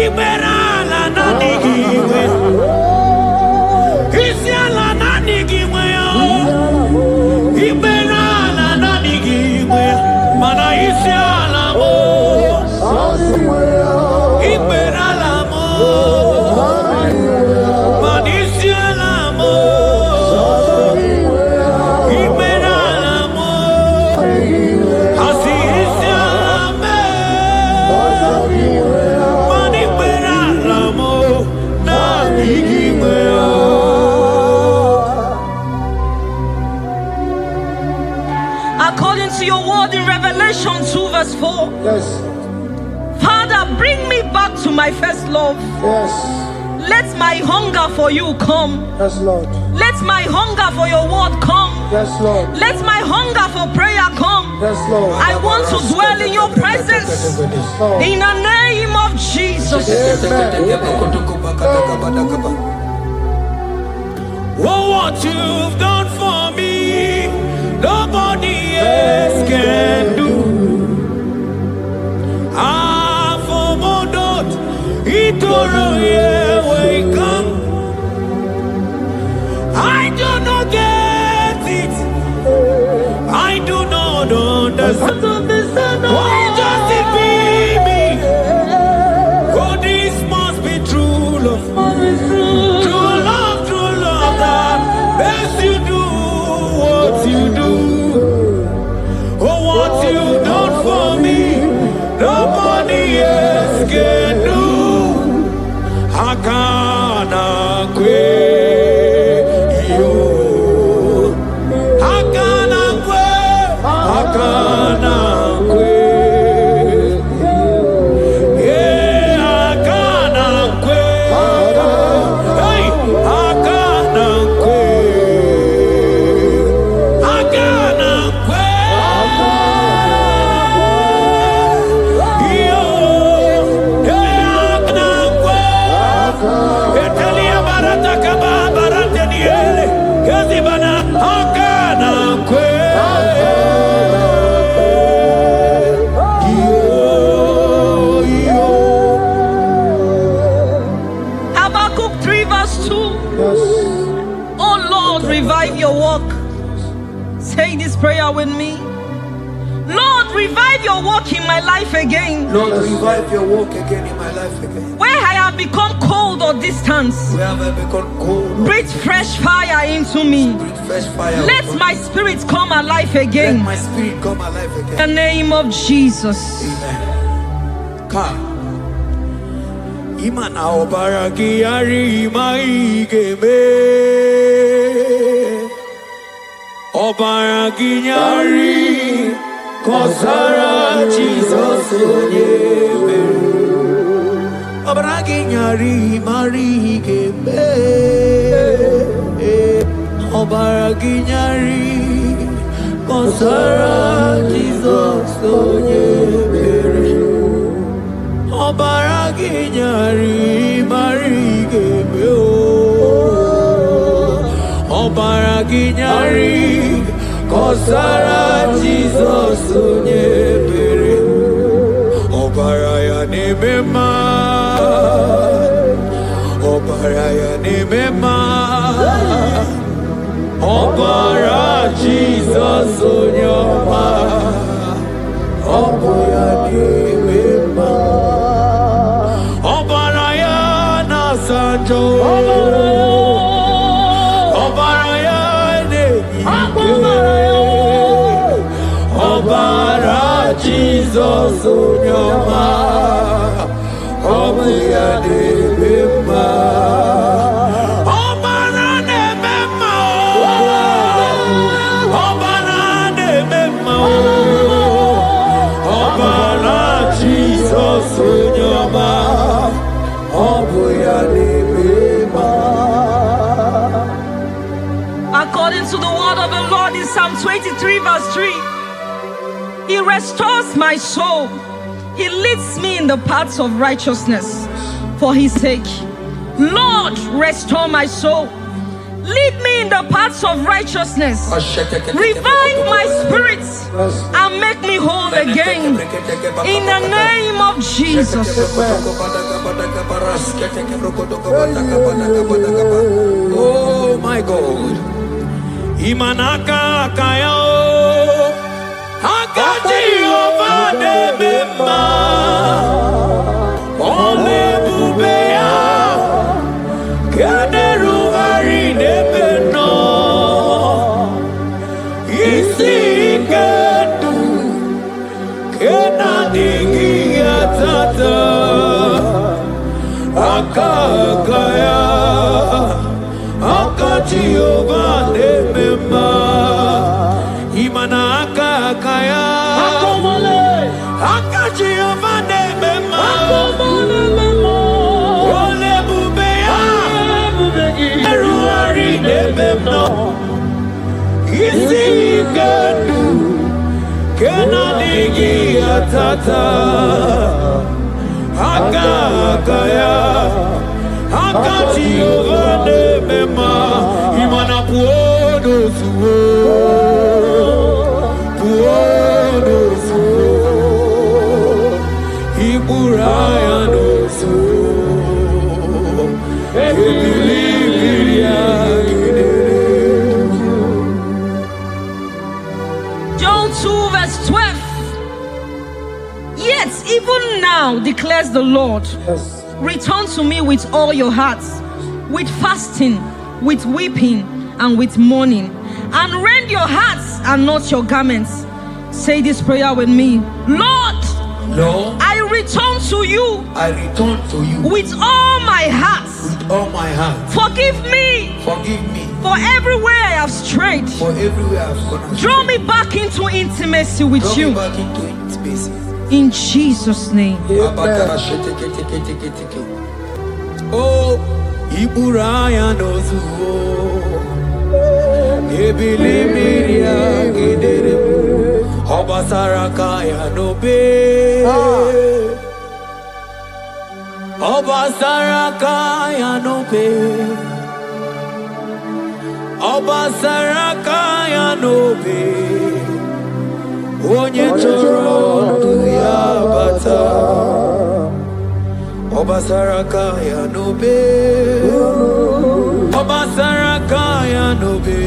iberala nanigimwe isiala nanigimwe iberala nanigimwe mana isiala mo iberala mo manisiala mo iberala mo asisiala me maniberala mo nanigimwe. According to your word in Revelation 2 verse 4. Yes. Father, bring me back to my first love. Yes. Let my hunger for you come. Yes, Lord. Let my hunger for your word come. Yes, Lord. Let my hunger for prayer come. Yes, Lord. I want to dwell in your presence. Lord. In the name of Jesus. Oh, what you've done for me, nobody else can do. For Modot, Itoro, we come. I do not get it. I do not understand. Why does it be me? Oh, this must be true love. True love that makes you do what you do. Oh, what you've done for me, nobody else can do. Hakana kwe yo, hakana kwe, hakana Say this prayer with me. Lord, revive your work in my life again. Lord, revive your work again in my life again. Where I have become cold or distant, Where have I become cold? breathe fresh fire into me. Breathe fresh fire. Let my spirit come alive again. Let my spirit come alive again. In the name of Jesus. Amen. Ka. Imana obaragi yari maigeme. Obaragi yari kosara Jesus onyebe. Obaragi yari marigeme. Obaragi yari kosara Jesus onyebe. Obaragi yari marigeme. Obaragi yari kosara Jesus onyebere. Obaraya nemema. Obaraya nemema. Obara Jesus onyoma. Obaraya nemema. Obaraya nasanjo. Obaraya Obara Jesus onyoma. Obuya nebema. Obara nebema. Obara nebema. Obara Jesus onyoma. Obuya nebema. According to the word of the Lord in Psalm 23 verse 3, He restores my soul. He leads me in the paths of righteousness for His sake. Lord, restore my soul. Lead me in the paths of righteousness. Revive my spirit and make me whole again. In the name of Jesus. Oh my God. Imanaka kayo. Akaji ovade bema. Ole bubea. Kaderu harine beno. Isi kedu. Kena digi atata. Akakaya. Akaji ovade bema. Imanaka kaya. Akaji ovade bema. Ole bubea. Eruari nebemno. Isi kedu. Kena digi atata. Akakaya. Akaji ovade bema. Imana puodo suo. Puodo suo. Iburaya no suo. John 2 verse 12. Yet even now declares the Lord, return to me with all your hearts, with fasting, with weeping, and with mourning, and rend your hearts and not your garments. Say this prayer with me. Lord, Lord, I return to you. I return to you With all my heart. with all my heart. Forgive me Forgive me for everywhere I have strayed. for everywhere I've gone astray. Draw me back into intimacy with Draw me you. back into intimacy. In Jesus' name. Oh, Iburaya nozuo. Ebilimiria gidere. Obasaraka ya nobe. Obasaraka ya nobe. Obasaraka ya nobe. Onye choro ya bata. Obasaraka ya nobe. Obasaraka ya nobe.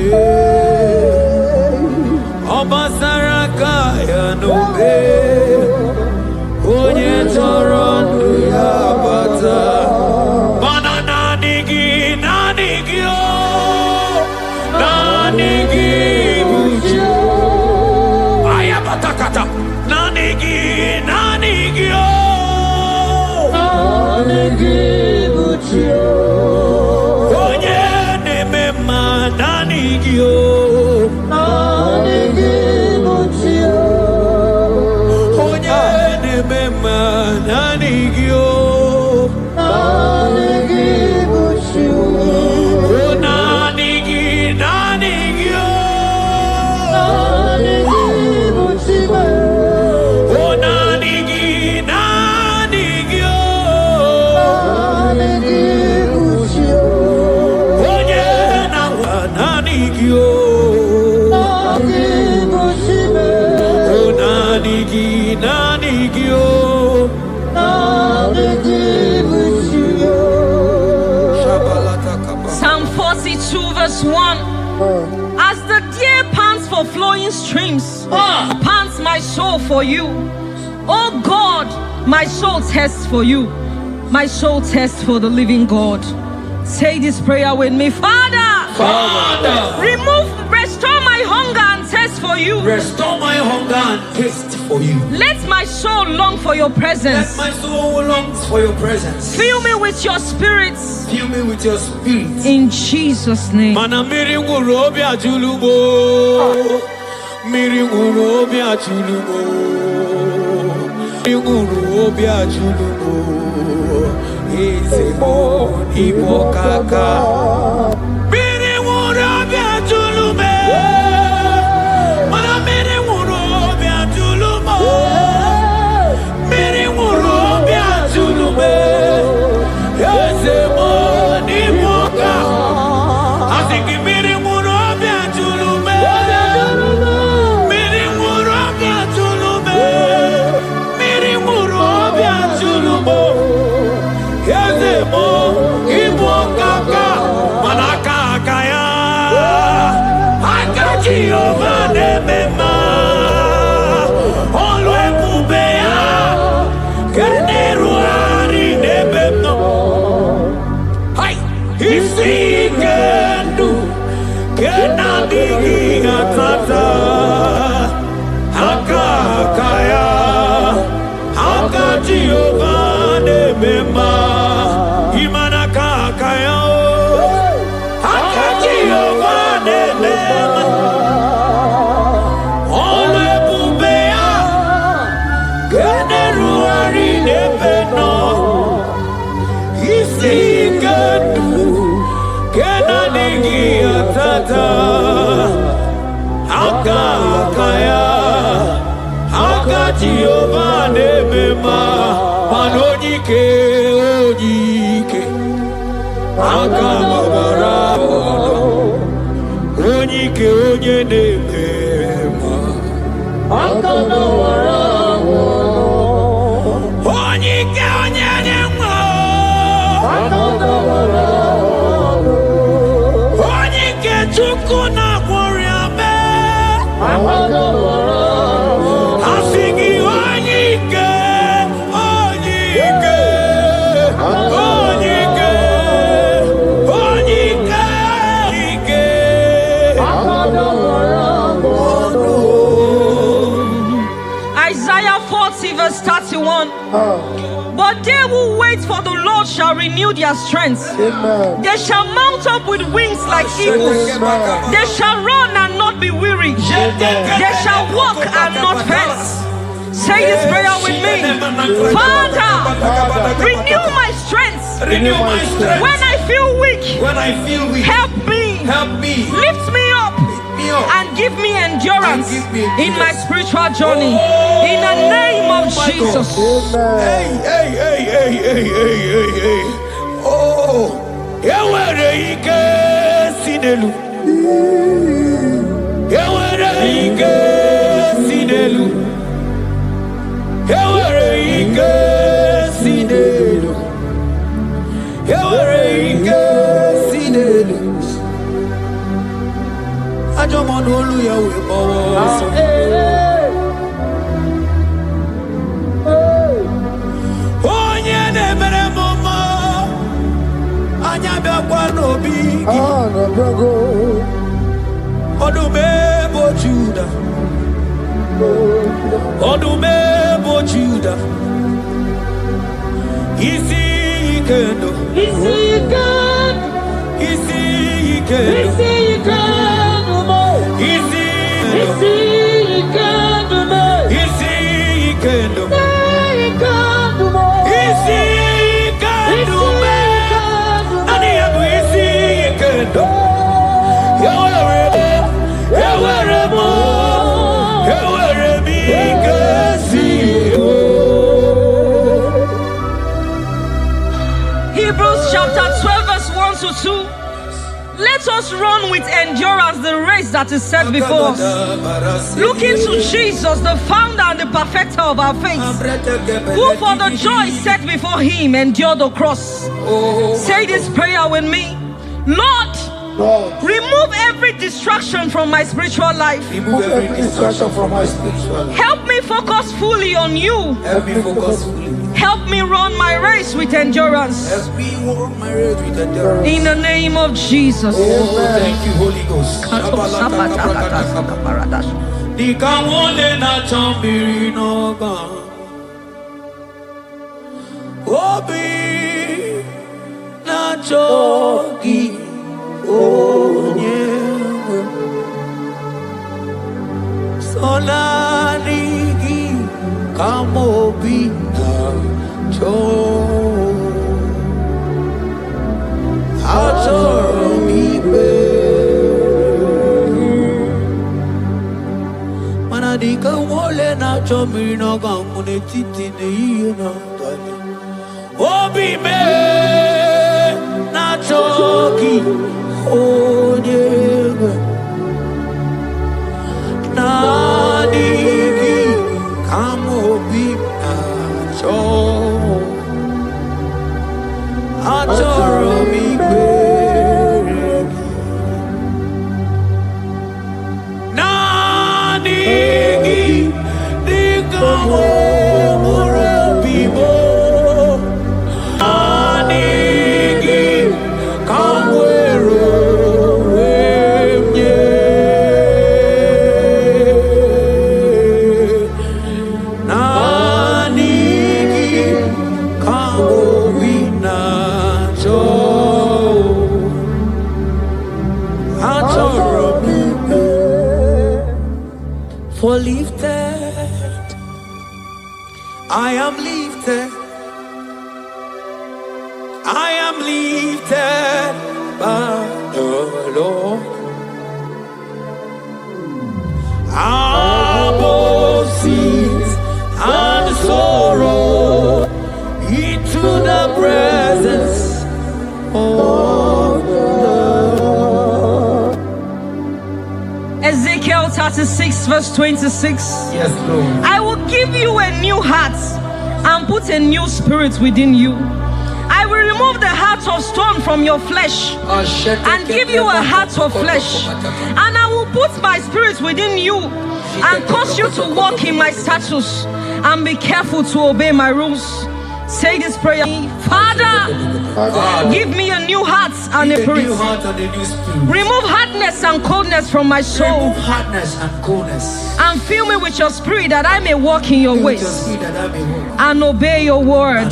Obasaraka ya nobe Onye torondo ya bata Mana nanigi o Nanigi bujo Ayabatakata Nanigi o Nanigi bujo Onye nemema nanigi o Psalm 42 verse 1. As the deer pants for flowing streams, pants my soul for you. Oh God, my soul thirsts for you. My soul thirsts for the living God. Say this prayer with me. Father, restore my hunger and thirst for you. Restore my hunger and taste for you. Let my soul long for your presence. Let my soul long for your presence. Fill me with your spirit. Fill me with your spirit. In Jesus' name. Mana miri ngurobi ajulubo. Miri ngurobi ajulubo. Miri ngurobi ajulubo. Izemo ibokaka. Miri ngurobi ajulume. Mana miri ngurobi ajulumo. Miri ngurobi ajulume. Izemo Jehovah nemema olwe kubea keneruari nebemno hai isikendu kenadigi atata akakaya aka Jehovah nemema imana kakaya aka Jehovah nemema Jehovah nemema manonyike onyike akababara onyike onye nemema akababara onyike onye nemema akababara onyike chukwu na gworiame akababara Verse 31. But they who wait for the Lord shall renew their strength. Amen. They shall mount up with wings like eagles. Amen. They shall run and not be weary. They shall walk and not faint. Say this prayer with me. Father, renew my strength. Renew my strength. When I feel weak, help me. Lift me up. And give me endurance in my spiritual journey. In the name of Jesus. Hey. Oh, sinelu. Ajomo Odumebo Judah, Odumebo Judah, Isi Kendo, Isi Kendo, Isi Kendo, Isi Kendo, Isi Kendo, Isi Kendo, Isi Kendo, Ani Abu Isi Kendo. Hebrews chapter 12 verse 1 to 2. Let us run with endurance the race that is set before us, looking to Jesus, the founder and the perfecter of our faith, who for the joy set before him endured the cross. Say this prayer with me. Lord, remove every distraction from my spiritual life. Remove every distraction from my spiritual life. Help me focus fully on you. Help me focus fully. Help me run my race with endurance. Help me run my race with endurance. In the name of Jesus. Oh, thank you, Holy Ghost. Solarigi kamobina cho achoromibe manadika wole na chomino gamune titi na tali obime na choki onyega Nadigi kamobi acho achoromi beregi Nadigi digamo murabibo Nadigi kamwero For lifted, I am lifted, I am lifted by the Lord. Above sins and sorrow, into the presence of the Lord. Ezekiel 36 verse 26. Yes, Lord. I will give you a new heart and put a new spirit within you. I will remove the heart of stone from your flesh and give you a heart of flesh. And I will put my spirit within you and cause you to walk in my statutes and be careful to obey my rules. Say this prayer. Father, give me a new heart and a spirit. Remove hardness and coldness from my soul. Remove hardness and coldness. And fill me with your spirit that I may walk in your ways and obey your word.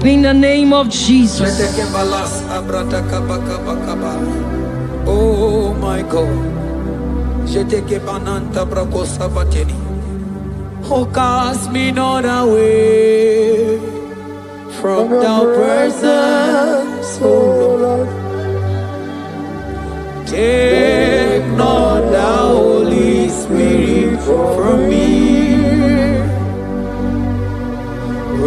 In the name of Jesus. Oh my God. Oh, cast me not away from thy presence, oh Lord. Take not the Holy Spirit from me.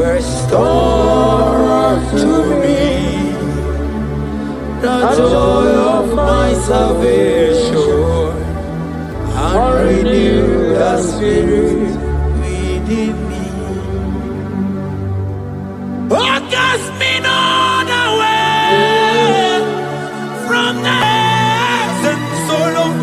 Restore to me the joy of my salvation and renew the spirit within me. Oh, cast me not away from the presence, oh Lord.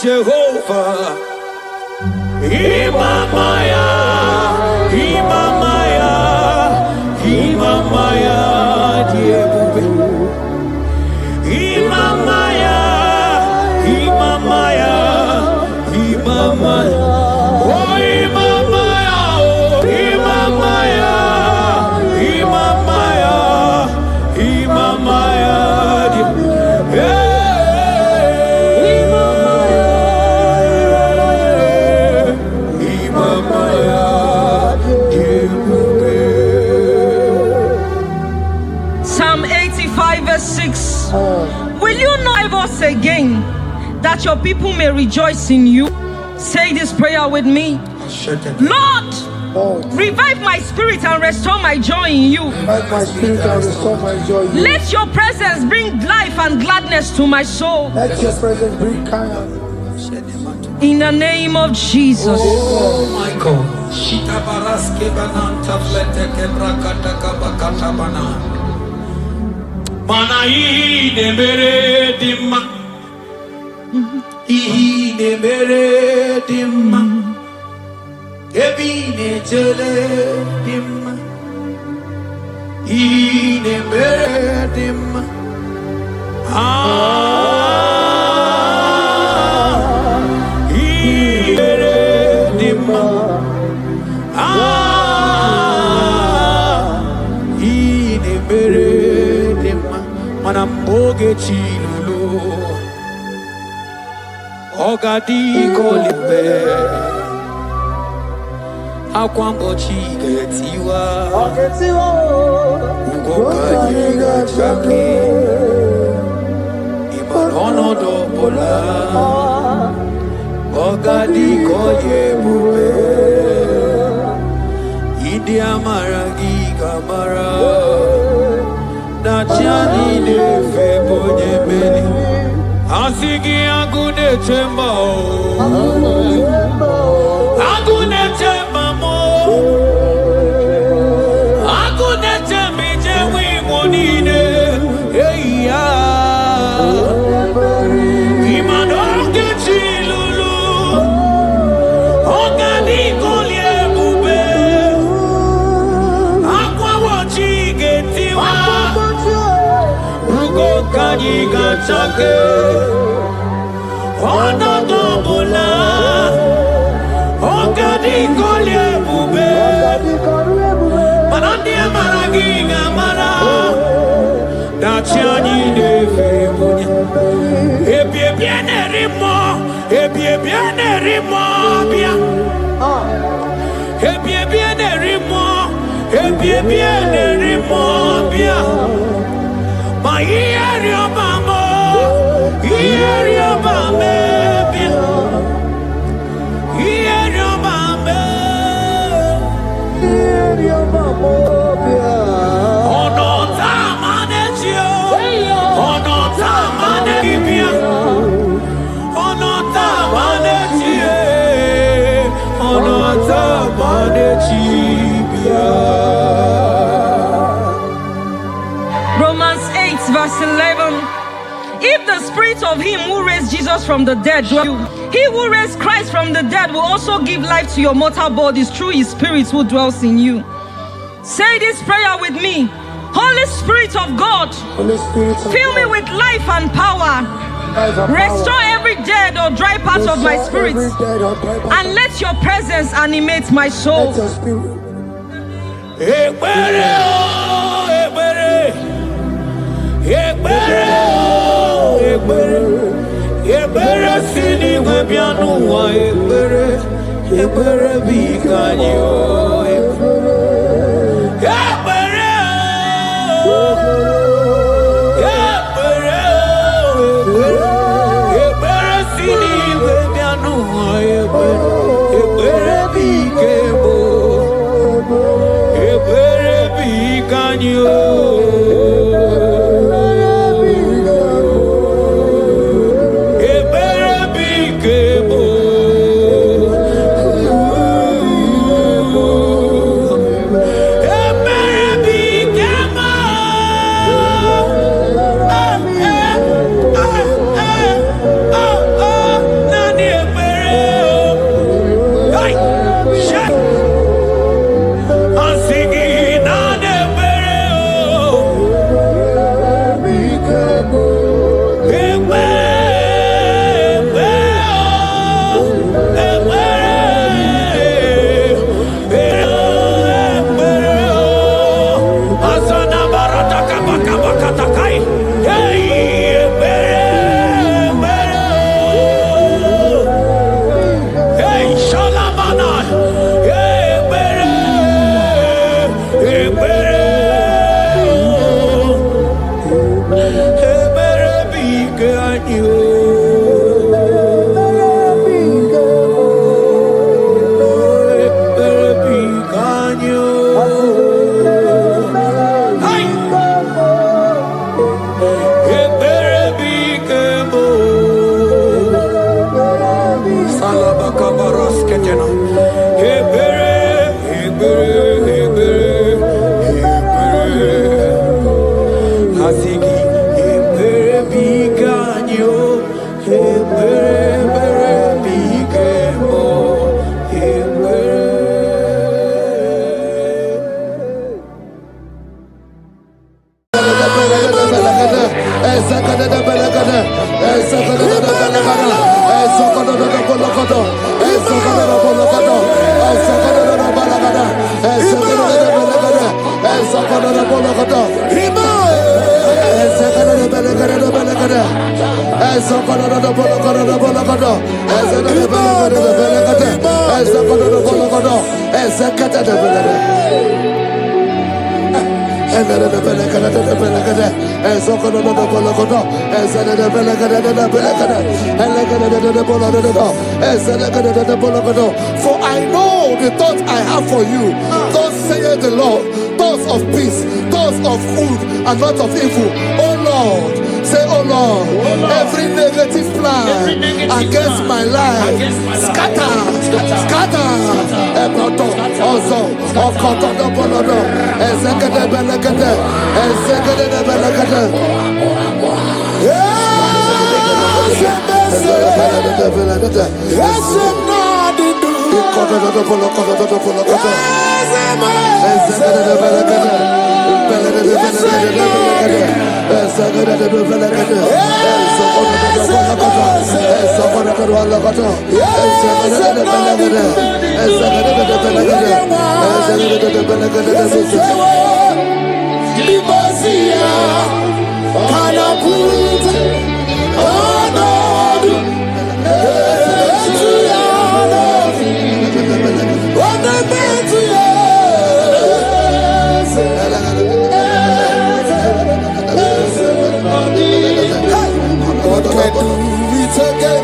Jehovah. Imamaya, Imamaya, Imamaya, Diebube. Imamaya, Imamaya, Imamaya. Oh, Imamaya, oh, Imamaya, Imamaya, Imamaya. Psalm 85 verse 6. Will you not give us again, that your people may rejoice in you? Say this prayer with me. Lord, revive my spirit and restore my joy in you. Revive my spirit and restore my joy in you. Let your presence bring life and gladness to my soul. Let your presence bring kindness. In the name of Jesus. Oh my God. Shita baraske bananta flete kebrakata kabakata bana. Mana ine mere dimma. Ine mere dimma. Ebine jele dimma. Ine mere dimma. Manamboge chilulu Ogadi kolimbe Akwambo chigetiwa Ugoka yiga chake Imanono dobola Ogadi koye bube Idi amara gigamara Nachani de febo nyemeni Asigi agune chemba Agune chemba mo Agune chembi jewi monine Eya Imanoke chilulu Ogani kolye bube Akwa wachi getiwa Kanyi gachake Ono dobola Ogadi kolye bube Manandi amaragi gamara Dachiani neve munya Ebie biene rimo Ebie biene rimo bia Ebie biene rimo Ebie biene rimo bia Ma ieri obamo, ieri obame, ieri obame, ieri obamo. Ono tamane chio, ono tamane bibia, ono tamane chie, ono tamane chibia. Verse 11. If the spirit of him who raised Jesus from the dead dwell in you, he who raised Christ from the dead will also give life to your mortal bodies through his spirit who dwells in you. Say this prayer with me. Holy Spirit of God, fill me with life and power. Restore every dead or dry part of my spirit, and let your presence animate my soul. Ebere sini webianu wa ebere bikanyo ebere sini webianu wa ebere bikebo ebere bikanyo For I know the thoughts I have for you, thus saith the Lord, thoughts of peace, thoughts of good and not of evil. Oh Lord, say, oh Lord, every negative plan against my life, scatter.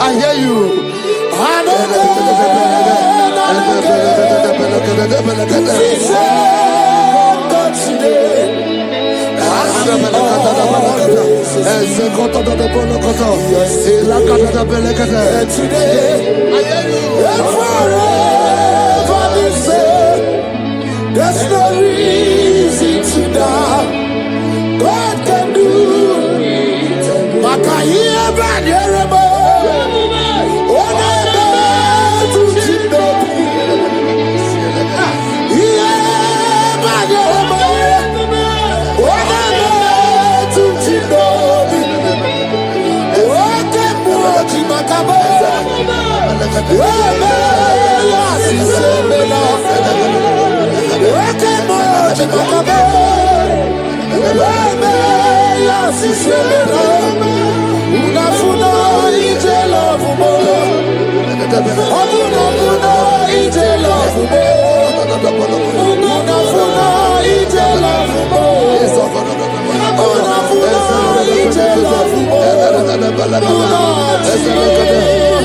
I hear you. There's no reason to doubt. God can do it. Makaya Banderabo.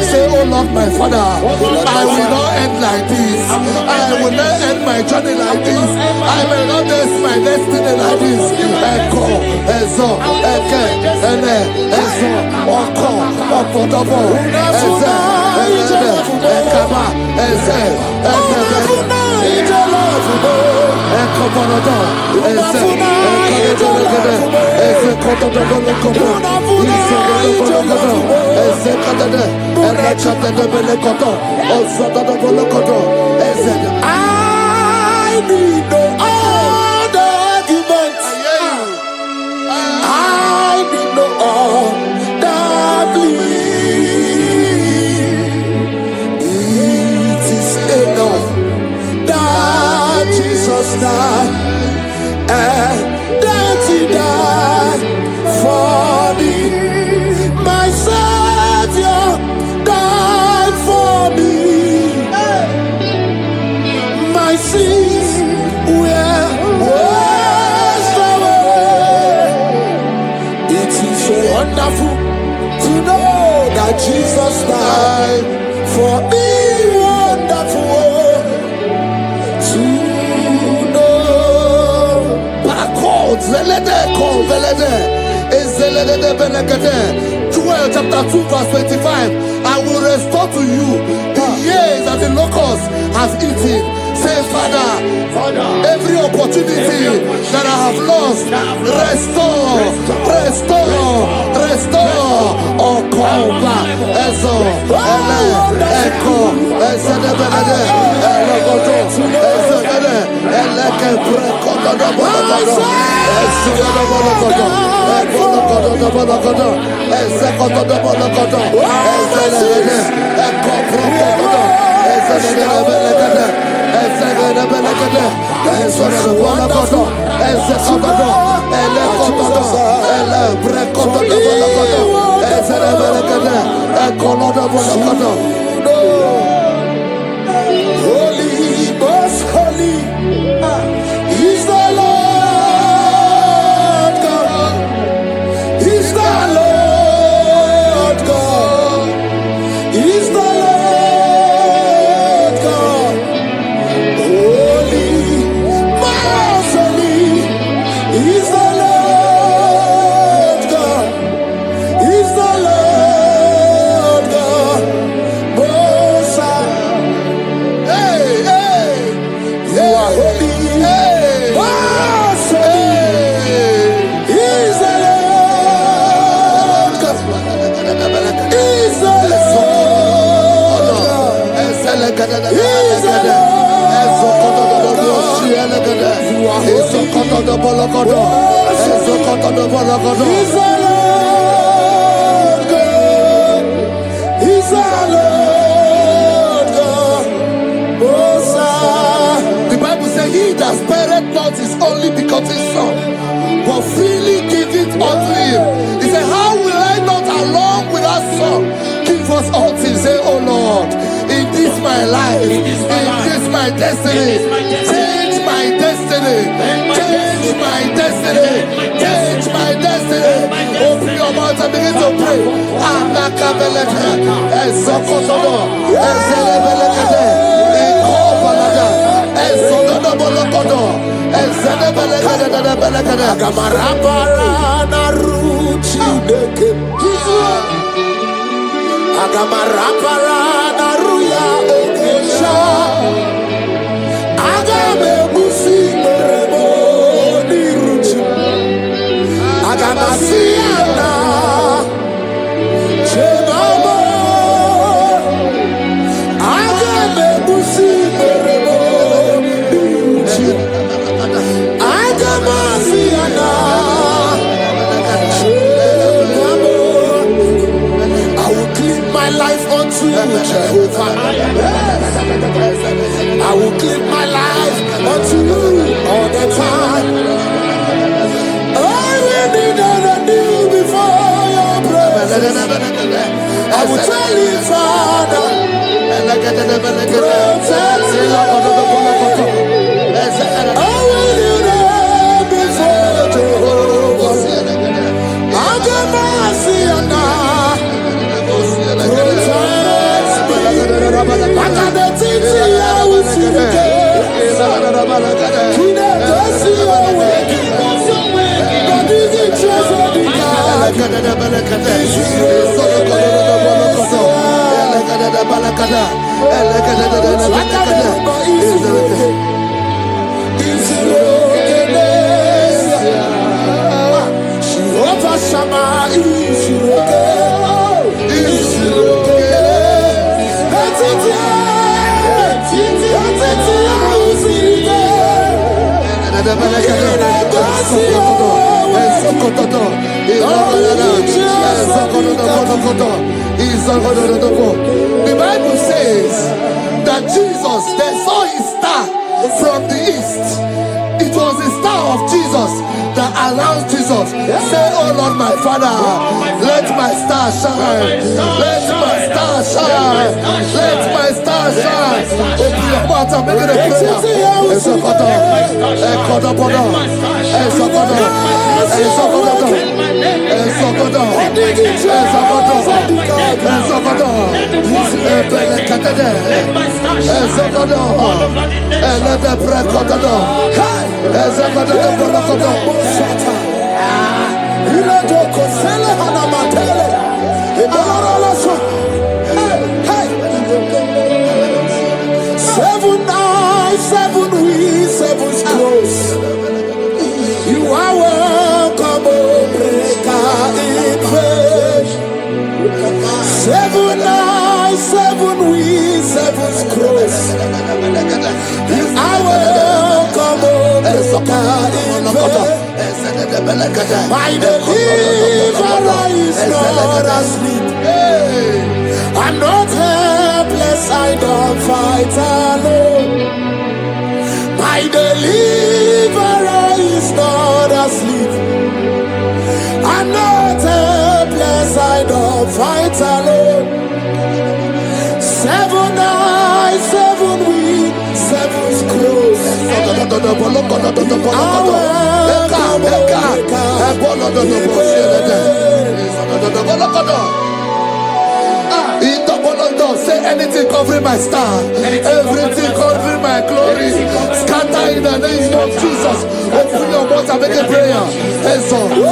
Say, oh Lord, my Father, I will not end like this. I will not end my journey like this. I will not end my destiny like this. Echo, Ezo, Eke, Ene, Ezo, Oko, Opotopo, Eze, Eze, Ekaba, Eze, I need no other arguments. I need no other plea. It is enough that Jesus died and that He died for me. My Savior died for me. My sins were washed away. It is so wonderful to know that Jesus died for me. Wonderful to know. Paracodes, Joel chapter 2 verse 25. I will restore to you the that the locusts have eaten. Say, Father, every opportunity that I have lost, restore, or come back. Echo, Holy, most holy is the Lord God. Is the Lord God. Is the Lord God. Holy, most holy is the Lord God. Is the Lord God. Most high. Hey, hey, you are holy. Hey, most holy is the Lord God. Is the Lord God. Is the Lord God. You are holy. Is the Lord God. Is the Lord God. Most high. The Bible says, he that spareth not his only begotten son, but freely give it unto him. He said, how will I not along with that son give us all things? Say, oh Lord, in this my life, in this my destiny, change my destiny, change my destiny, change my destiny. Open your mouth and begin to pray. Agamarabara na ruchi deke. Agamarabara na ruya okesha. Agame musi merebo ni ruchi. Agamasiana chegamo. Agame musi merebo ni ruchi. Agamasiana chegamo. I will clean my life unto you, Jehovah. I will clean my life unto you all the time. I will be done anew before your presence. I will tell you, Father, protect me. I will be there before Jehovah. I got mercy on that. I got the things I will see again. But is it just a big The Bible says that Jesus, they saw his star from the east. It was the star of Jesus that announced Jesus. Say, oh Lord, my Father, let my star shine. Let my star shine. Let my star shine. Open your mouth and make it a prayer. Ghost. I will come home. My deliverer is not asleep. I'm not helpless, I don't fight alone. My deliverer is not asleep. I'm not helpless, I don't fight alone. 7 eyes, 7 weak, 7's close. Say anything covering my star, everything covering my glory, scatter in the name of Jesus. Open your mouth and make a prayer. Jesus, you are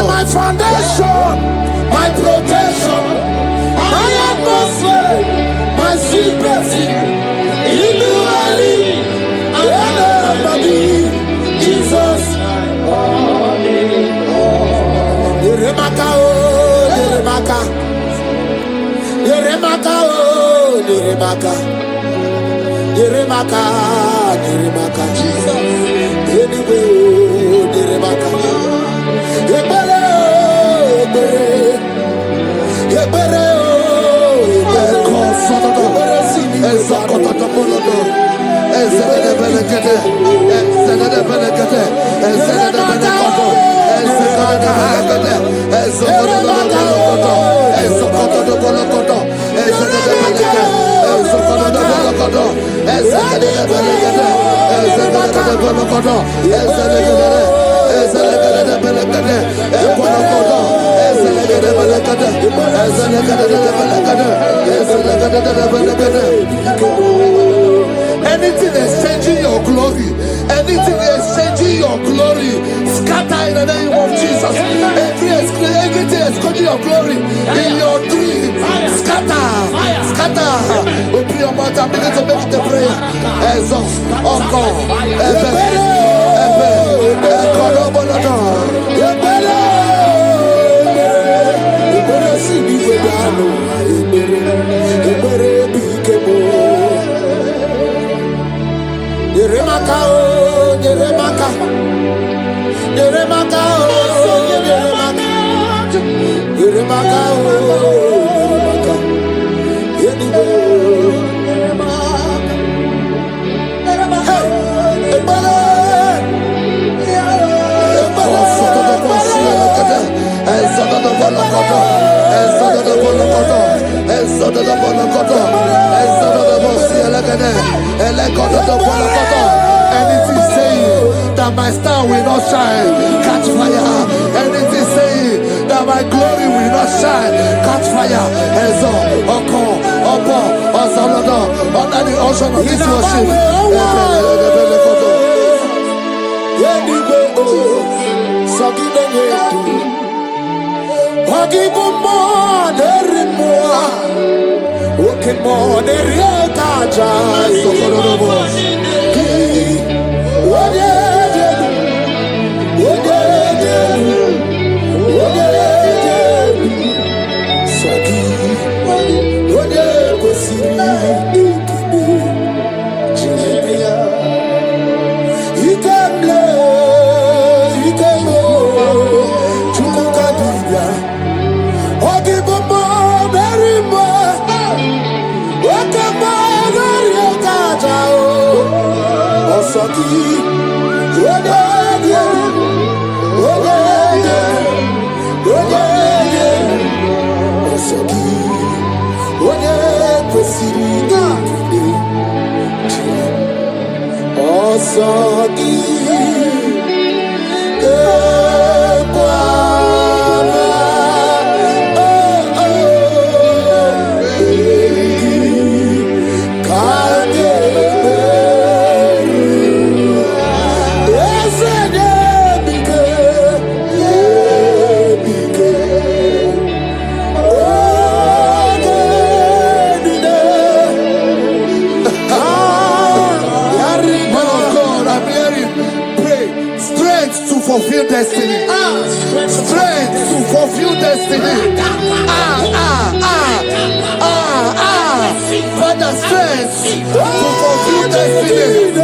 my foundation, my protection, my atmosphere, my secret. In you I live, Jesus. Yeremaka, oh, Yeremaka, Yeremaka, oh, Yeremaka, Yeremaka, Yeremaka, Jesus. Anyway, oh, Yeremaka, Yebere, Yebere, Yebere, anything exchanging your glory, anything exchanging your glory, scatter in the name of Jesus. Everything exchanging your glory in your dream, scatter, scatter. Open your mouth and begin to make the prayer. Yeremaka, oh, Yeremaka, Yeremaka, oh, Yeremaka, Yeremaka, oh, Yeremaka, Yeremaka, anything saying that my star will not shine, catch fire. Anything saying that my glory will not shine, catch fire. Under the ocean of this worship. Osagi, destiny. Strength to fulfill destiny. Father, strength to fulfill destiny.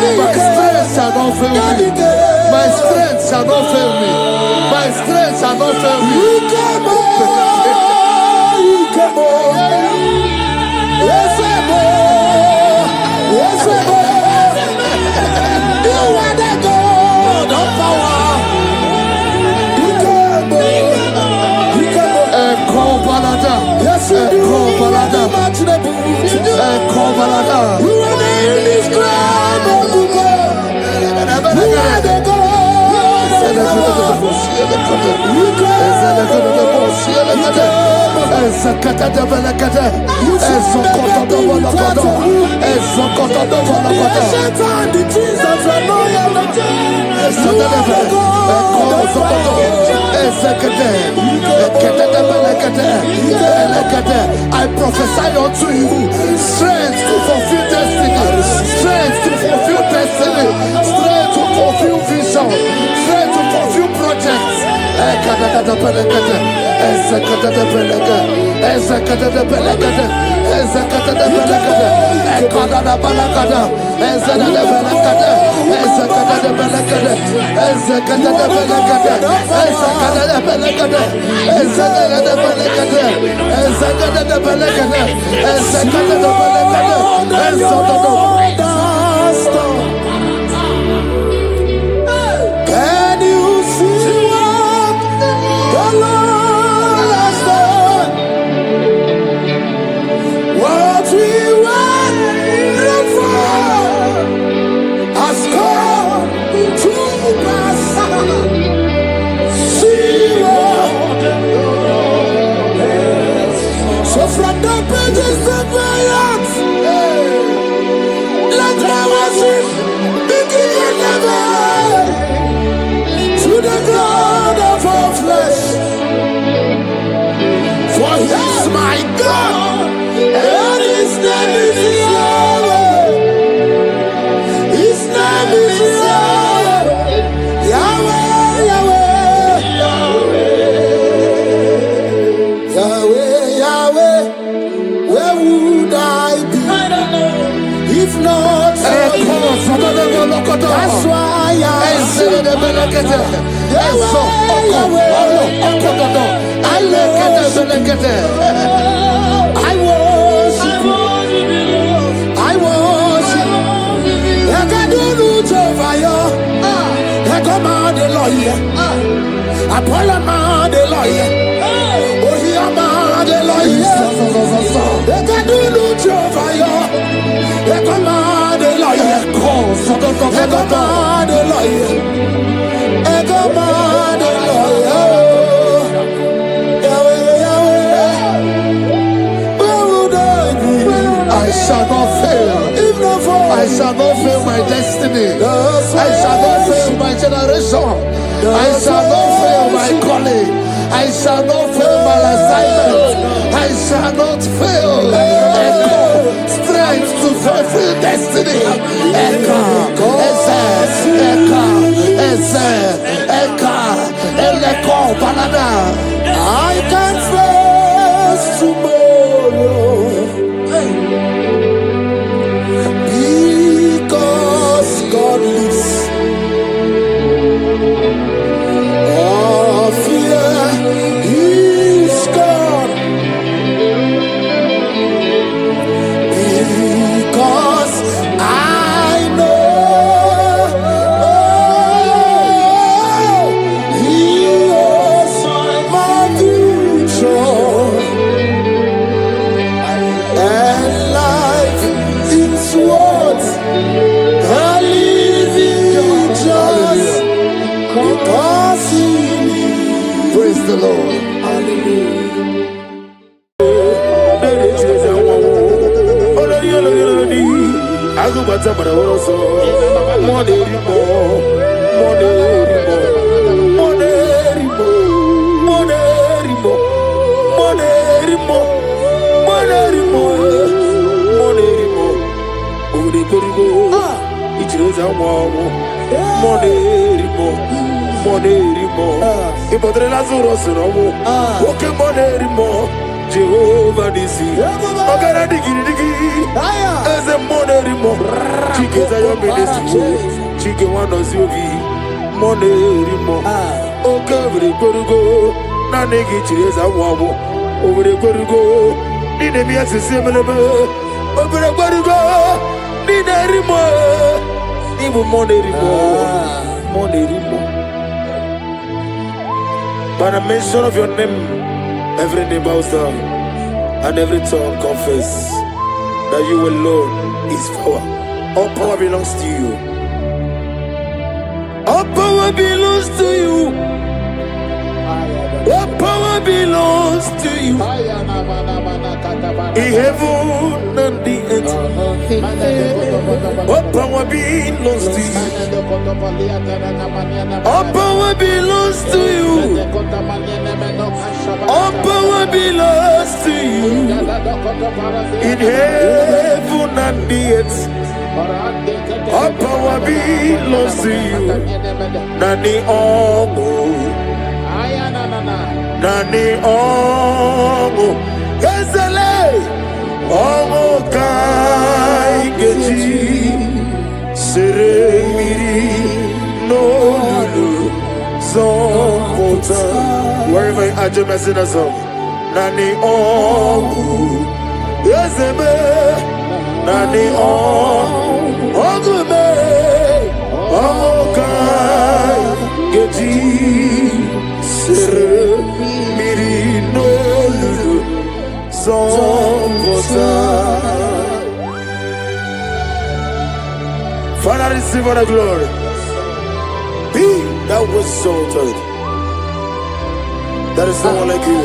My strength shall not fail me. My strength shall not fail me. My strength shall not fail me. You are the God of power. Yes, you do. You are the indescribable God. You are the God. I prophesy unto you strength to fulfill destiny, strength to fulfill destiny, strength to fulfill vision, strength to fulfill projects. Can you see what the Lord has done? What we waited for has come to pass. See what the Lord has. So from the pages of my heart, let my worship begin forever to the God of all flesh. For he's my God, and his name is Yahweh. His name is Yahweh. Yahweh, Yahweh. Yahweh, Yahweh. Where would I be? I don't know. If not for you. That's why I sing. I worship. I worship. I can do no over. I come out the lawyer. I pull a man the lawyer. Oh, he a man the lawyer. I can do no over. I come out the lawyer. I come out the lawyer. I come out the lawyer. I shall not fail. I shall not fail my destiny. I shall not fail my generation. I shall not fail my calling. I shall not fail my assignment. I shall not fail. Echo, strength to fulfill destiny. Echo, Echo, Balada. I can face tomorrow because God lives. All fear is gone because I know He was my the Lord. Jehovah Nisi, Ogara digi as a monerimo, Chike Zayo Ministry, Chike Wanos Yogi, Monerimo, Okavri Korugo, Nanegi Chires Awabo, over the Korugo, Ninemi as a similar, over the Korugo, Ninerimo, even Monerimo. By the mention of your name, every knee bows down and every tongue confess that you alone is power. All power belongs to you. All power belongs to you. All power belongs to you. In heaven and the earth, all power belongs to you. All power belongs to you. All power belongs to you. In heaven and the earth, all power belongs to you. Nani Omo, Nani Omo, Ezele, Omo Kai Geji, Seremiri, no Lulu, Zonkota. Wherever you are, just sing a song. Nani Omo, Ezeme, Nani Omo, Ogume, Omo Kai Geji, Seremiri, no Lulu, Zonkota. Father, receive all the glory. Be that was exalted. There is no one like you.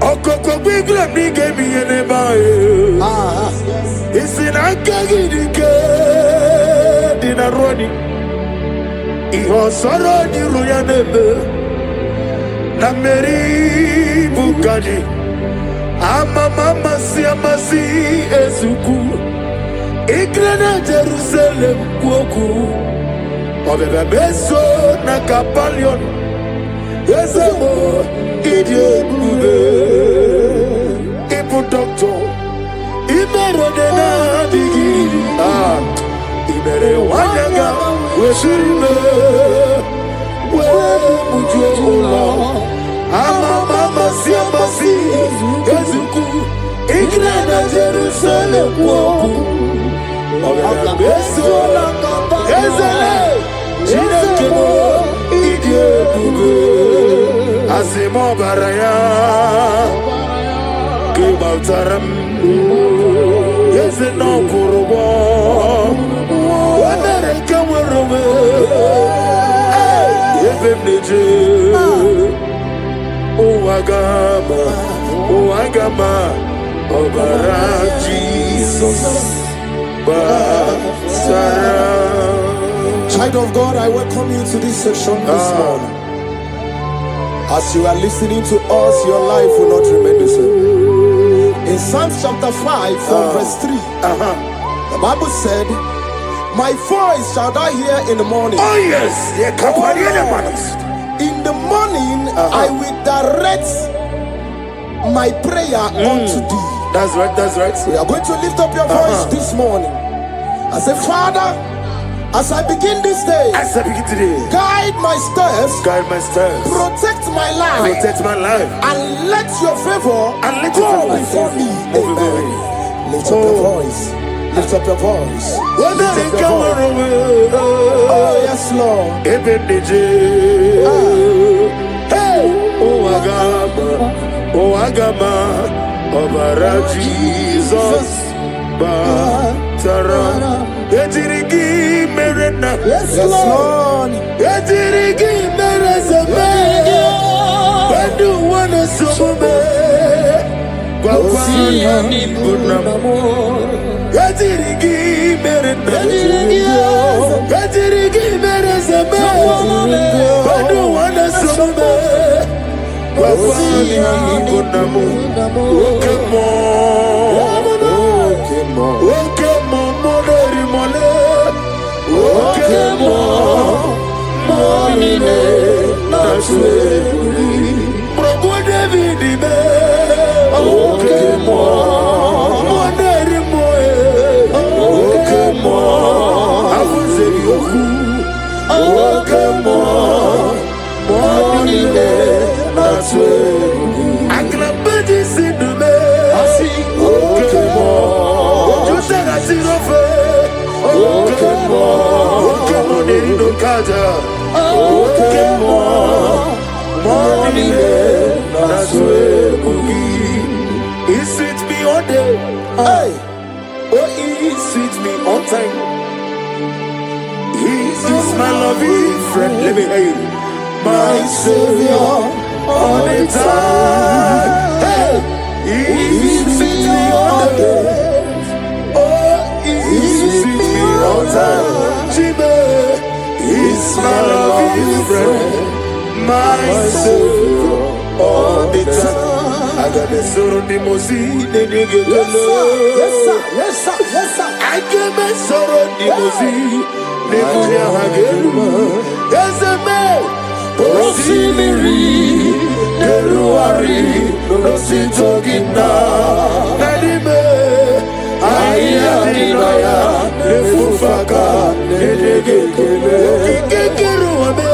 Okoko bigla bige mi eneba. Isina kagi dike dinaroni. Iho soro di royanebe. Nameri bukadi. Mama si amasi ezuku. Igrena Jerusalem kuoku. Obebe beso na kapalion. Ezemo idie bube. Ipu doctor. Imere dena digi. Imere wanyaga. Weshirime. We mujo ola. Mama si amasi ezuku. Igrena Jerusalem kuoku. Obebe beso na kapalion. Chinekemo idie bube. Asimo baraya Kibautaram Yeze no kurubo Wamereka werowe Yevem neje Uwagama Obara Jesus Basaram. Child of God, I welcome you to this section this morning. As you are listening to us, your life will not remain the same. In Psalms chapter 5 from verse 3, the Bible said, my voice shall thou hear in the morning. Oh yes, in the morning I will direct my prayer unto thee. That's right, that's right. We are going to lift up your voice this morning. I say, Father, as I begin this day, guide my steps, protect my life, and let your favor go before me. Amen. Lift up your voice. Lift up your voice. Oh yes, Lord. Oh Agama, Obara Jesus, Batara. Ejirigi merena, Yes, Lord. Etirigi merezeme. When you wanna sume. Kwakwanya nimbunamo. Etirigi merezeme. Etirigi merezeme. When you wanna sume. Kwakwanya nimbunamo. Okemo. Okemo moderi mole. Okemo monine naswe. Probo David be. Okemo moderi moe. Okemo avuzeri oku. Okemo monine naswe. Aklapedi sidume. Okemo Josera sirofe. Okemo nerindo kaja. Okemo monine naswe mugi. He sweet me all day. Hey. Oh, he sweet me all time. He is my loving friend. Let me hear you. My Savior all the time. Hey. He sweet me all day. Oh, he sweet me all time. Jibe is my loving friend. My Savior all the time. I got the sorrow the mozi, the nigga. Yes, sir. Yes, sir. Yes, sir. I get the sorrow the mozi, the nigga. Yes, man. Rosimiri, the ruari, no sitogina. Nadime, ayadinaya, the fufaka, the nigga. Kikeruame,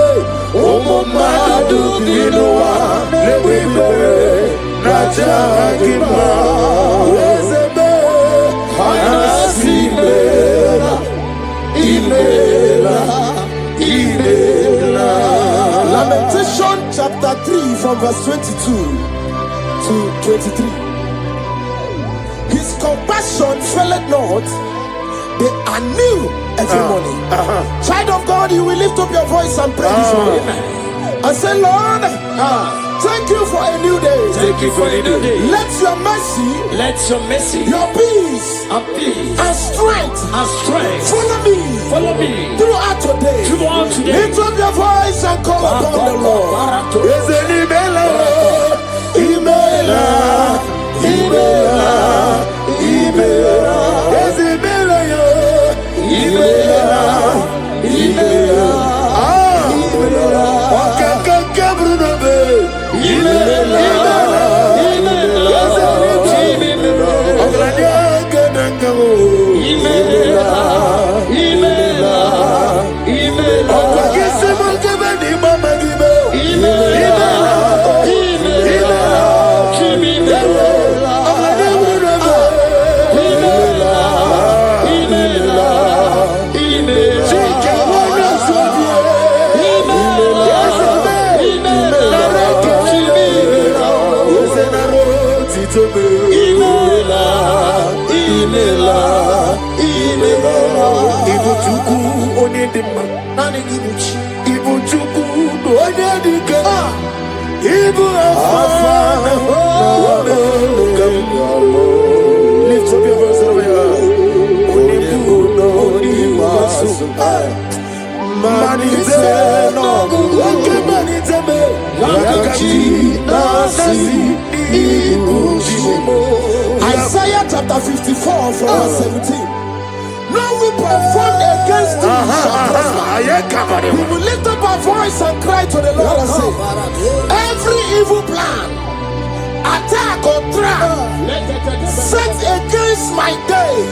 omomadu dinoa, the wimbere. Najagima, Wezebe, Anasimela, Imela. Lamentation chapter 3 from verse 22 to 23. His compassion faileth not, they are new every morning. Child of God, you will lift up your voice and pray this morning. And say, Lord, thank you for a new day. Thank you for a new day. Let your mercy, your peace, and strength, follow me throughout today. Lift up your voice and call upon the Lord. Is it Imela? Imela, Imela, Imela. Is it Imela? Imela, Imela. Lift up your voice over here. Isaiah chapter 54 from verse 17. No weapon formed against you shall prosper. We will lift up our voice and cry to the Lord and say, every evil plan, attack or trap set against my day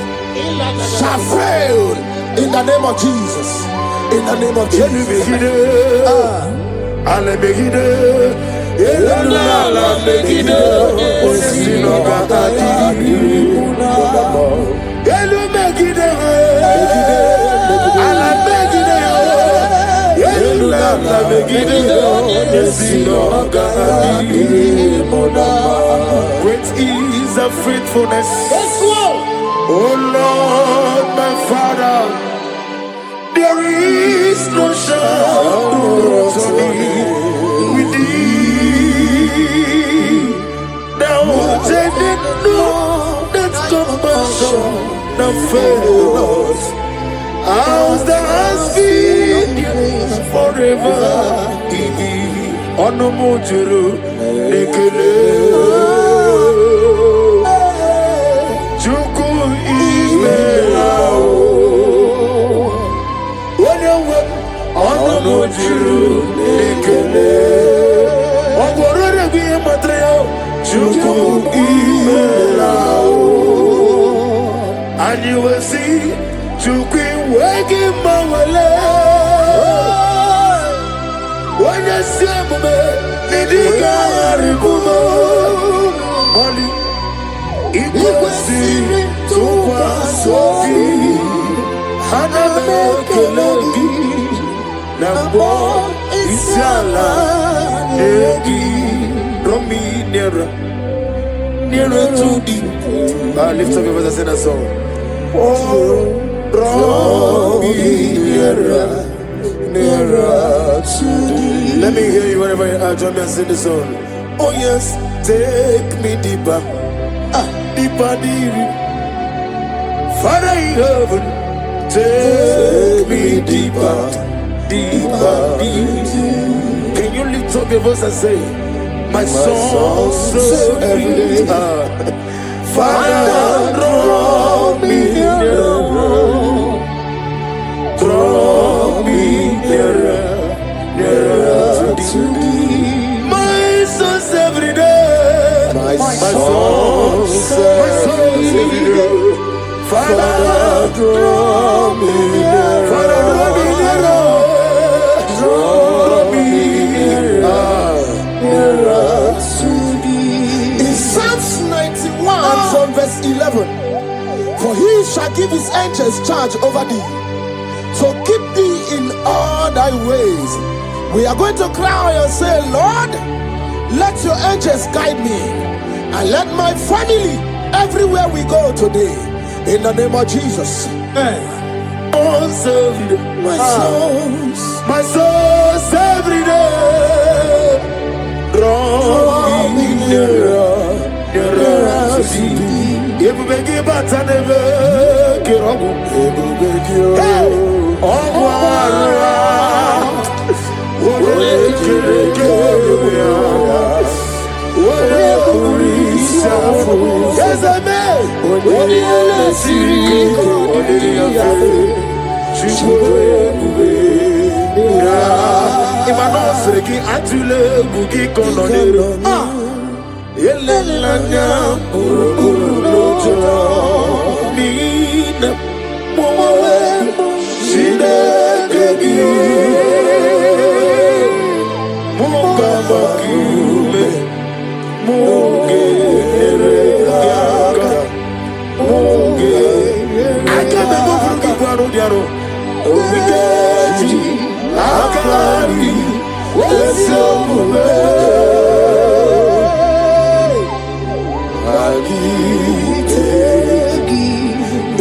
shall fail in the name of Jesus. In the name of Jesus. Great is the faithfulness, oh Lord, my Father. There is no shadow of turning with thee. Thou didn't know that compassion that failed us. Ours that has been forever in thee. Onomojuru nekele. Chuku imelao. Onomojuru nekele. Ogorore biye matreo. Chuku imelao. And you will see Chuku waking mawale. When you see me, Nidiga Ribumo, Molly, it was seen to pass Sophie, Hannah Kelegi, Nambo, Isala, Egi, Romi, nearer to thee. Lift up your voice and sing a song. Oh, Romi, nearer to thee. Let me hear you whenever you are. Join me and sing the song. Oh yes, take me deeper, deeper, deeper. Father in heaven, take me deeper, deeper, deeper. Can you lift up your voice and say, my soul so every day. Father, draw me nearer. Draw me nearer, nearer to thee. My souls every day. My souls every day. Father, draw me nearer. Father, draw me nearer. Draw me nearer to thee. In Psalms 91 from verse 11, for he shall give his angels charge over thee, so keep thee in all thy ways. We are going to cry and say, Lord, let your angels guide me, and let my family everywhere we go today, in the name of Jesus. My souls every day, draw me nearer, nearer to thee. If we give back and never get on,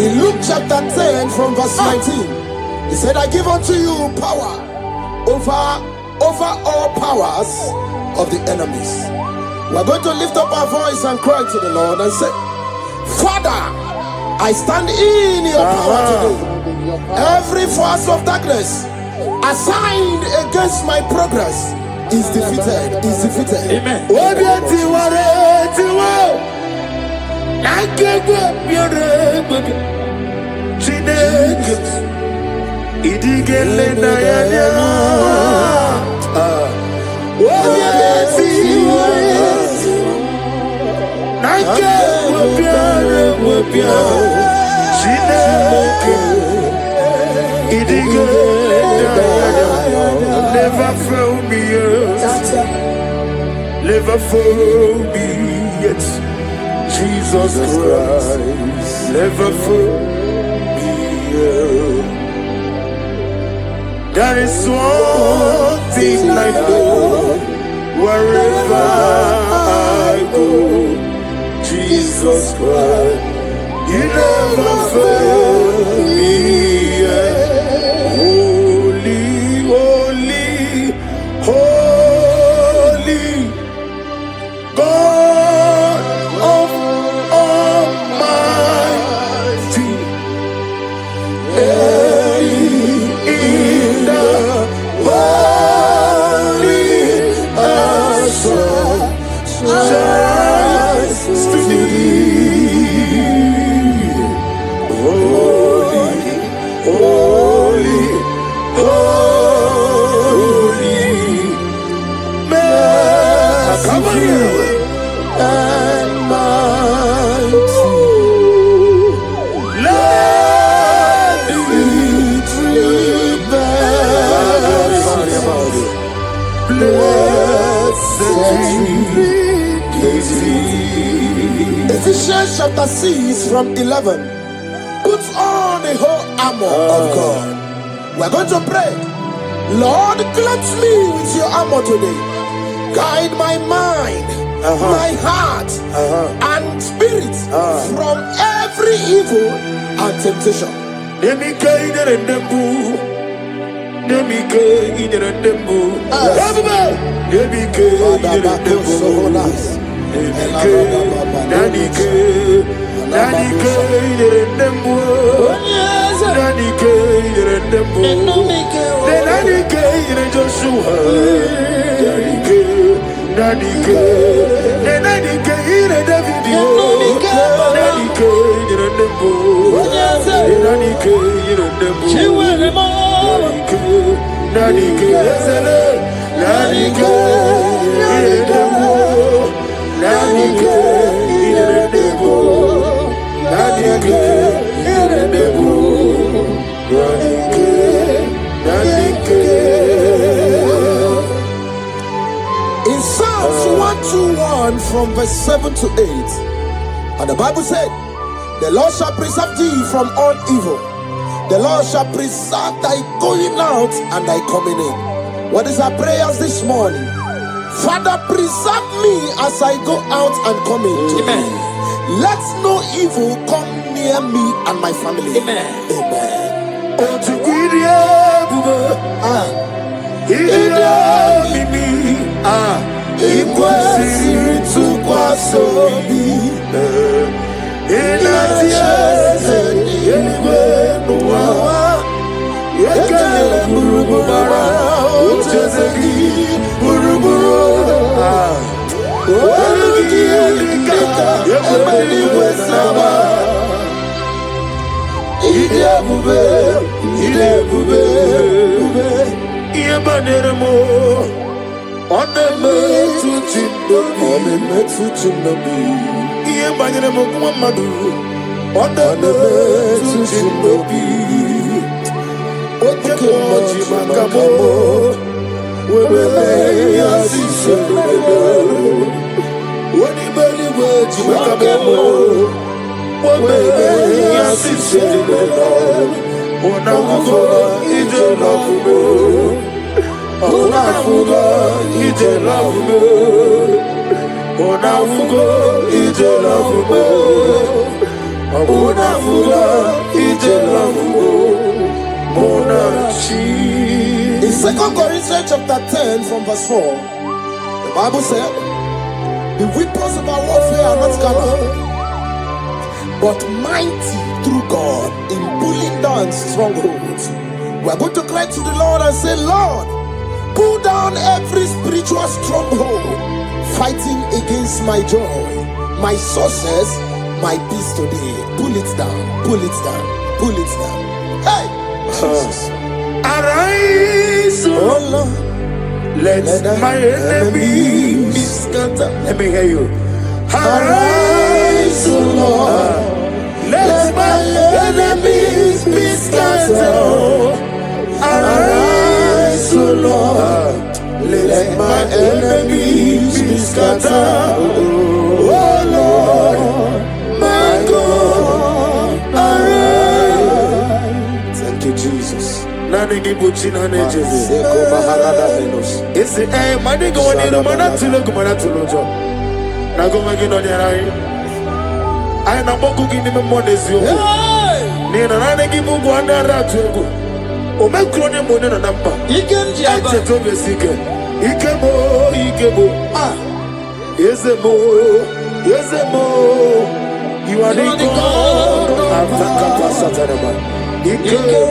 In Luke chapter 10 from verse 19, he said, I give unto you power over all powers of the enemies. We're going to lift up our voice and cry to the Lord and say, Father, I stand in your power today. Every force of darkness assigned against my progress is defeated, is defeated. Amen. Never fail me yet. Never fail me yet. Jesus Christ, never fail me yet. That is one thing I know. Wherever I go, Jesus Christ, you never fail me yet. Ephesians chapter 6 from 11. Put on the whole armor of God. We're going to pray. Lord, clothe me with your armor today. Guide my mind, my heart, and spirit from every evil and temptation. Let me guide in the moon. Let me guide in the moon. Let me guide in the moon. In Psalms 121 from verse 7 to 8, and the Bible said, the Lord shall preserve thee from all evil. The Lord shall preserve thy going out and thy coming in. What is our prayers this morning? Father, preserve me as I go out and come in. Amen. Let no evil come near me and my family. Amen. Amen. In 2 Corinthians chapter 10 from verse 4, the Bible said, the weapons of our warfare are not carnal, but mighty through God in pulling down strongholds. We are going to cry to the Lord and say, Lord, pull down every spiritual stronghold fighting against my joy, my success, my peace today. Pull it down, pull it down, pull it down. Hey, Jesus. Arise, oh Lord. Let my enemy be scattered. Let me hear you. Arise, oh Lord. Let my enemies be scattered. Arise, oh Lord. Let my enemies be scattered. Oh Lord, my God, arise. Thank you, Jesus. It's the air, my nigga, when you mana to look, mana to look. Nago magin on your eye. I am not cooking in the morning. Nina, I give you one ratu. O me krone mo na number. Ikem jiaba. Ete to be sick. Ikemo. Ah. Yezemo. You are the God. After Satarama. Ikemo.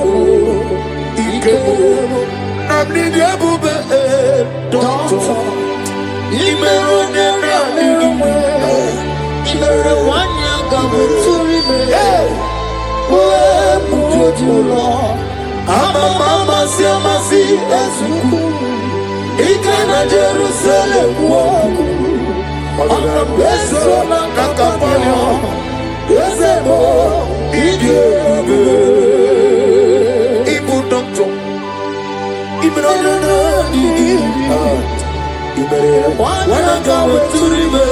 I'm the Abube. Doctor. Imero never. Imero one young government to remain. Mama siamasi esuku ikana Jerusalem woku ona beso na kakapanyo yezemo idebe ibu doctor ibrono ibere wana gawe turibe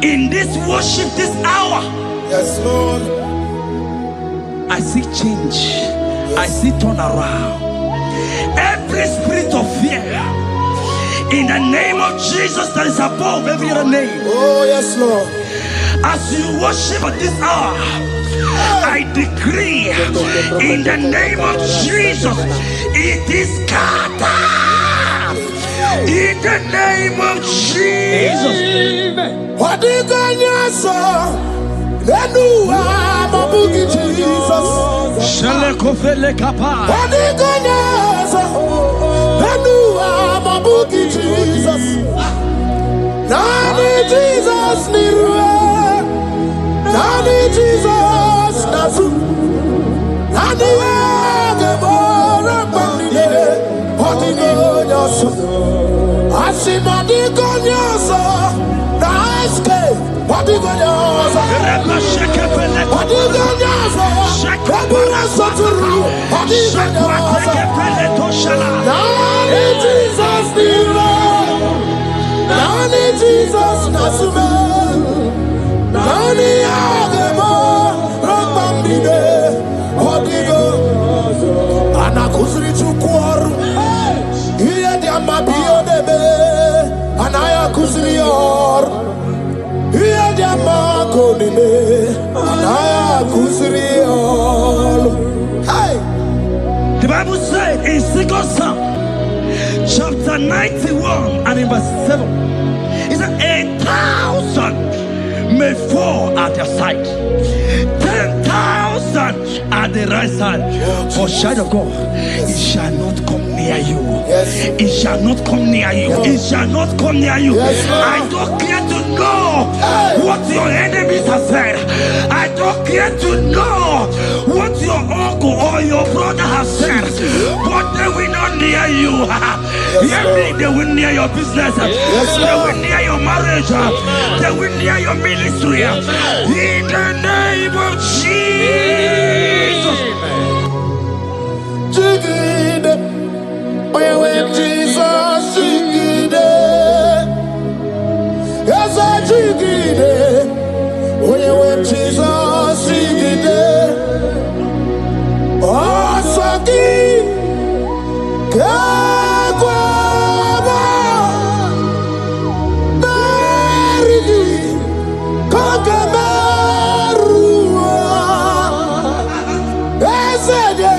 In this worship, this hour, Yes, Lord. I see change. I see turnaround. Every spirit of fear, in the name of Jesus that is above every other name. Oh, yes, Lord. As you worship at this hour, I decree in the name of Jesus, it is scattered. In the name of Jesus. What did God say? Jesus. Shalekofele kapa. What did God say? Jesus. Nani Jesus niruwe. Nani Jesus nasu. Nani agebora bandide. What did God say? Asimadi God say. Naiske. What did God say? What did God say? Kabura soturu. What did God say? Nani Jesus niruwe. Nani Jesus nasume. Nani agemo rambambide. Odigo anakuzri chukwaru. Iye diamabio debe. Anaya kuzri or. Iye diamakonime. Anaya kuzri or. Hey. The Bible said in 2 Psalm chapter 91 and in verse 7, it said 1,000 may fall at your side, 10,000 at the right side, for child of God, it shall not come near you. It shall not come near you. It shall not come near you. I don't care to know what your enemies have said. I don't care to know what your uncle or your brother has said, but they will not near you. They will near your business. They will near your marriage. They will near your ministry. In the name of Jesus. Jigide, when Jesus jigide, yes I jigide, when Jesus jigide, oh saki, kakwaba, berigi, kakabarua, esede.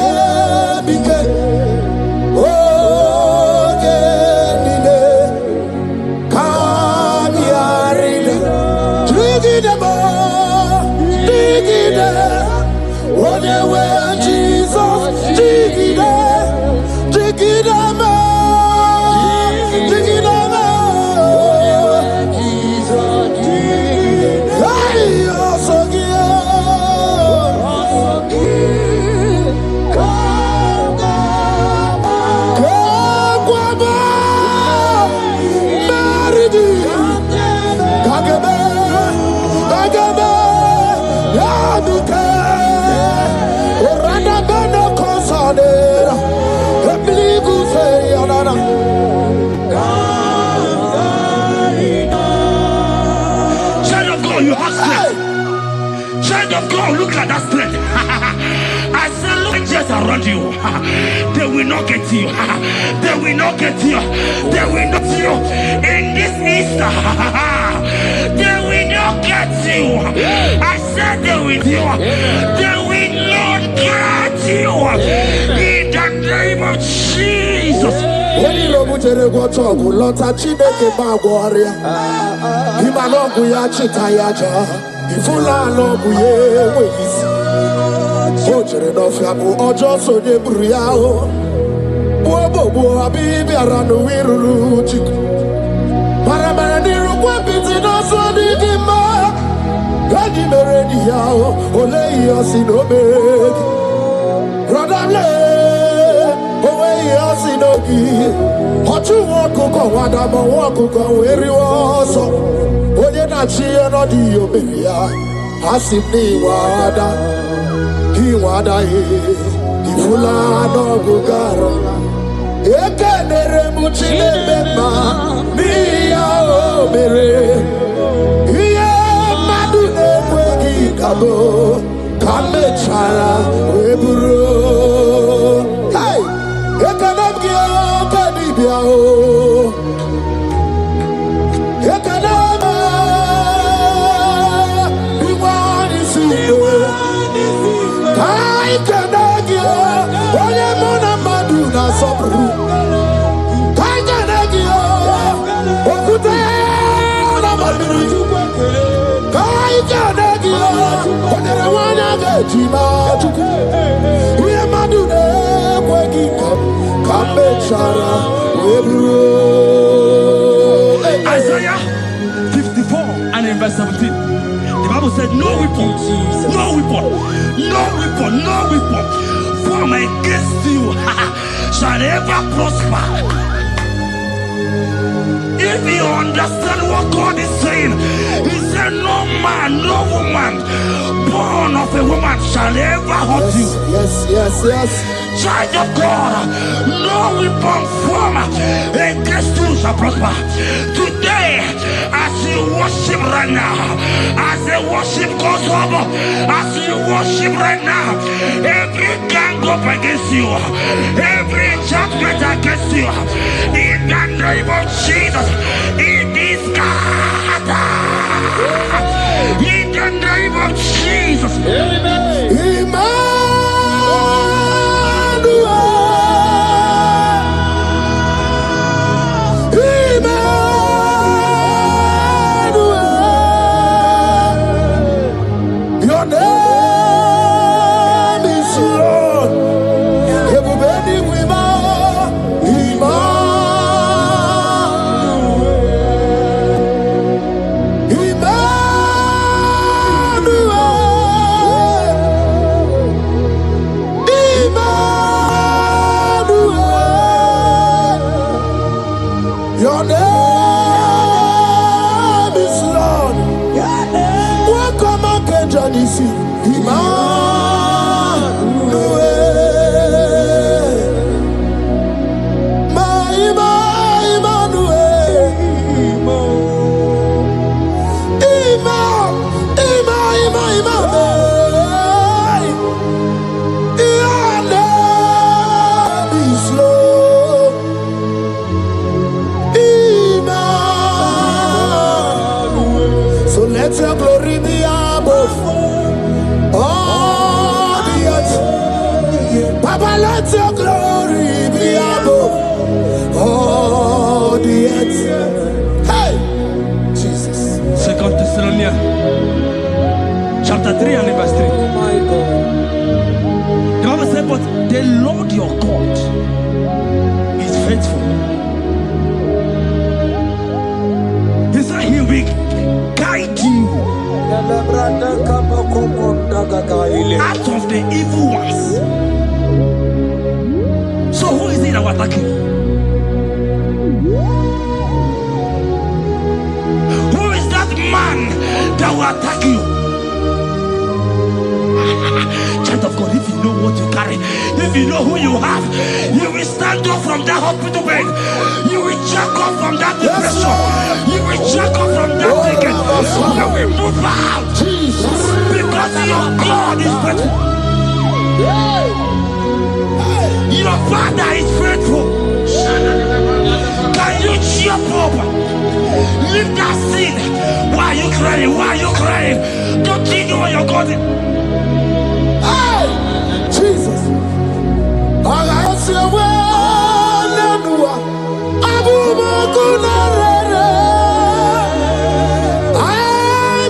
You have strength. Child of God, look at that strength. I said, look at Jesus. around you, they will not get you. They will not get you. They will not get you. In this Easter, they will not get you. I said they will you. They will not get you. In the name of Jesus. Ojere no fiabu ojo so de buria o bo abibi aranu wirulu chiku para ni rugwa biti no so di gima gadi meredi ya o ole yo sinobe rodable owe yo sinogi otu wokuko wadamo wokuko weriwo so onye na chi no di oberia asibni wada Iwada ifula no gugaro ekenere muchile bema miya o mere iye madu ekwegi kabo kame chara weburo hey ekanabgi o kadibia o ekanaba iwani siyo I cannot give onye mona madu na sobru. I cannot give okute na madu. I cannot give onye wana gejima chuku. Uye madu ne kwegi kambe chara webro. Isaiah 54 and in verse 17. The Bible said, no weapon, no weapon, no weapon, no weapon formed against you shall ever prosper. If you understand what God is saying, He said, no man, no woman born of a woman shall ever hurt you. Yes. Child of God, no weapon formed against you shall prosper. Today, as you worship right now, as the worship goes over, as you worship right now, every gang up against you, every judgment against you, in the name of Jesus, it is God. In the name of Jesus. Amen. Your name is Lord. Everybody we Your name is Lord. Welcome again, Janisi. Let your glory be above all the earth. Papa, let your glory be above all the earth. Hey, Jesus. 2 Thessalonians chapter 3 and verse 3. Oh my God. The Bible said, but the Lord your God is faithful. He said he will guide you out of the evil ones. So who is it that will attack you? Who is that man that will attack you? Child of God, if you know what you carry, if you know who you have, you will stand up from that hospital bed. You will check up from that depression. You will check up from that ticket. You will move out. Because your God is better. Father is faithful. Can you jump up? Lift that seed. Why are you crying? Why are you crying? Continue on your God. Hey, Jesus. I see a way. Abu Makunare. I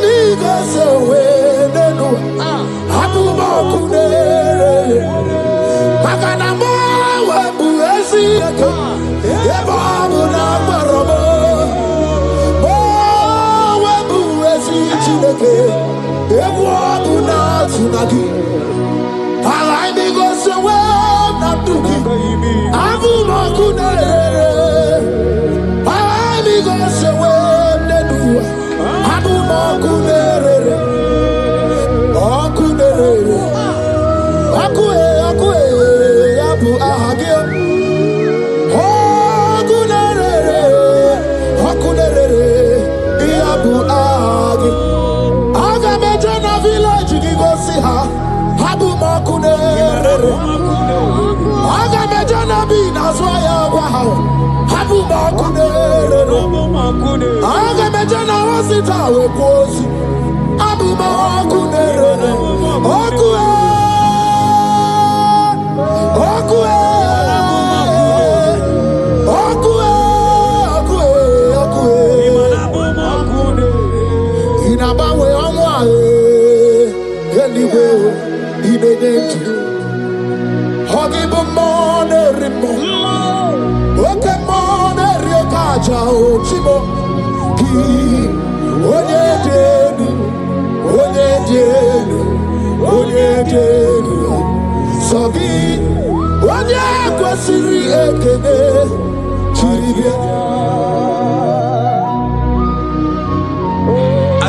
need us away. Abu Makunare. Makanamo, Wabuesi. Yababu Nabarobo. Wabuesi Chineke. Yababu Natsunagi. I need us away. Natuki. Abu Makunare.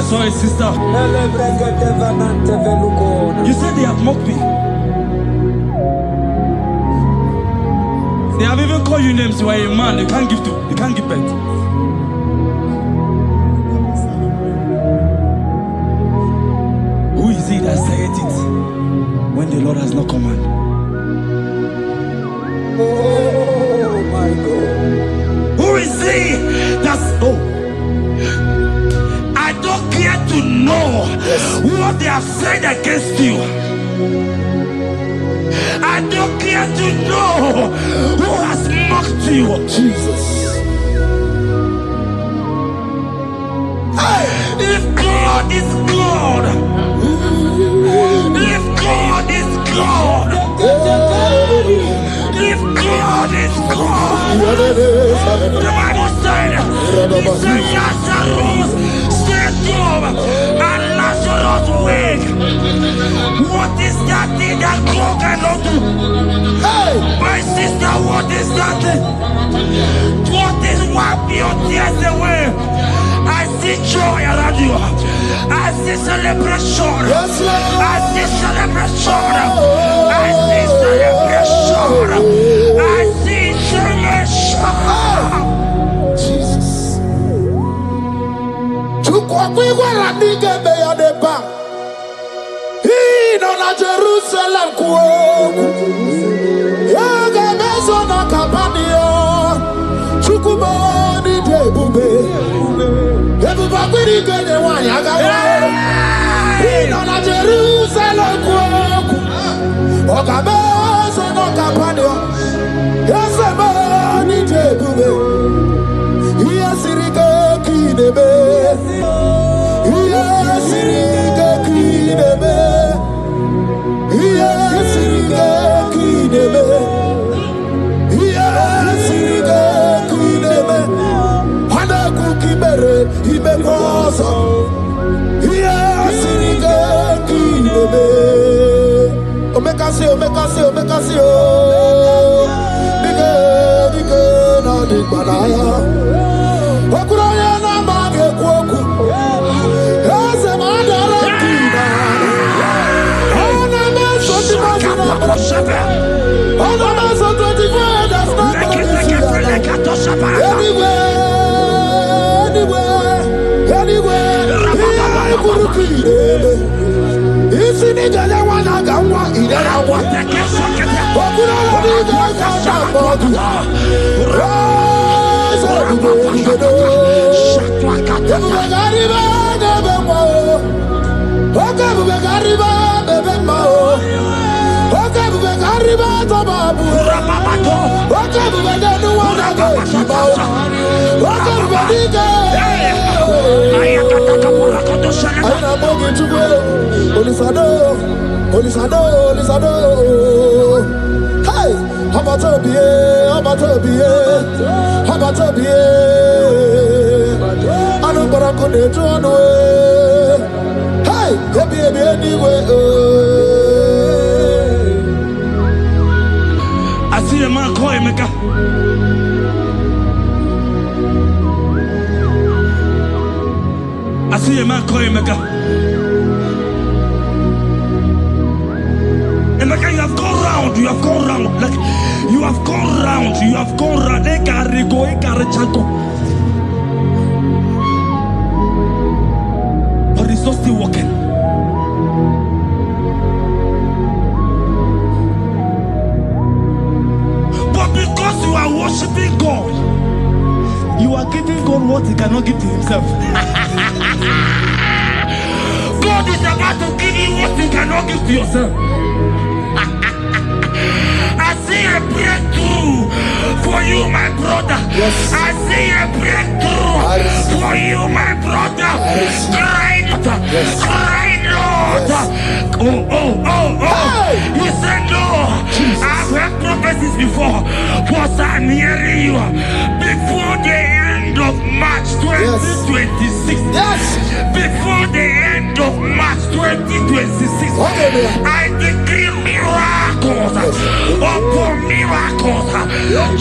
That's why I saw a sister. You said they have mocked me. They have even called you names. You are a man. You can't give to. You can't give birth. Who is he that said it when the Lord has not commanded? Oh my God. Who is he that's I don't care to know what they have said against you. I don't care to know who has mocked you. Jesus. If God is God, if God is God, if God is God, the Bible said, he said Lazarus stayed up and Lazarus wake. What is that thing that God cannot do? Hey, my sister, what is that thing? What is wiping your tears away? I see joy around you. I see celebration. Yes, Lord. I see celebration. I see celebration. I see celebration. Jesus. Tukwakwiwala nigebe ya deba. Ino na Jerusalem kuoku. Yaga meso na kapanio. Chukumoni debube. Ebuba kwiri gene wanyaga wa. Ino na Jerusalem kuoku. Oga meso na kapanio. Yasemani debube. Iyasirike kinebe. Iyasirike kinebe. Iyasirike kinebe. Iyasirike kinebe. Hana kukibere imekosa. Iyasirike kinebe. Omekasi, omekasi, omekasi, oh. Dige na digbanaya. Okuraya na mage kwoku. Eze madara kina. Ona meso timazina. Ona meso 24 that's not anywhere. Kurukire. Isi ni jale wana gawa idara wa. Okuraya Hey, how about I know what I'm gonna do on the way. Hey, baby, anyway. I see a man call him. I see a man call him. Emeka, you have gone round, like you have gone round, but it's not still working. But because you are worshiping God, you are giving God what he cannot give to himself. God is about to give you what you cannot give to yourself. I see a breakthrough for you, my brother. Yes. I see a breakthrough for you, my brother. Cry not, cry not. Yes. Oh. Hey. You said no. Jesus. I've heard prophecies before, but I'm hearing you before the end of March 2026. Yes. Before the end of March 2026, I decree miracles upon miracles,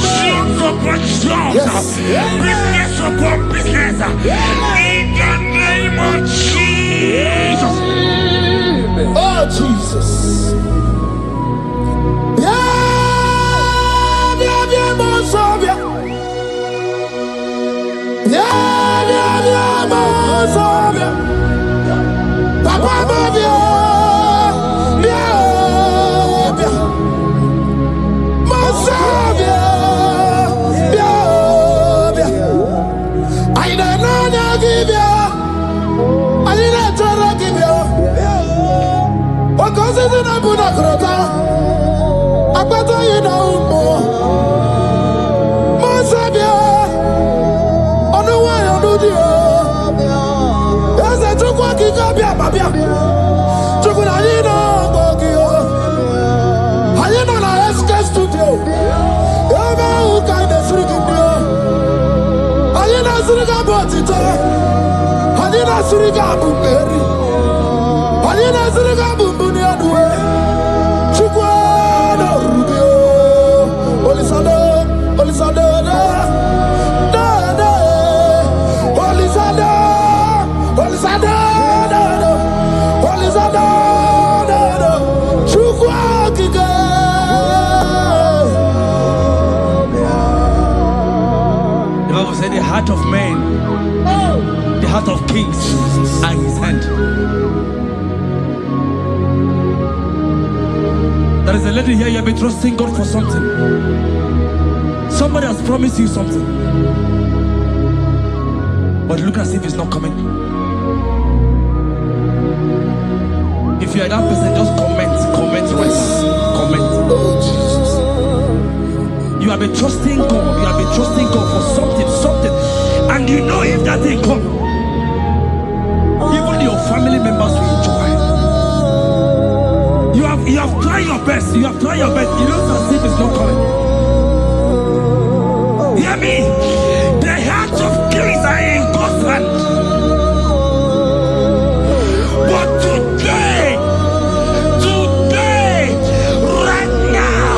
jobs upon jobs, business upon business, in the name of Jesus. Oh, Jesus. The heart of man, the heart of kings are in his hand. There is a lady here, you have been trusting God for something. Somebody has promised you something, but look as if it's not coming. If you are that person, just comment right now. Comment. Oh, Jesus. You have been trusting God for something, and you know if that thing come, even your family members will enjoy. You have tried your best, you know as if it's not coming. Hear me? The hearts of kings are in God's hand. But today, right now,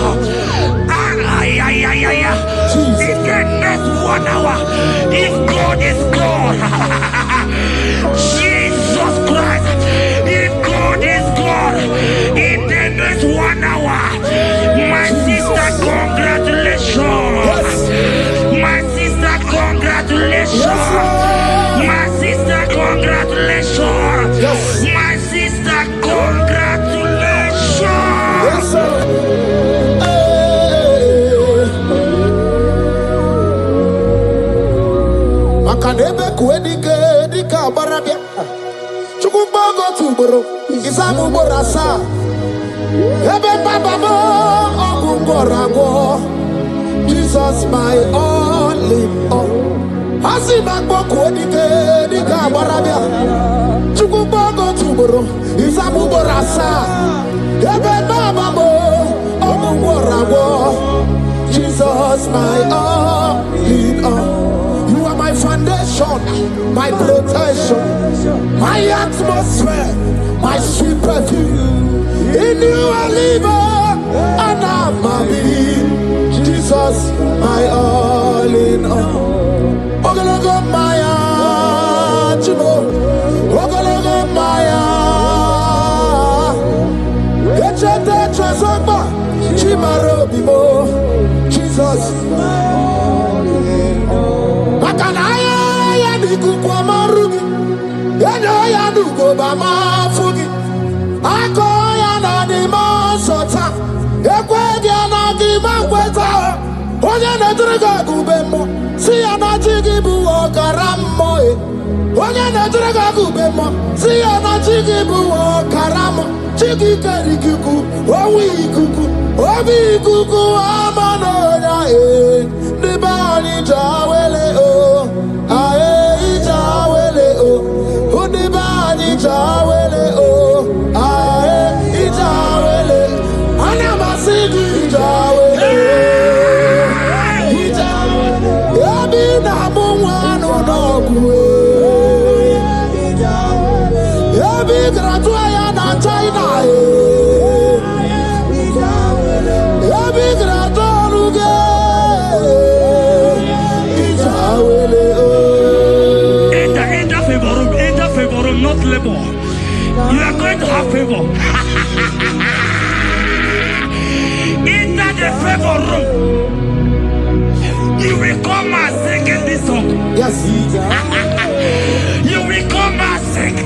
in the next 1 hour, if God is God, Jesus Christ, if God is God, in the next 1 hour, my sister, God Isamu Borasa. Ebe Baba Mo Ogungorago. Jesus, my all in all. Asibakboko dika barabia. Chukubogo tuboro. Isamu Borasa. Ebe Baba Mo Ogungorago. Jesus, my all in all. You are my foundation, my protection, my atmosphere, my sweet perfume. In you I live and I'm a being. Jesus, my all in all. Ogologo Maya, Chibo. Ogologo Maya. Echete Chazamba, Chimaro Bibo. Jesus. Makanaya ya niku kwa marugi. Yanya ya nuko ba mafugi. Ako ya na di masota. Ekwe dia na di makweta. Onye na driga gubemo. Si ya na jigibu okaramo. Onye na driga gubemo. Si ya na jigibu okaramo. Chigi keri kuku. Owi kuku. Obi kuku amano ya Nibani jawele o. Ae jawele o. Unibani jawele o. Ae jawele. Anamasidi jawele. Yabi na mungwanu nogwe. Yabi gratua ya na China Yabi gratua luge. Enter favor room, not labor. You are going to have favor. Enter the favor room. You will come and sing in this song. Yes. You will come and sing.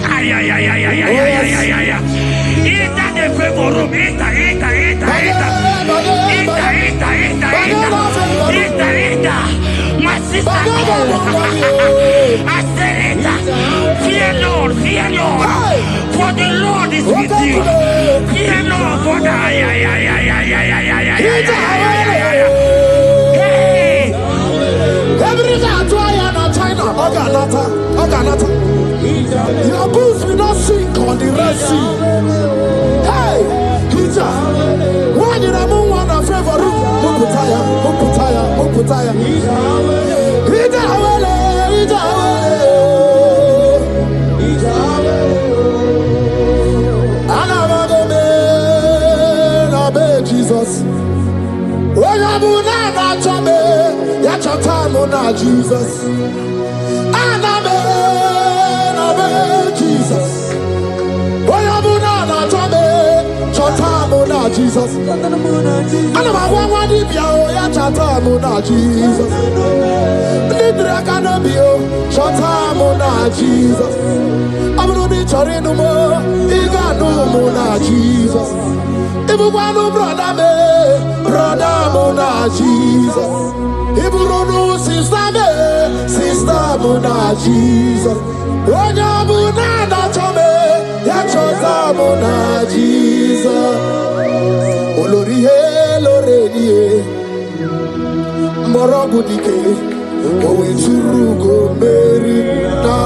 Enter the favor room. Enter. My sister, I said it. Fear Lord. For the Lord is with you. Fear Lord, for the Oganata. Your boots will not sink on the Red Sea. Hey, Hija. Why did I move on a favor room? Muputaya. Hija wele. Anamagome nabe Jesus. Oyabuna na chame ya chatamu na Jesus. Aname nabe Jesus. Oyabuna na chame chatamu na Jesus. Anamagwa dibia ya chatamu na Jesus. Nidra kanabio chatamu na Jesus. Abudi chorinumo iganumu na Jesus. Ibugwanu brother mo na Jesus. Iburunu sister mo na Jesus. Onyabu na chome ya chatamu na Jesus. Olorihe lorenie Morogu dike Owe churugo merina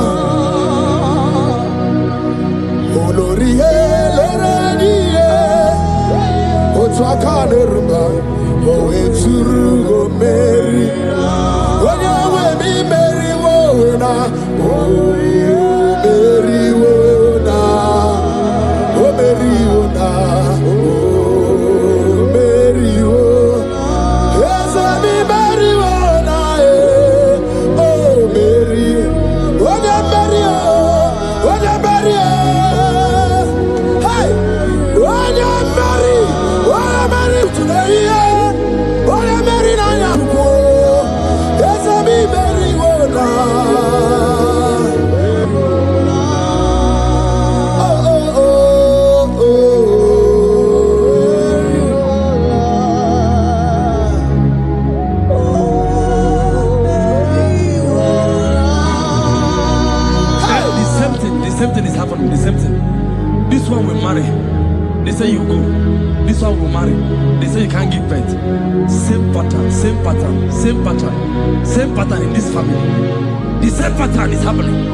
Olorihe lorenie Otwakane rumba Owe churugo merina Onyawe mi meriwo na meriwo na meriwo na Mary, pattern, same pattern, same pattern, same pattern in this family. The same pattern is happening.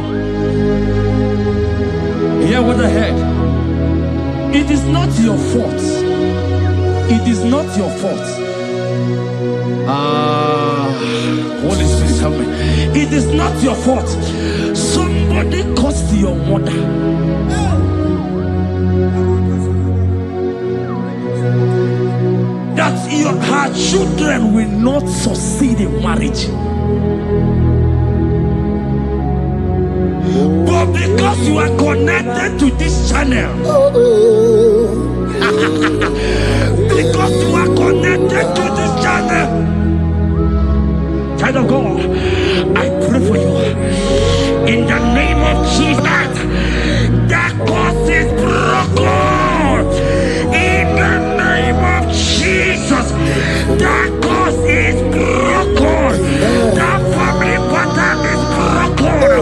Hear what I heard. It is not your fault. It is not your fault. Holy Spirit, help me. It is not your fault. Somebody caused your mother. That her children will not succeed in marriage. But because you are connected to this channel, because you are connected to this channel, child of God, I pray for you in the name of Jesus. That cause is broken. In the name of Jesus, that cause is broken. That family pattern is broken.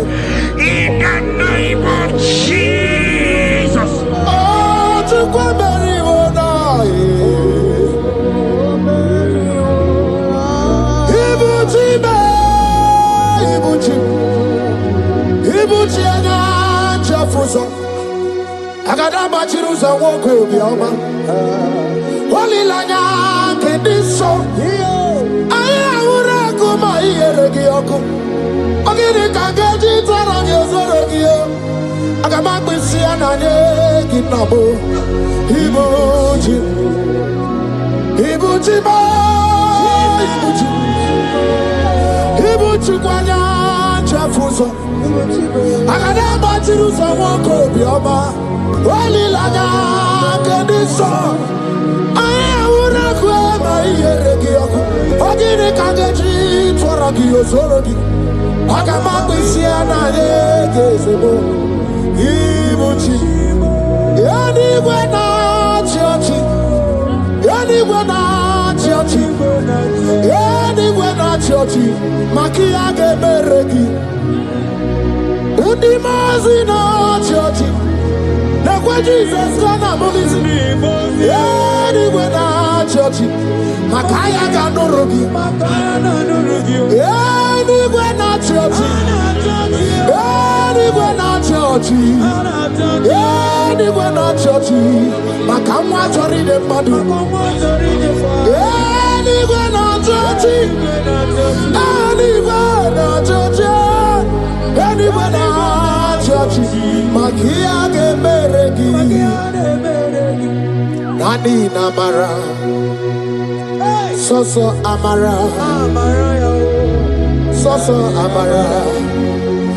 In the name of Jesus. Oh, to go bury Ibuchi anya Jefuso Agada bachiruza woko bioma Wali lanya kediso Aya ura kuma iyeregi oku Ogiri kangeji tarangi ozorogi yo Agama kwisi ananye kinabo Ibuchi Ibuchi ba Ibuchi Ibuchi kwanya Jefuso Agada bachiruza woko bioma Wali lanya kediso Aya ura kuma iyeregi oku Ogiri kangeji tarangi ozorogi Agama kwisi ananye kinabo Ibuchi Anywhere na church Anywhere na church Anywhere na church Makia geberegi Undi mazi na church Nekwe Jesus kana mulisi Anywhere na church Makaya ganorogi Anywhere na church Anywhere na church Anywhere na church Makamwa chori de madu Anywhere na church Anywhere na church Anywhere na church Makia geberegi Nani namara Soso amara Soso amara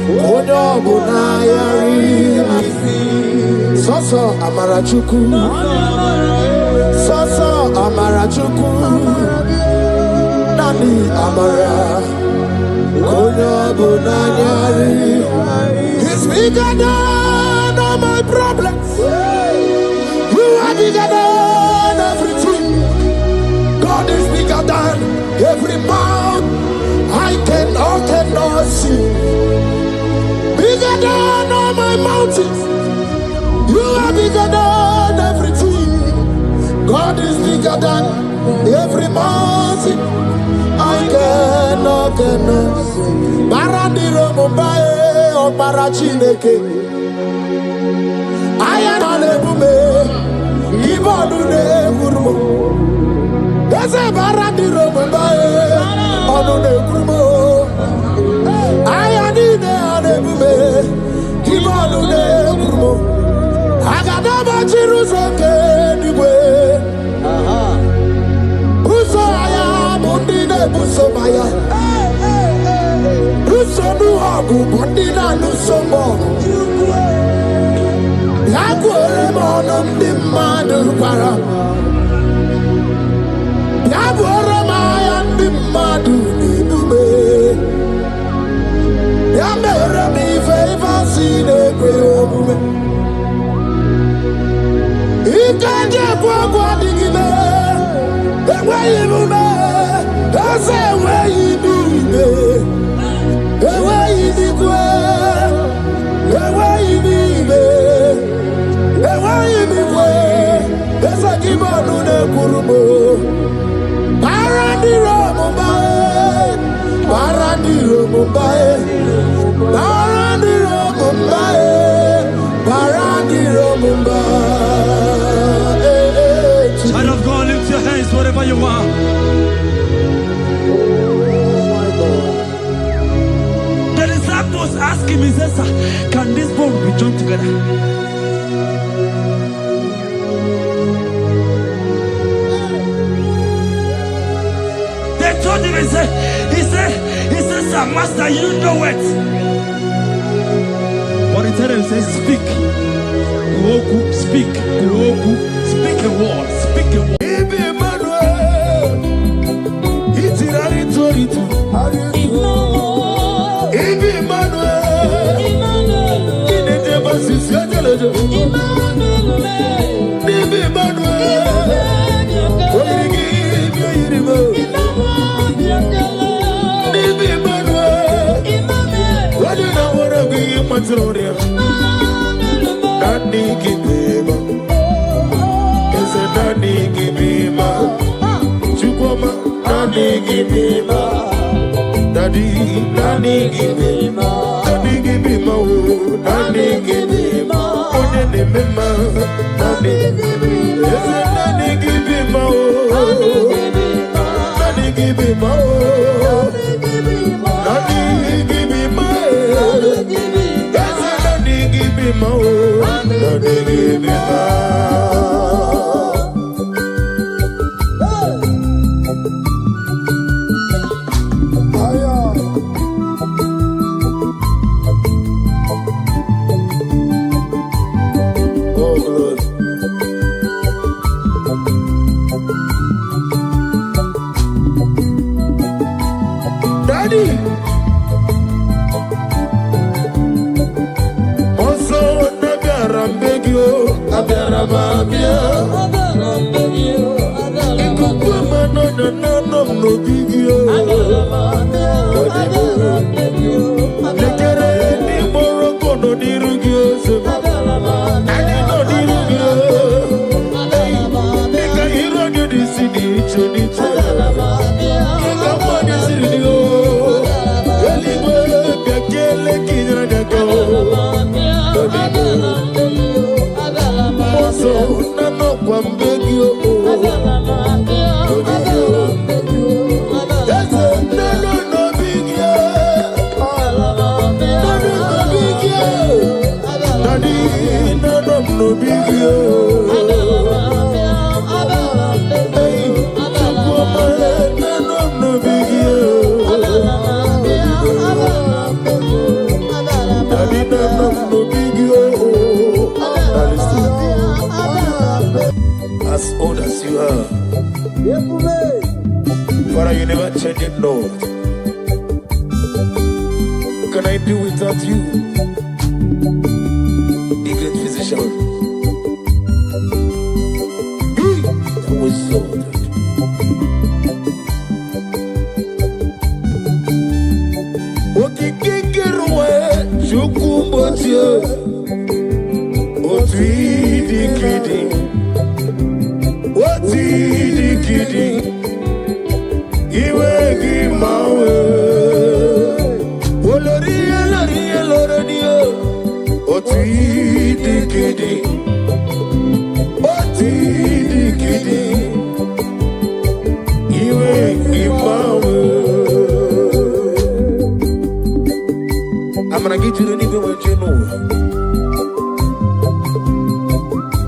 Onyo bunayari Soso amara chuku Soso amara chuku Nani amara Onyo bunayari He's bigger than all my problems. You are bigger than everything. God is bigger than every mountain I cannot see. Bigger than all my mountains. You are bigger than everything. God is bigger than every mountain I cannot see. Barandiro Mumbai or Barachineke. I am on a bume. Ibonune Gurmo. There's a Barandiro Mumbai on a Gurmo. I am in a bume. Ibonune Gurmo. I got a Bachirusa anyway. Buso aya, Bundine Buso Maya. Buso Nuhagu, Bundina Nusomo. Yaguere Monum Dimadu Para. Yaguere Mayan Dimadu Nidube. Yamere mi favor sine kwe. Ikaje kwa digime, ewe ibume, ase ewe ibibe, ewe ibikwe, ewe ibibe, ewe ibikwe, ese kibonu ne kurumo. join together. They told him, he said, sir, master, you know it. But he told him, he said, speak. Speak. Speak a word. Speak a word. As old as you are, Father, you never change it, Lord. Can I do without you? A great physician. That was so good. Okikikirwe chukumbotie otwidikidi otwidikidi iwegi mawe oloriye lorodio otwidikidi iwegi mawe. I'm gonna get you the even when you know.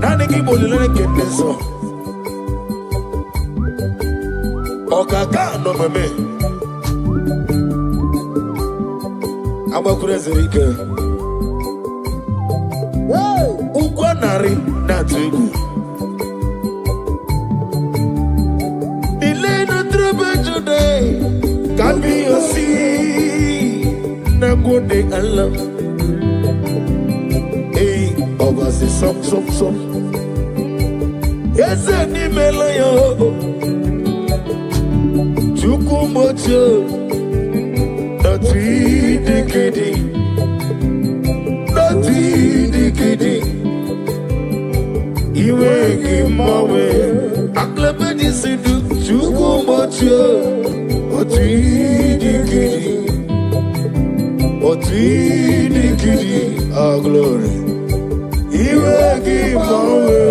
Nani kibo lele kendeso. Okaka no meme. Abakure zerike. Ukwa nari na tugu. Delay no trouble today. Can be your seed. Na good day Allah. Hey, over the some. Yes, any melayo. Chukumocho. Not decade. You ain't give my way. I clap at this and do Chukumocho. Not decade. Otwidikidi, our glory. You will give my way.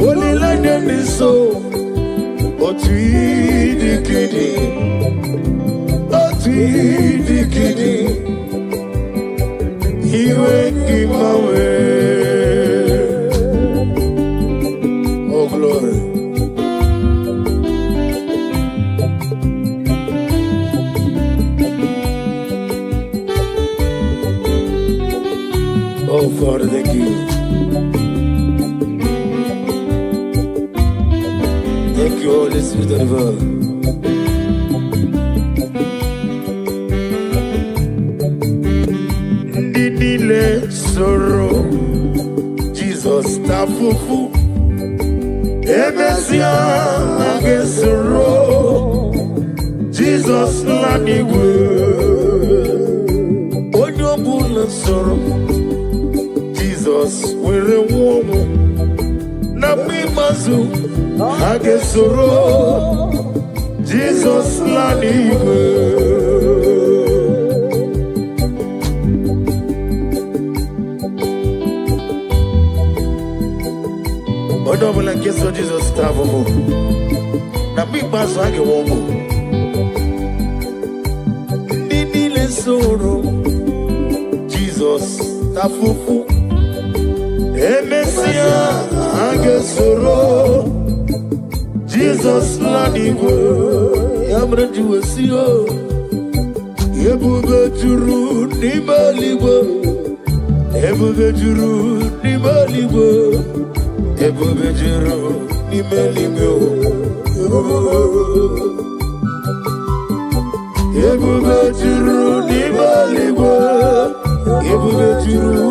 Only like them is so. Otwidikidi. making my way. Oh, glory. Oh, Father, thank you. Thank you, Holy Spirit of God. Ndidile sorrow, Jesus tafufu. Emesia nage sorrow, Jesus lanigwe. Onyobula sorrow. Jesus, we're a woman. Nabi Mazu, Hagesoro. Jesus, Laniwe. Odobo la keso Jesus tavo. Nabi Mazu Hage woman. Nini le soro. Jesus, tafufu. Emesia Agesoro Jesus Lanigo Yamraju Sio Ebuga Juru Nimaligo Ebuga Juru Nimaligo Ebuga Juru Nimaligo Ebuga Juru Nimaligo Ebuga Juru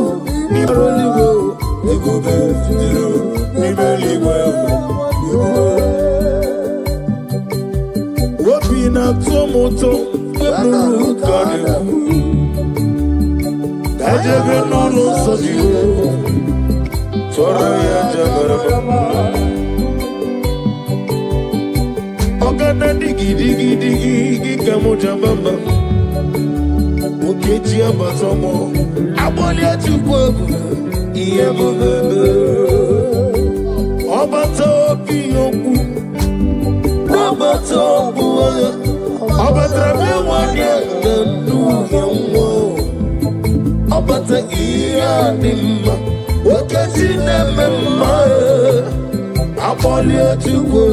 Nimaligo Wapina tomoto Kanu Dajebe nono sojiyo Tora ya jabarama Ogana digi Kamo jambamba Okechi abatomo Aboli atukwabu Iye bebe Obato biyoku Obato buwaya Obatrabe wanya Nanu yawo Obata iya nimma Wakati nememma Aboli atukwa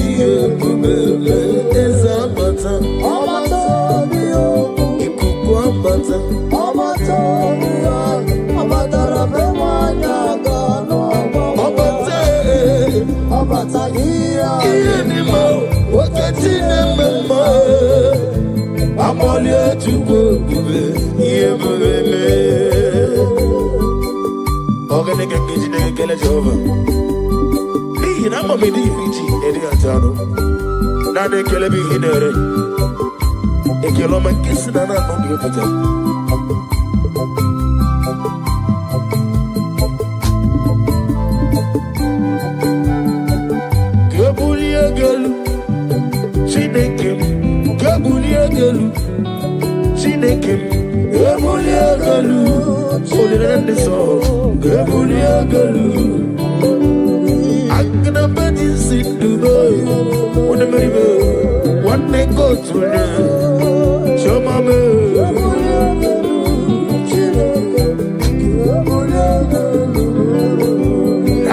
Iye bebe Eza bata Obato biyoku Ikuku abata Obato biyoku Obatarabe wanya Obata iye nimo Wakati nememma Aboli atukwa Iye bebe Oganege kijine kele Jehova Ni na mami di fiti edi atano Na de kele bi hinere Ekelo mankisi na no di pata Galu Chinekem Galu Chinekem Galu Olirande so Galu Agna badi sindu boy One meribe One go to ne Shomame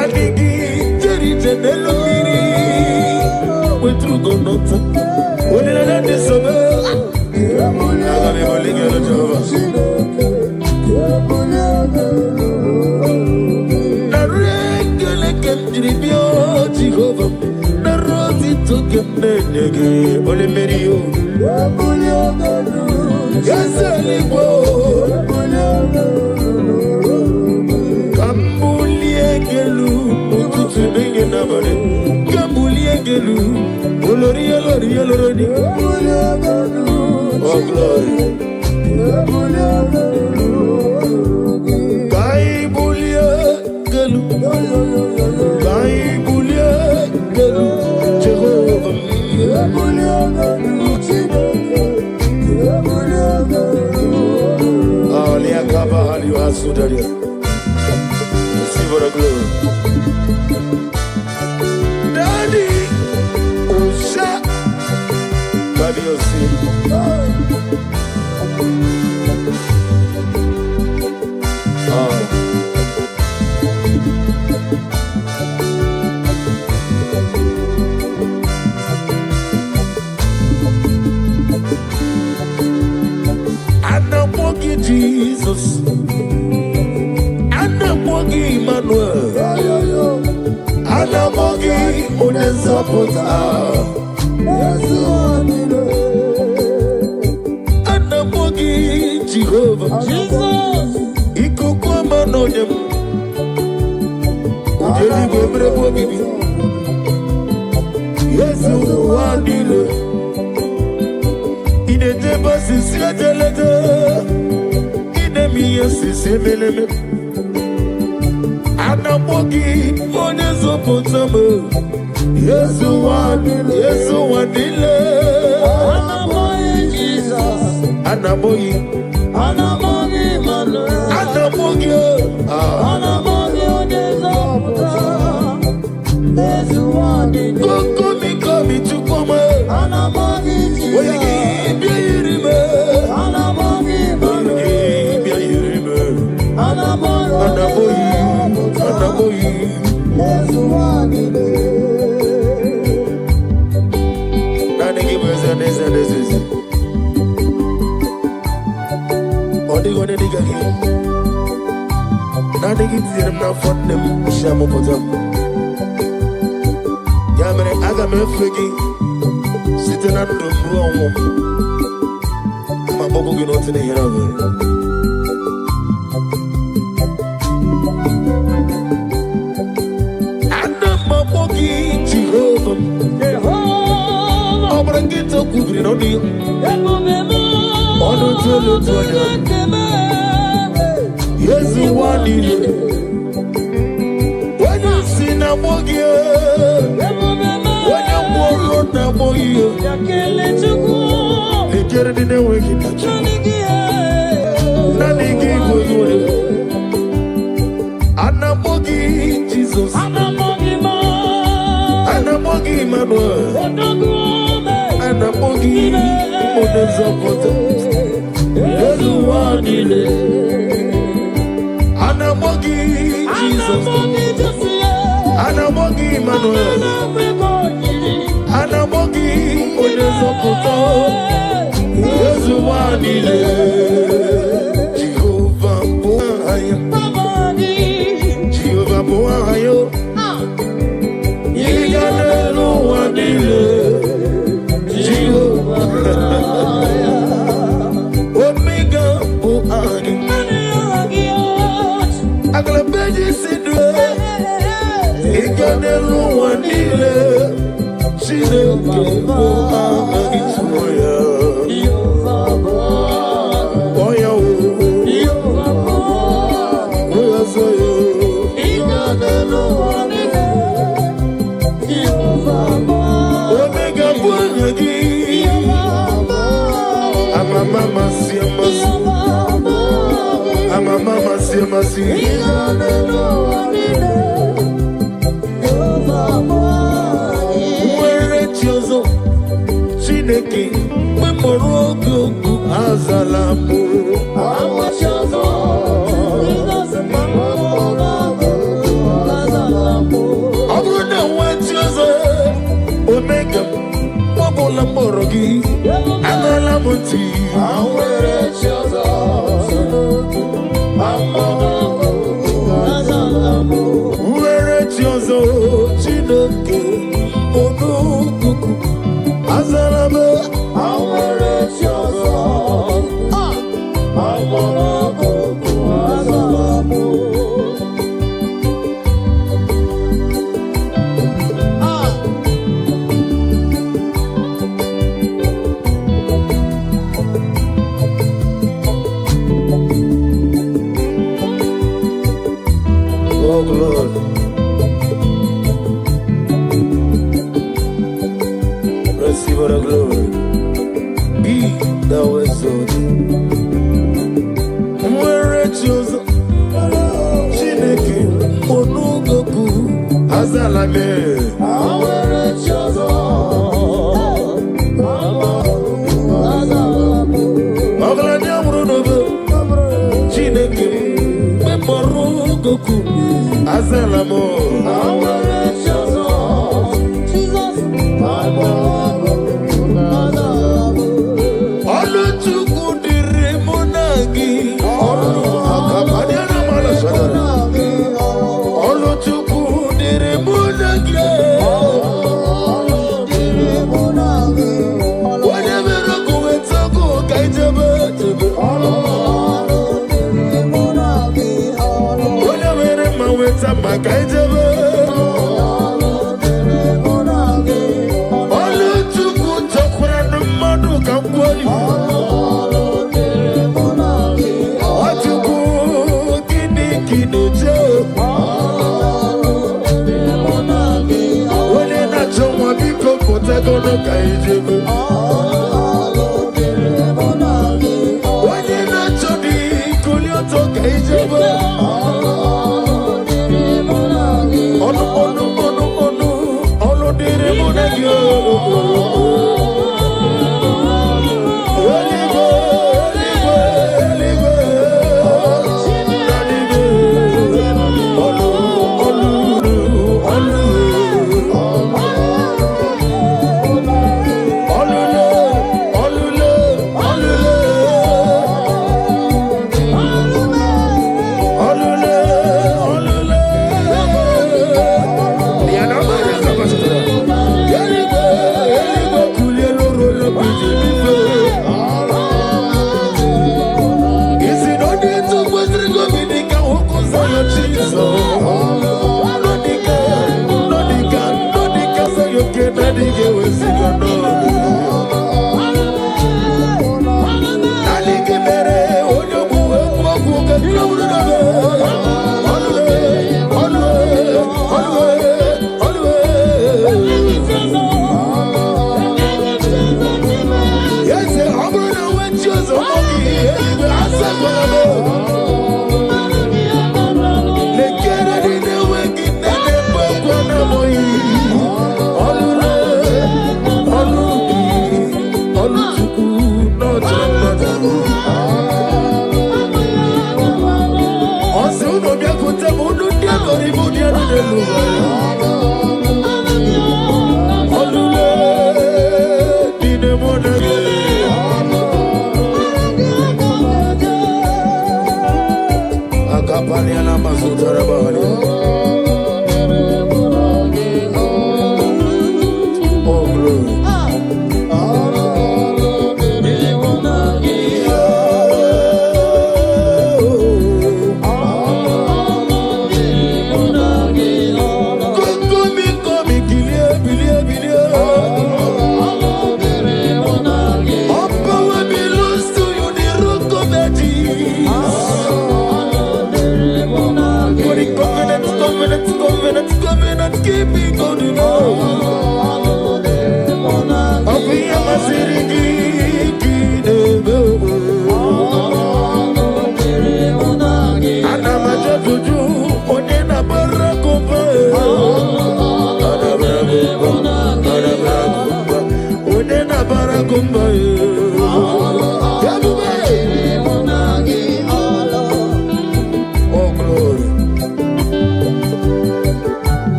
Adigi Jeri Jenelo Trugo nota, when I let this over, I'm only going to Jova. The regular can tribute Jehovah, the rosy took him, only Mario. Yes, I go. Cambulia Gelu, to bring another. Cambulia Gelu. Lori. Oh, glory. Kai bulia galu. Jehovah. Alia kaba ali wasudaria. See for the glory. Daddy. onye nzọpụta Yesu ọdịle ana m gị Jehova ikuku ọma n'onye m ụdị eluigwe mere m obibi Yesu ọdịle ị na-edebe osisi ejelede ị na-eme ihe osisi emeleme ana m gị onye nzọpụta m Yesu ọdịle Anamogi Manu Anamogi Onezoputa Yesu ọdịle Komi chukome Anamogi Oyigi biyirime Anamogi Manu biyirime Anamogi Yesu ọdịle Nani gibeze nezezi Odi diga gi Nani gibeze na fondem shamu potam Ya mere aga me fegi site na ndụ ruo ọnwụ ma bọbụ gị n'otu na ihere ọbụla ana m akpọ gị Jehova ọ bụrụ gị tokwubiri n'ọdụ ya ọnụ tolu tolu Yesu ụwa niile onye si na akpọ gị onye mkpụrụ na akpọ gị ekere dị na-enweghị tachi naanị gị bụ onye ana akpọ gị Jizọs ana akpọ gị Emmanuel ana akpọ gị onye nzọpụta Yesu ụwa niile ana akpọ gị Jizọs ana akpọ gị Emmanuel ana akpọ gị onye nzọpụta Yesu ụwa niile Jehova bụ aha ya Jehova bụ aha ya ịga n'elu ụwa niile Jehova Omega bụ aha gị agalabeji si due ịga n'elu ụwa niile Chineke bụ aha gị tụọ ya Oya o Oya so yo ịga n'elu ụwa niile Omega bụ aha gị Amama masi amasi Amama masi amasi Nwere chi ọzọ Chineke mkpụrụ oge okwu azala mụ ọ bụrụ na nwe chi ọzọ Omega ọbụla mkpọrọ gị agala m ntị nwere chi ọzọ Chineke onukuku azala m nwere chi ọzọ azala m Oh Lord, receive the glory. Be thou exalted. Nwere chi ọzọ Chineke onugoku azala m nwere chi ọzọ ọgaranya nwụrụ n'obe Chineke mkpọrọ goku azala m nwere chi ọzọ ọlụ Chukwu dịrị mụ na gị ọlụ Chukwu dịrị mụ na gị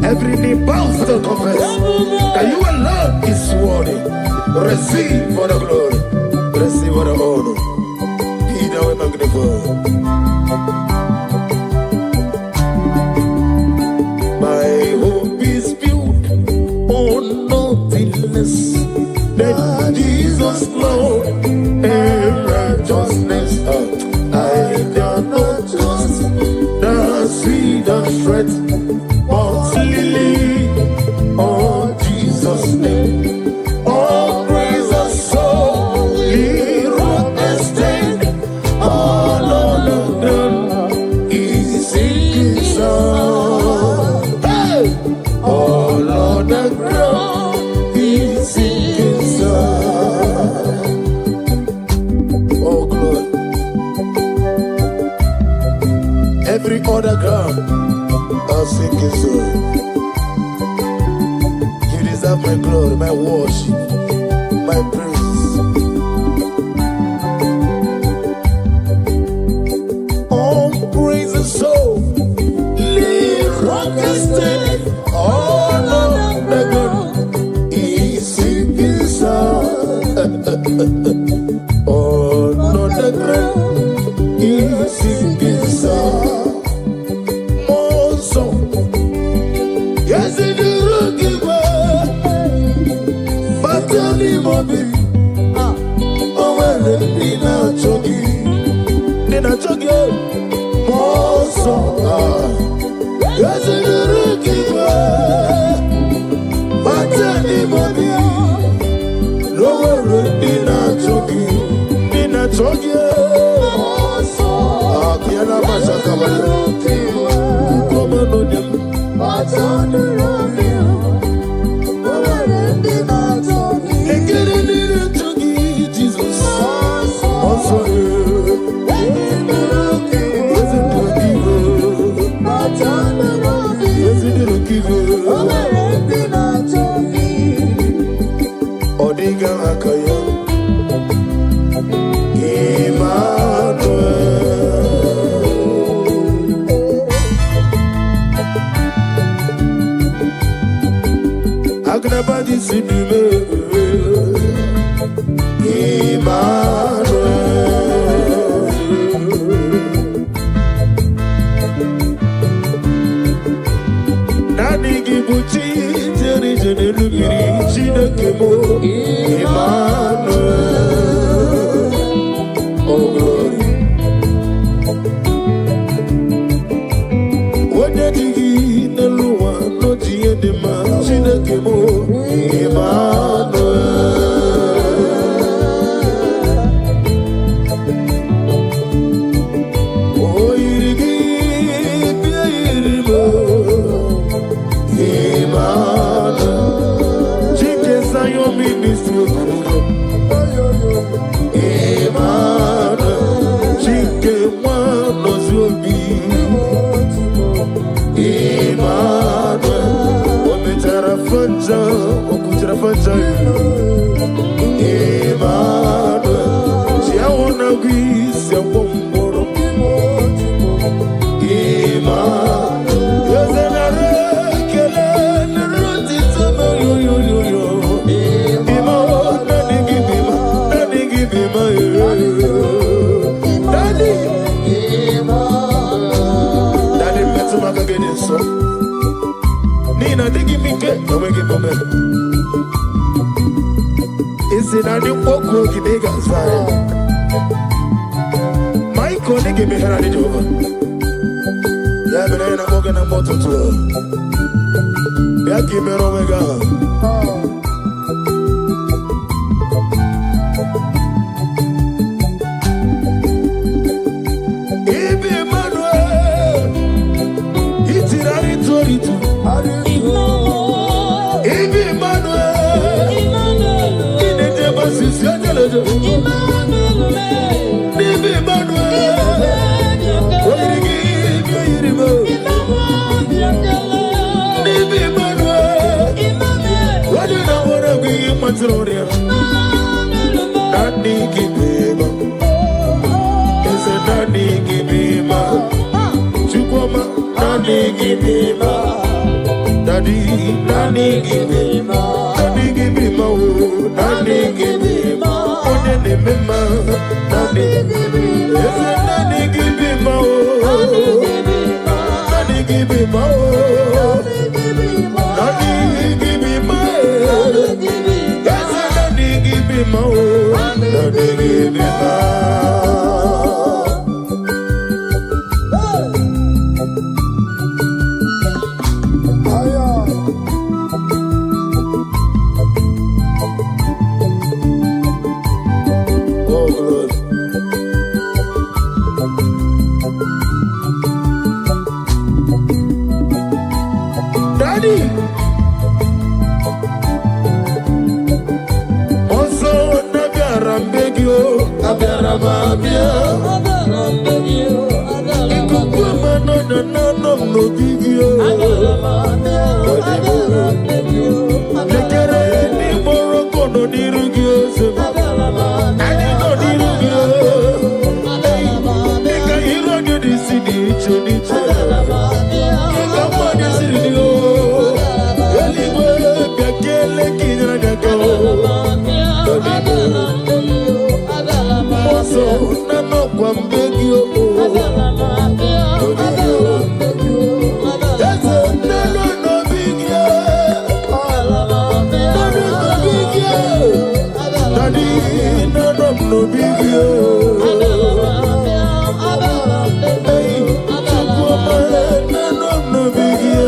Every knee bows to confess that you alone is worthy. Receive for the glory, receive for the honor. Be thou magnified. My hope is built on nothingness, that Jesus' Lord and righteousness. I dare not trust the seed of strength, but lily on Jesus' name. All praise the soul, he wrote the stain. All on the ground is sinking sun. Hey! All on the ground is sinking sun. Oh, glory. Every other ground I'll sing his song. You deserve my glory, my worship, my praise. All praise the soul, live rock and stay. All of the ground is singing song. All of the ground is singing song. Yes, it is rookie but tell me, Bobby. Oh, well, Nina Chogi, more song. Yes, it is rookie but tell me, Bobby. No, Nina Chogi, more song. Kiana Masha Kabaya. Agnabadi Sinume Emmanuel. Nani Gibuchi Teri Jenelugiri Chinakemo Emmanuel. Oh glory. What did he Nelua no Giedema Chinakemo Emmanuel. Oh Irigi Pierimo Emmanuel. Jesus Zion Ministry Emmanuel. Chike Mwana Zobi Emmanuel. Ometara Fanja Okutara Fanja Emmanuel. Chiawana Gwisi Apomboro Emmanuel. Yozenare Kele Neroti Tama Yo Emmanuel. Nani Gibima Daddy Daddy Metumaka Gedin so Nina Digi Mike Omegi Bome Isi Nani Oko Gibega Zaya Maiko Nigi Mihara Di Jova Yabena Mogana Moto to Yaki Meromega Ibi Emmanuel Itirari Toritu Ibi Emmanuel Inete Basisi Angelic Ibi Emmanuel Oirigi Irimo Ibi Emmanuel What do you know what I'm going to do? Nani Gibima Is it Nani Gibima Chukwama Nani Gibima Daddy Nani Gibima Nani Gibima Nani Gibima Onene Mema Nani Gibima Is it Nani Gibima Nani Gibima Nani Gibima Is it Nani Gibima Nani Gibima Oh Lord. Daddy Oso Nagarambegio Agarababia Ikukuma no no bigio Lekere ni moroko no dirugio Ani no dirugio Ika hiro ni disidi choniche Ika mwani siridio Eligwe Biakele kinara gagao Moso nano kwa mbegio Eze nano no bigio Nano no bigio Daddy nano no bigio Hey, Chukwama nano no bigio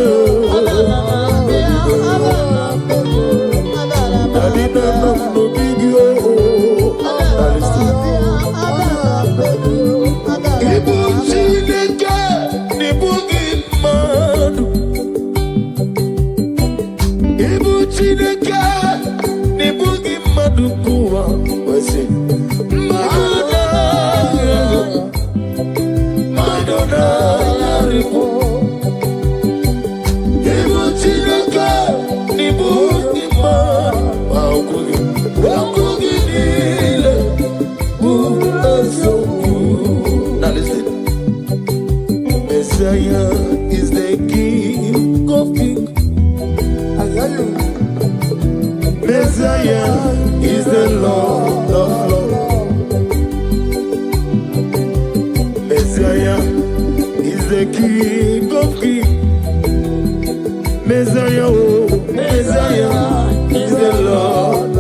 Daddy nano no bigio Ibu Chineke Nibugi Madu Ibu Chineke Nibugi Madu Kuwa Wesi Madonna Ripo Ibu Chineke Nibugi Madu Wakugi Nile Now listen. Messiah is the King of Kings. I hear you. Messiah, Messiah is the Lord.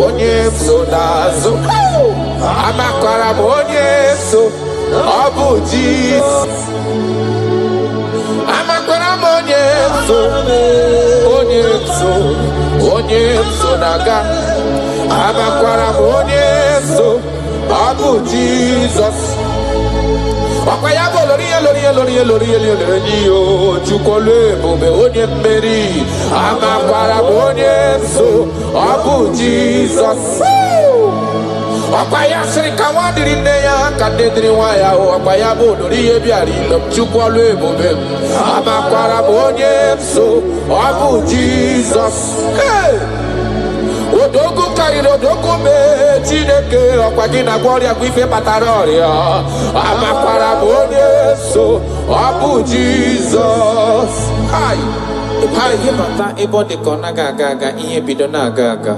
Onyemso nazo amakwara onyemso obuji amakwara onyemso naga amakwara onyemso obu Jesus Wakayabo lori chukole bobe onye mmeri amakwara onyemso obu Jesus Wakaya sirika wadiri neya kadediri waya wakayabo lori ebiari chukole bobe amakwara onyemso obu Jesus Odogu kariri odogu me Chineke ọkwagina gloria kwife pataroria amakwara onyemso obu Jesus Hi mata ebo de kona gaga ihe bido na gaga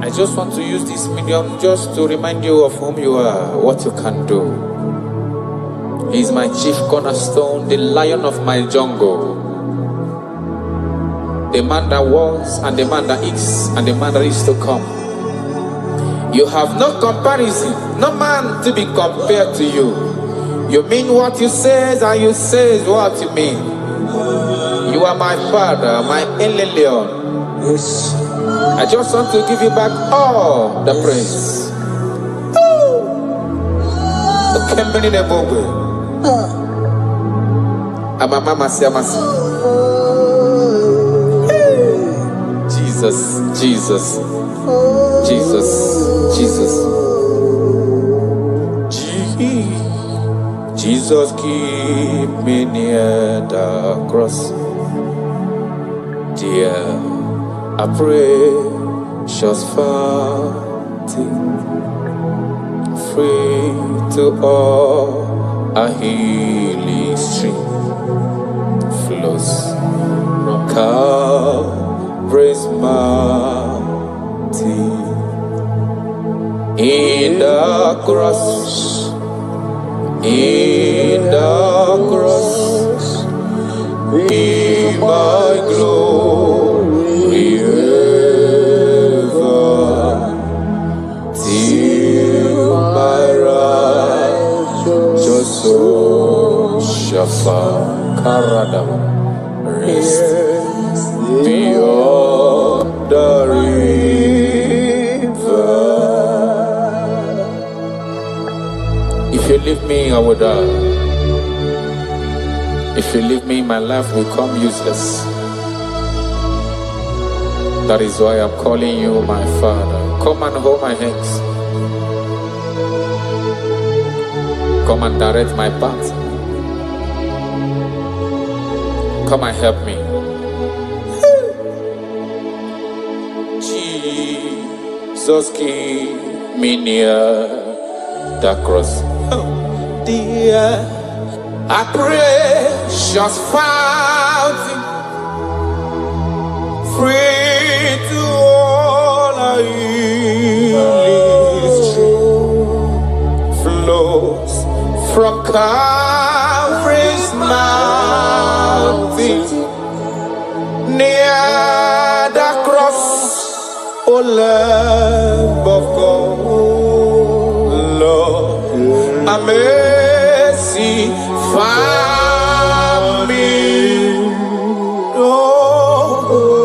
I just want to use this medium just to remind you of whom you are, what you can do. He is my chief cornerstone, the lion of my jungle. The man that was, and the man that is, and the man that is to come. You have no comparison, no man to be compared to you. You mean what you say, and you say what you mean. You are my father, my Elelion. Yes. I just want to give you back all the praise. Jesus. Jesus, keep me near the cross. Dear, I pray, just fountain, free to all a healing stream flows from Calvary's mountain. In the cross, be my glory ever, till my righteous soul shall find rest beyond the river. If you leave me, I will die. If you leave me, my life will become useless. That is why I'm calling you my Father. Come and hold my hands. Come and direct my path. Come and help me. Jesus, keep me near the cross. Oh, dear, I precious fountain, free to all I flows from Calvary's mountain, near the cross, O Lamb of God, Lord, have mercy, find me. Oh,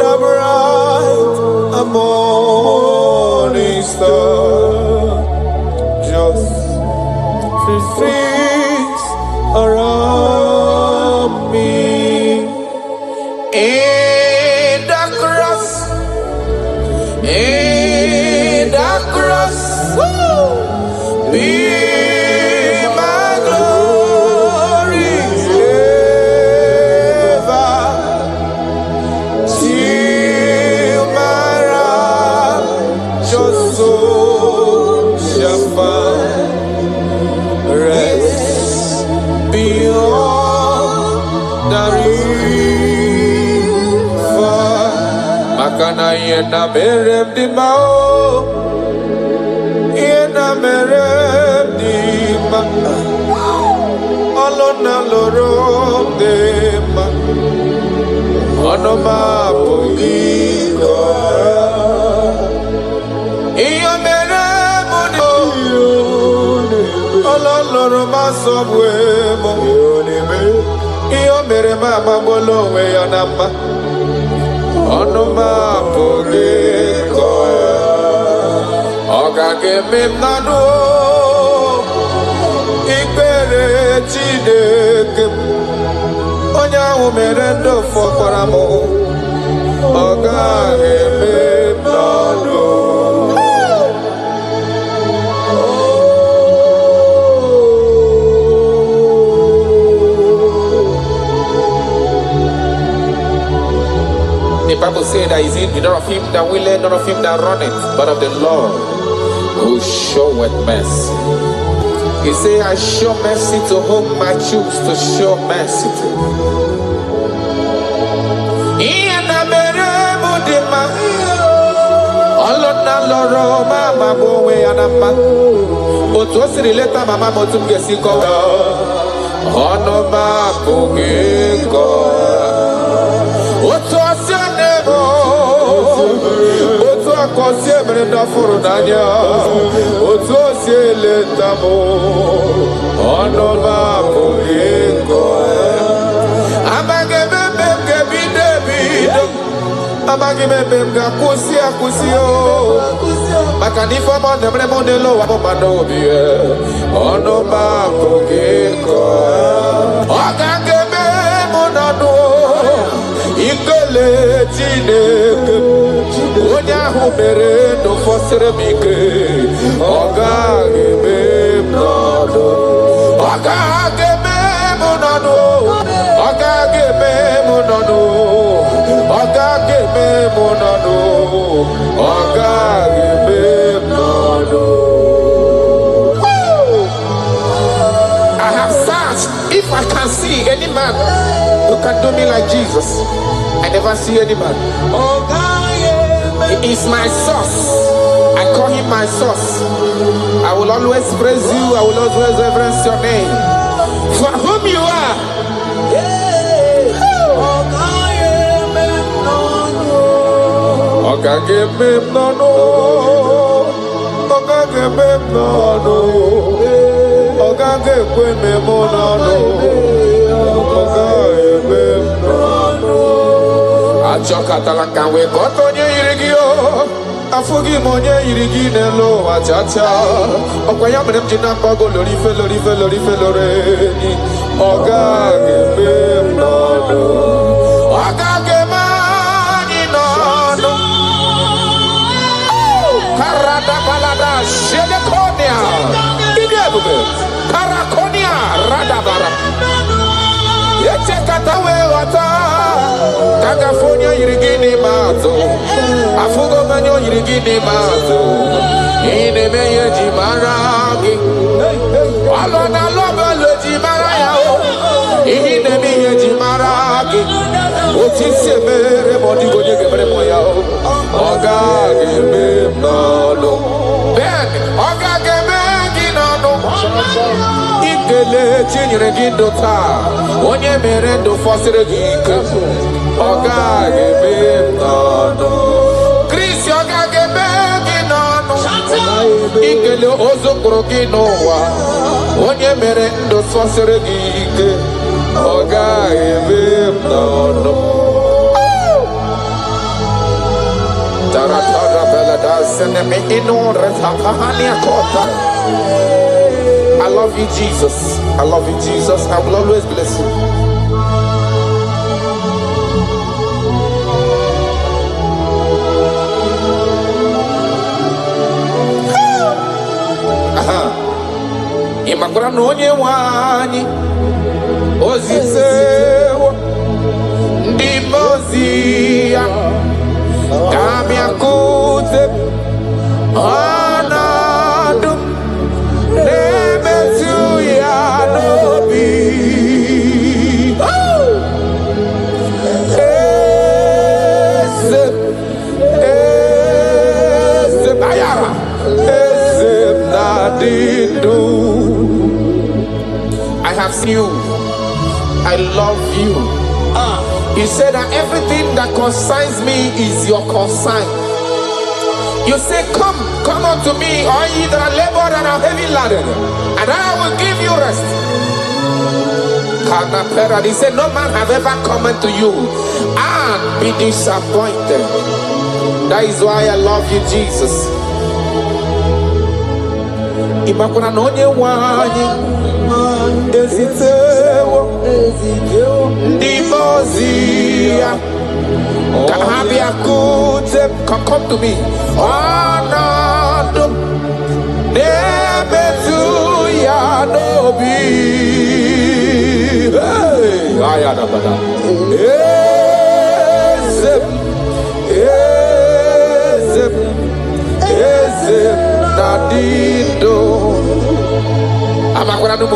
the bright morning star, just things around me. In the cross, in the cross, be my glory ever, till my righteous soul shall find rest beyond the river. Makana yena merem di mau, yena merem di ma, alona lorom de ma, onoma pogiko. Iyo merem uni, alona loroma sobwemo. Iyo merem amabolo we yanama. Onoma pogiko, oga keme nanu, ikpere Chineke, onya umerendo fokwaramo, oga keme nanu. The Bible says that is it not of him that willeth, not of him that runneth, but of the Lord who showeth mercy. He said, I show mercy to whom I choose to show mercy to. Otu akosi emere furu n'anya, otu osi eleta m, ọnụ m abụghị nkọ. Amaghị m ebe m ga-ebido ebido, amaghị m ebe m ga-akwụsị akwụsị o, maka na ife ọma na-emere m n'elu ụwa m mmadụ obi ya, ọnụ m abụghị nkọ. Ọ ga-eme m n'ọnụ ikele Chineke, onye ahụ mere ndụ fọsịrị m ike, ọ gaghị eme m n'ọnụ, ọ gaghị eme m n'ọnụ, ọ gaghị eme m n'ọnụ, ọ gaghị eme m n'ọnụ, ọ gaghị eme m n'ọnụ. I have searched if I can see any man who can do me like Jesus. I never see any man. He is my source. I call him my source. I will always praise you. I will always reverence your name. For whom you are. Achọkatala ka wee kọta onye yiri gị o, afụghị m onye yiri gị n'elu ụwa chacha. Ọkwa ya mere m ji na-akpọ gị lorife lorife lorife loreni, ọ gaghị eme m California, Yirigini Mazo. Afugo Manyo, Yirigini Mazo. In a Maya Jimaragi. Alona Loba Jimaraya. In a Maya Jimaragi. What is a mere body go to get Moya? Oga, give me no. Ben, Oga, give me no. Ikele chinyere gindo ta onye mere ndo fosere gike oga gebe nono Chris oga gebe gị nono ikele ozokoro gị n'ụwa onye mere ndo fosere gike oga gebe nono Taratara bela da seneme inore tapahani akota I love you, Jesus. I love you, Jesus. I will always bless you. Imakura nonye wani ozisewo ndimozia kamya kute anadum I have seen you. I love you. You said that everything that concerns me is your concern. You say, come unto me, all ye that are labored and are heavy laden, and I will give you rest. He said, no man have ever come unto you and be disappointed. That is why I love you, Jesus. Imakuna nonye wani ezitewo ndimozia kahabia kute come to me anadum nebetu ya nobi hey ayada bada ezem nadido amakora no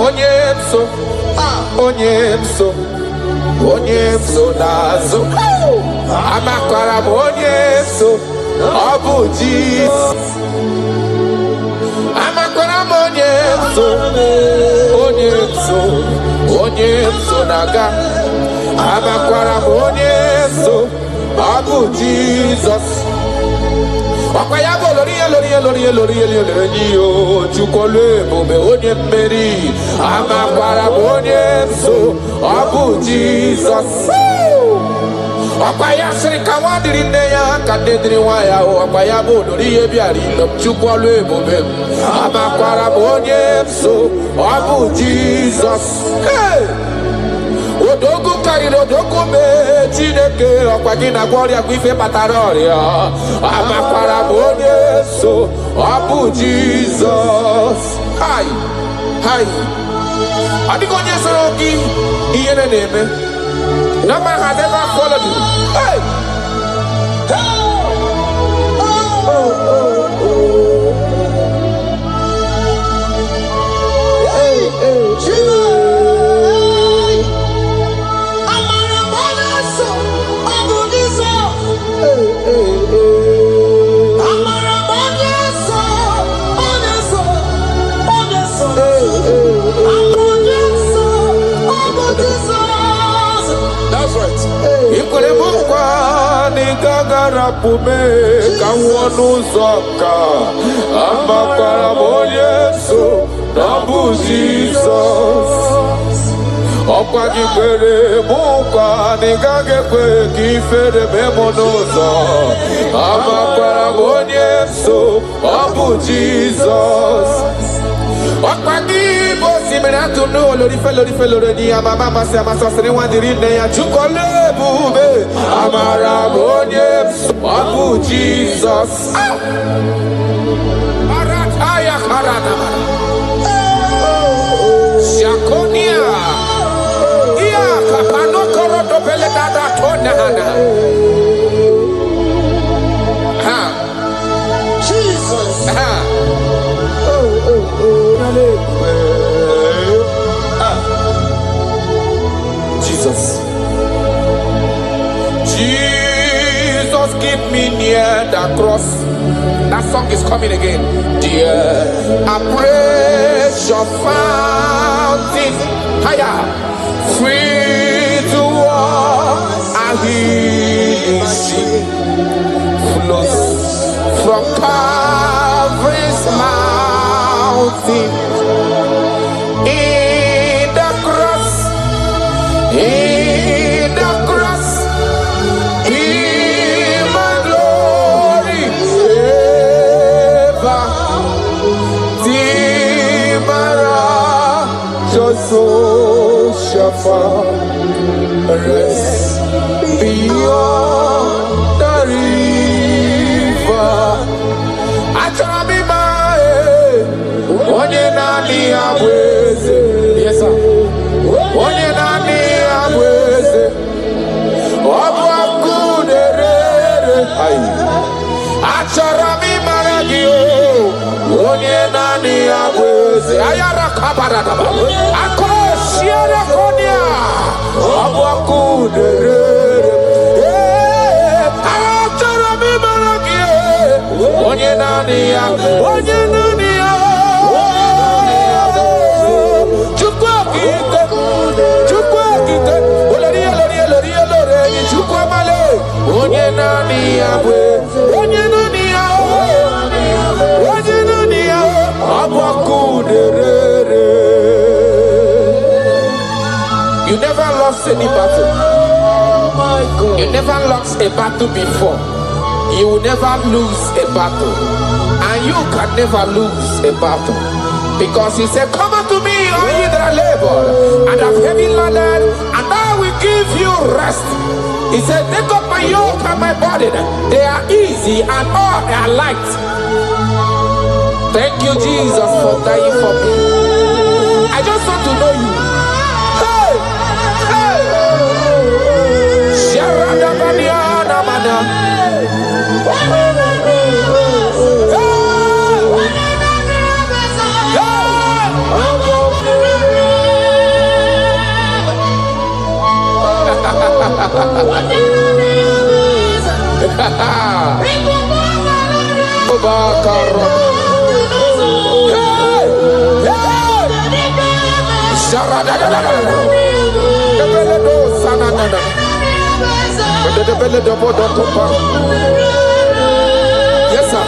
onyemso nazo amakora onyemso obuji amakora onyemso naga amakora onyemso obu Jesus Wakayabo lori chukole bobe onye mmeri amakwara onye so abu Jesus Wakaya sirika wadiri neya kadedri waya wakayabo lori ebiari lom chukole bobe amakwara onye so abu Jesus hey Odogu kariri odogu me Chineke ọkwagina gloria kwife pataroria amakwara onye so abu Jesus hi adigo onye soro gị ihe na-eme no man has ever followed you hey Pume kawonu zoka amakwara Yesu nabu Jesus okwa gibere mukwa nigage kwe kifere memonozo amakwara Yesu nabu Jesus okwa gibo simiratu no lori fe ni amama mase amasosiri wandiri ne ya chukole bube amara Yesu Abu Jesus Arataya Karana Shakonia Ia Kapano Koroto Peledada Tona Jesus. Jesus. Jesus, keep me near the cross. That song is coming again. Dear, I praise your fountain. Higher, free to walk. I hear sheep flows from Calvary's mountain. In the cross, in the cross, in my glory ever. Timara, just so shafa, rest beyond the river. Achamima, onye nani abweze. Yes, sir. Onye nani abweze. Obuakuderere. Acharamima ragio. Onye nani abweze. Ayara kabaradaba. Akoshiere konia. Obuakuderere. Acharamima ragio. Onye nani abweze. Onye nani onye nani abwe, onye nani abuakuderere. You never lost any battle. You never lost a battle before. You will never lose a battle, and you can never lose a battle. Because he said, come unto me, all ye that are labored and have heavy laden, and I will give you rest. He said, take up my yoke and my burden. They are easy and all are light. Thank you, Jesus, for dying for me. I just want to know you. Hey! Hey! Sharadabaniana mana. Yes, sir.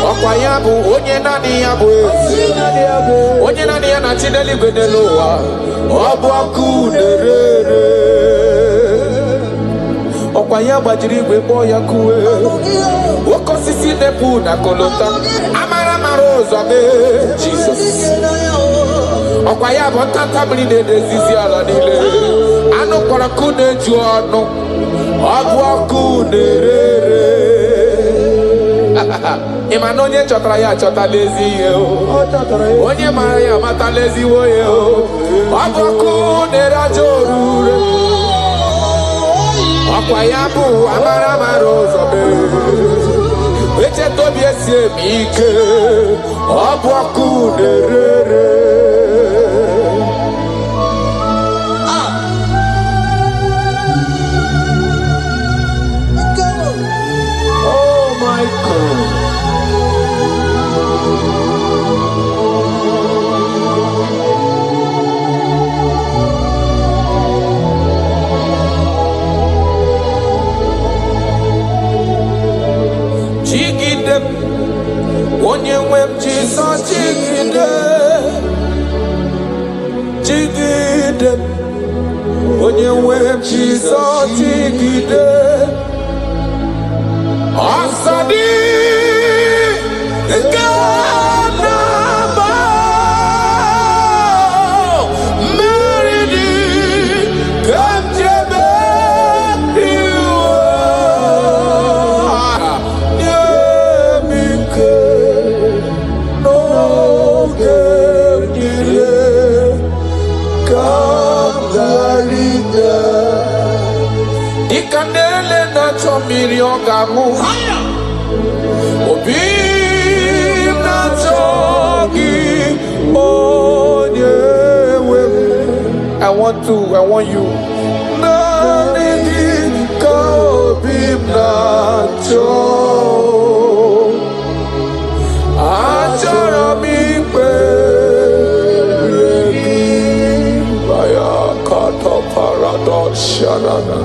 Okwayabu onye nani yabu onye nani ya na chineli gwenelowa obu akuderere okwayaba jiri igwe kpọọ ya kuwe oke osisi nepu na kolota amara mara ụzọ mee Jesus okwayaba ntanta mmiri na-edezizi ala niile anụ kpọrọ ku na-eju ọnụ obu akuderere. Imano onye chọtara ya achọtala ezi ihe onye mara ya amatala ezigbo ihe ọ bụ ọkụ na-ere aja orure ọkwa ya bụ amara mara ụzọ echeta obi esi eme ike ọ bụ ọkụ na-ere. Oh my God. Onye nwe m Jizọs jigide jigide onye nwe m Jizọs jigide ọsọ dị nke na-agba mmeri dị ka m jebe iwe nele na chomiri ogamu. Obi na chogi onyewe. I want you. Nani ka obi na cho. Achara mi pe. Baya kata paradox shanana.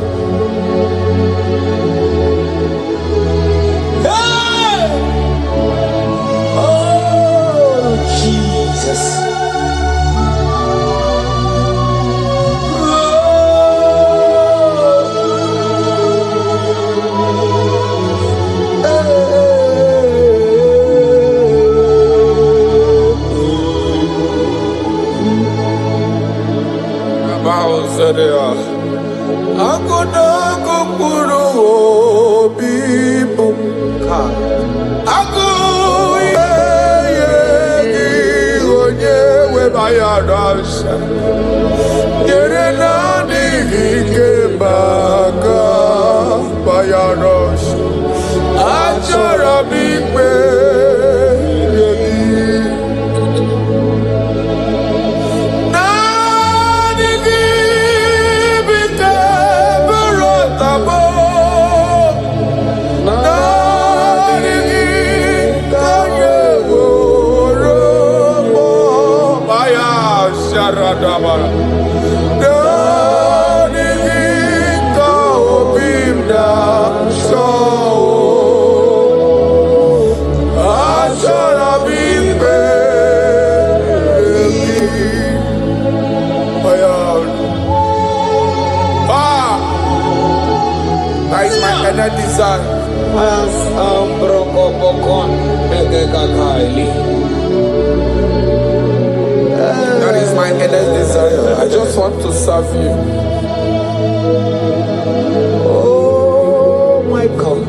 That is my endless desire. I just want to serve you. Oh my God.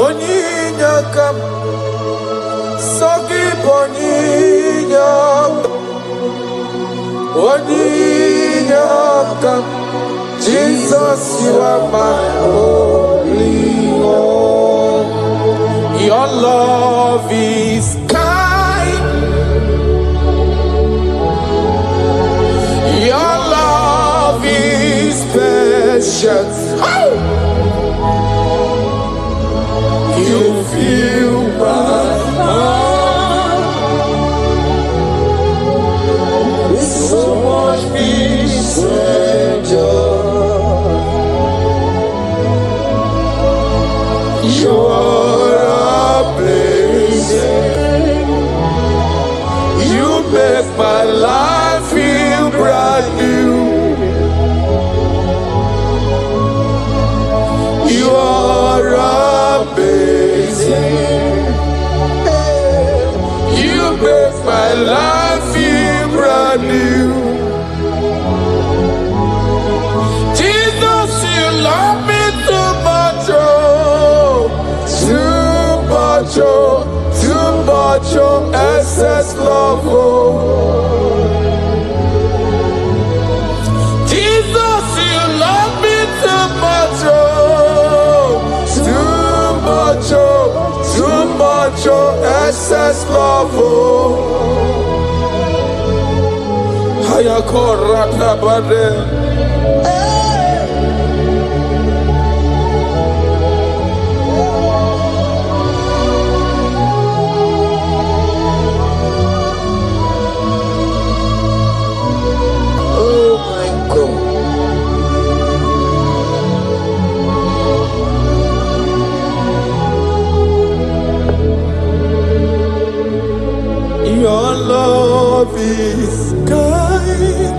Oninyakam Sogi Oninyakam Jesus, you are my holy Lord. Your love is kind. Your love is patience. You fill my heart with so much peace and joy. You are amazing. You make my life feel brand new. You are amazing. You make my life feel brand new. Jesus, you love me too much, oh, too much, oh, too much, oh, excess love, oh. Jesus, you love me too much, oh, too much, oh, excess love, oh. Hayakorata bade. Oh my God. Your love is kind.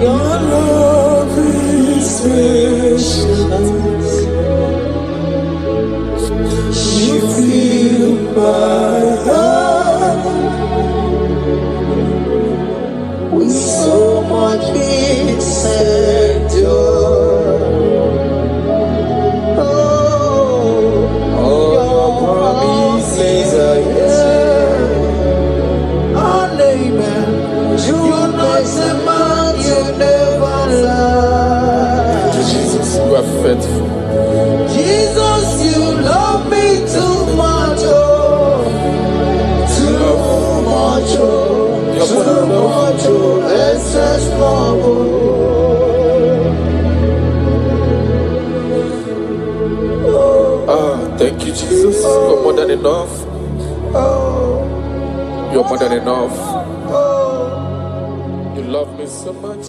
Your love is patient. You fill my heart with so much peace and joy. Oh, Thank you, Jesus. You're more than enough. You're more than enough. You love me so much.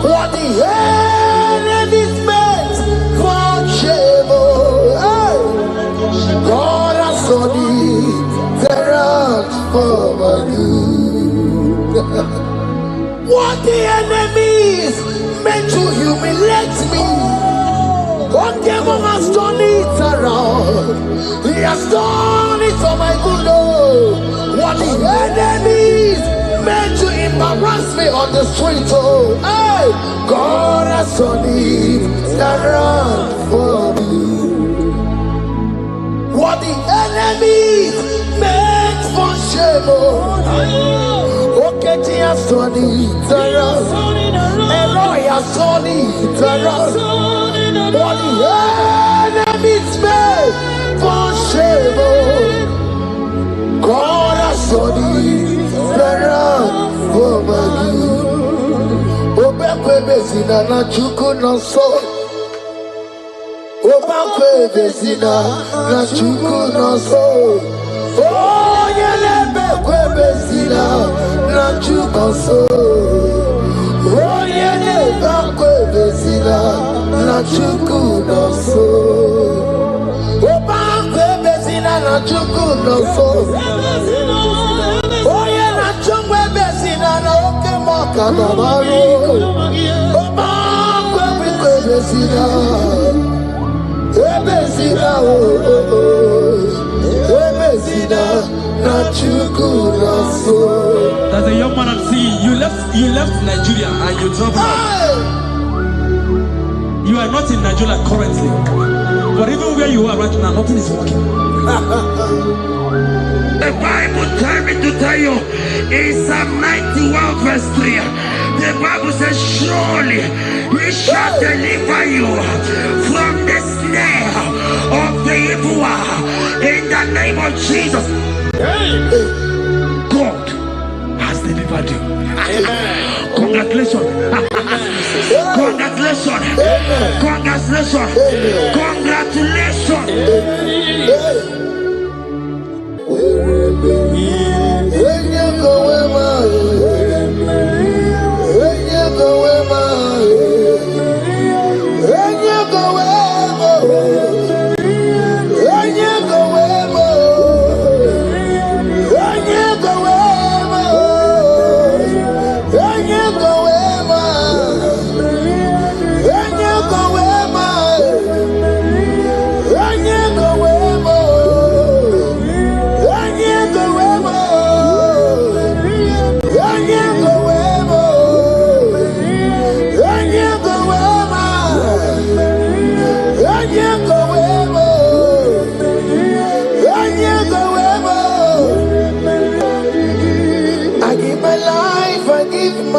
What the enemy's meant for shame, God has done it around for my good. What the enemy's meant to humiliate me, God has done it around. He has done it for my good. What the enemy's meant to embarrass me on the street, hey, God has done it around for me. What the enemy meant for shame, okay, he has done it around. Eloi has done it around. What the enemy meant for shame, God has done it around for my good. Obekwe bezina na chuku no so. Obekwe bezina na chuku no so. Oh, yelebekwe bezina na chuku no so. Oh, yelebekwe bezina na chuku no so. Obekwe bezina na chuku no so. Oh, yeah, na chungwe bezina na oke moka babaro. Oh, ma kwe bezina, bezina bezina na chuku na so. There's a young man I'm seeing. You left Nigeria and you travel. You are not in Nigeria currently, but even where you are right now, nothing is working. The Bible tells me to tell you in Psalm 91 verse 3, the Bible says, surely he shall deliver you from the snare of the evil one in the name of Jesus. God has delivered you. Amen. Congratulations. Congratulations. Congratulations. Congratulations.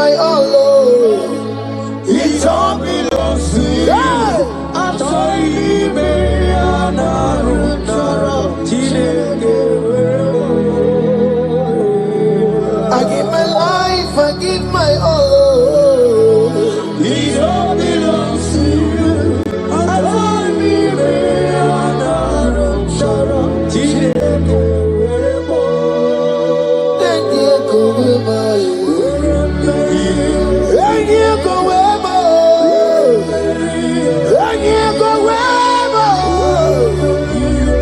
my all, Lord. It all belongs to you. I give my life, I give my all. It all belongs to you.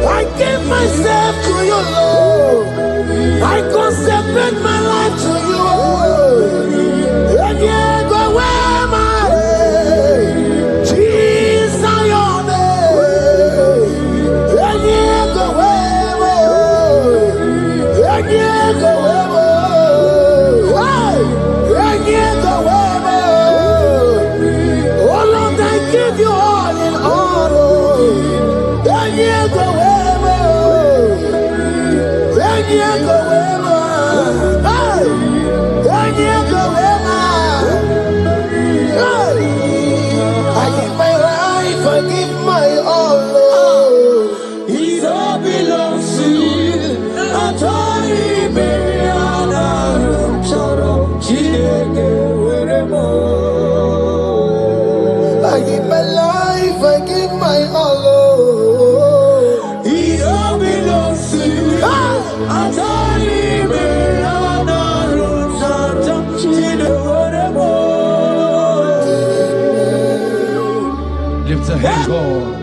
I give myself to you, Lord. I consecrate my life to you. And you go where my Jesus, your name. And you go where, and you go where, and you go where. Oh Lord, I give you all in all. And you go where. And you go I give my life, I give my all, Lord. It all belongs to you. I give my life, I give my all, Lord. It all belongs to you. Lift your hands, God.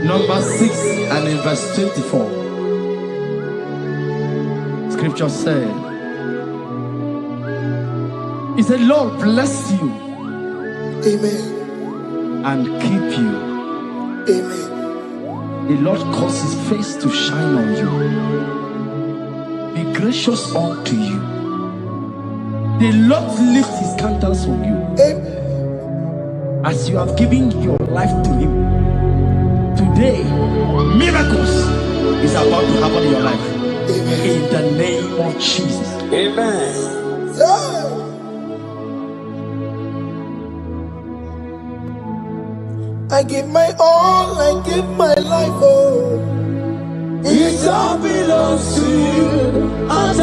Number 6 and in verse 24. Scripture said, He said, Lord bless you. Amen. And keep you. Amen. The Lord cause His face to shine on you. Be gracious unto you. The Lord lift His countenance on you. Amen. As you have given your life to Him, today miracles is about to happen in your life. Amen. In the name of Jesus. Amen. Yeah. I give my all, I give my life, oh. It all belongs to you. I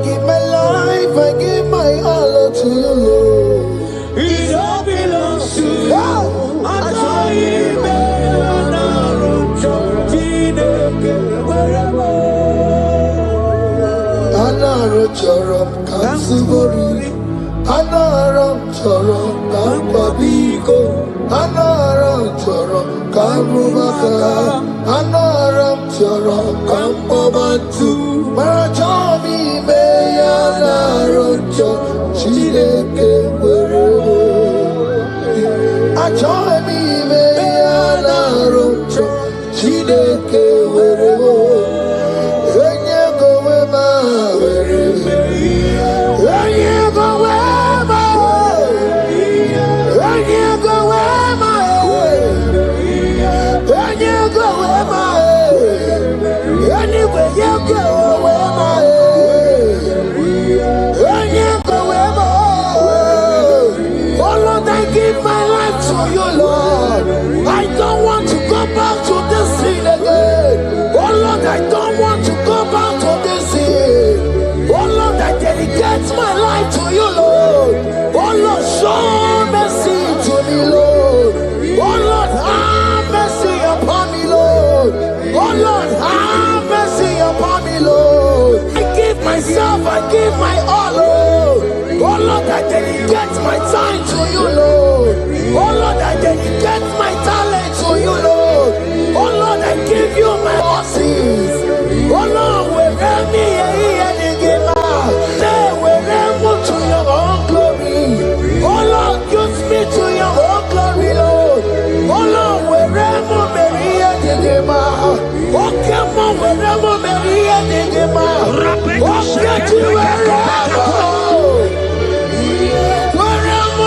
give my life, I give my all to you, Lord. It all belongs to you. Anaram choram kansubori, anaram choram kampabiko, anaram choram kampubaka, anaram choram kampabantu, marachomi me anaram choram chileke werebo, achomi me anaram choram chileke werebo. I don't want to go back to this sin. Oh Lord, I dedicate my life to you, Lord. Oh Lord, show mercy to me, Lord. Oh Lord, have mercy upon me, Lord. Oh Lord, have mercy upon me, Lord. I give myself, I give my all, Lord. Oh Lord, I dedicate my time to you, Lord. Oh Lord, I dedicate my talent to you, Lord. Oh Lord, I give you my horses. Oh Lord, wherever me and give out, wherever to your own glory. Oh Lord, use me to your own glory, Lord. Oh Lord, wherever me and give out. Oh come on, wherever me and give out. Oh get you wherever. Wherever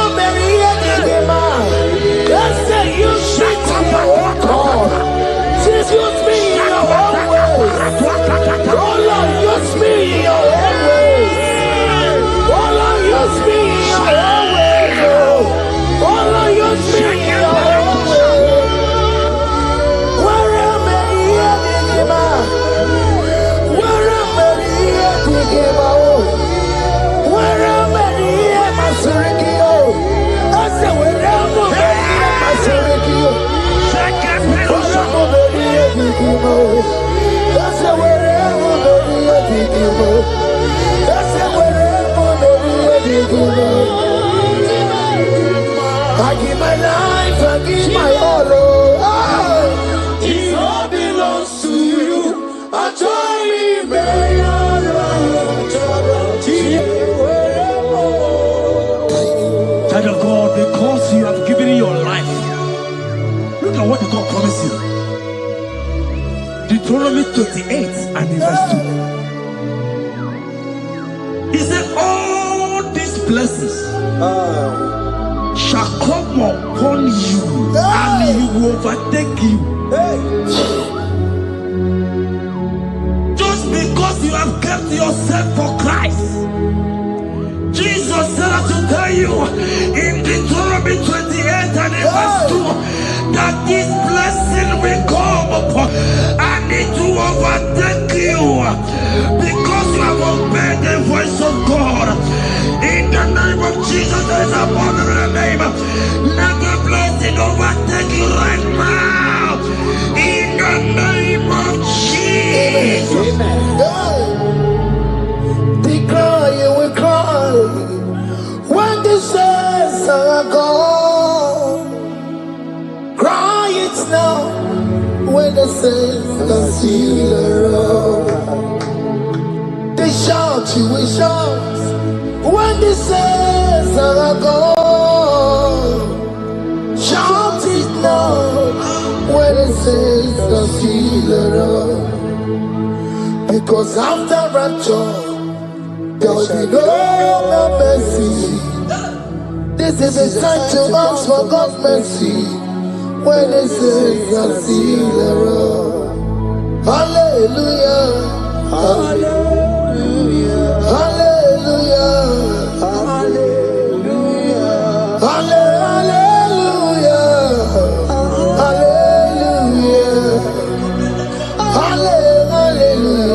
I give my life, I give my all. It all belongs to you. I join Child of God, because you have given your life, look at what God promised you. Deuteronomy 28 and verse 2. He said, all these blessings shall come upon you, and he will overtake you. Just because you have kept yourself for Christ. Jesus said to tell you in Deuteronomy 28 and verse 2 that this blessing will come upon and it will overtake you because you have obeyed the voice of God. In the name of Jesus, there is a above the name. Let the blessing overtake you right now. In the name of Jesus. Declare you will cry when the saints are gone. Cry it now when the saints are still around. They shout, you will shout when the saints are gone. Shout it now when the saints are still around. Because after rapture there will be no mercy. This is the time to ask for God's mercy when the saints are still around. Hallelujah, hallelujah, hallelujah, hallelujah, hallelujah, hallelujah, hallelujah.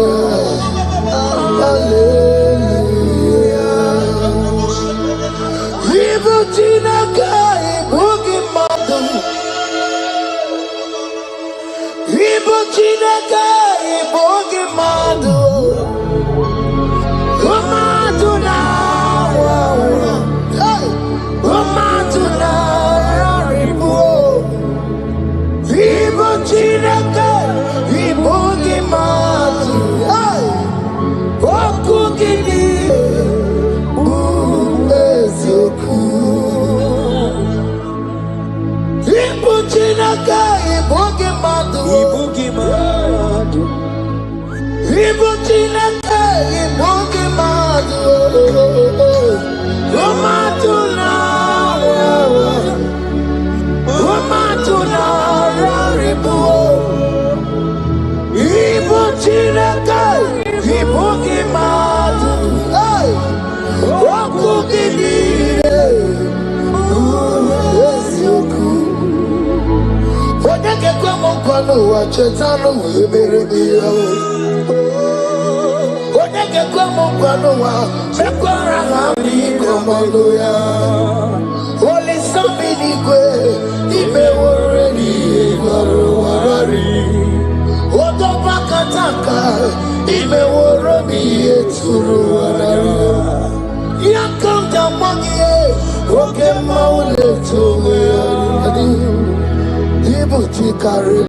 Holy Sabini kwe ime woreni warari. Odo bakataka ime woroni eturu warari. Yakamda mangie oke maule tuwe. Ibu chikari.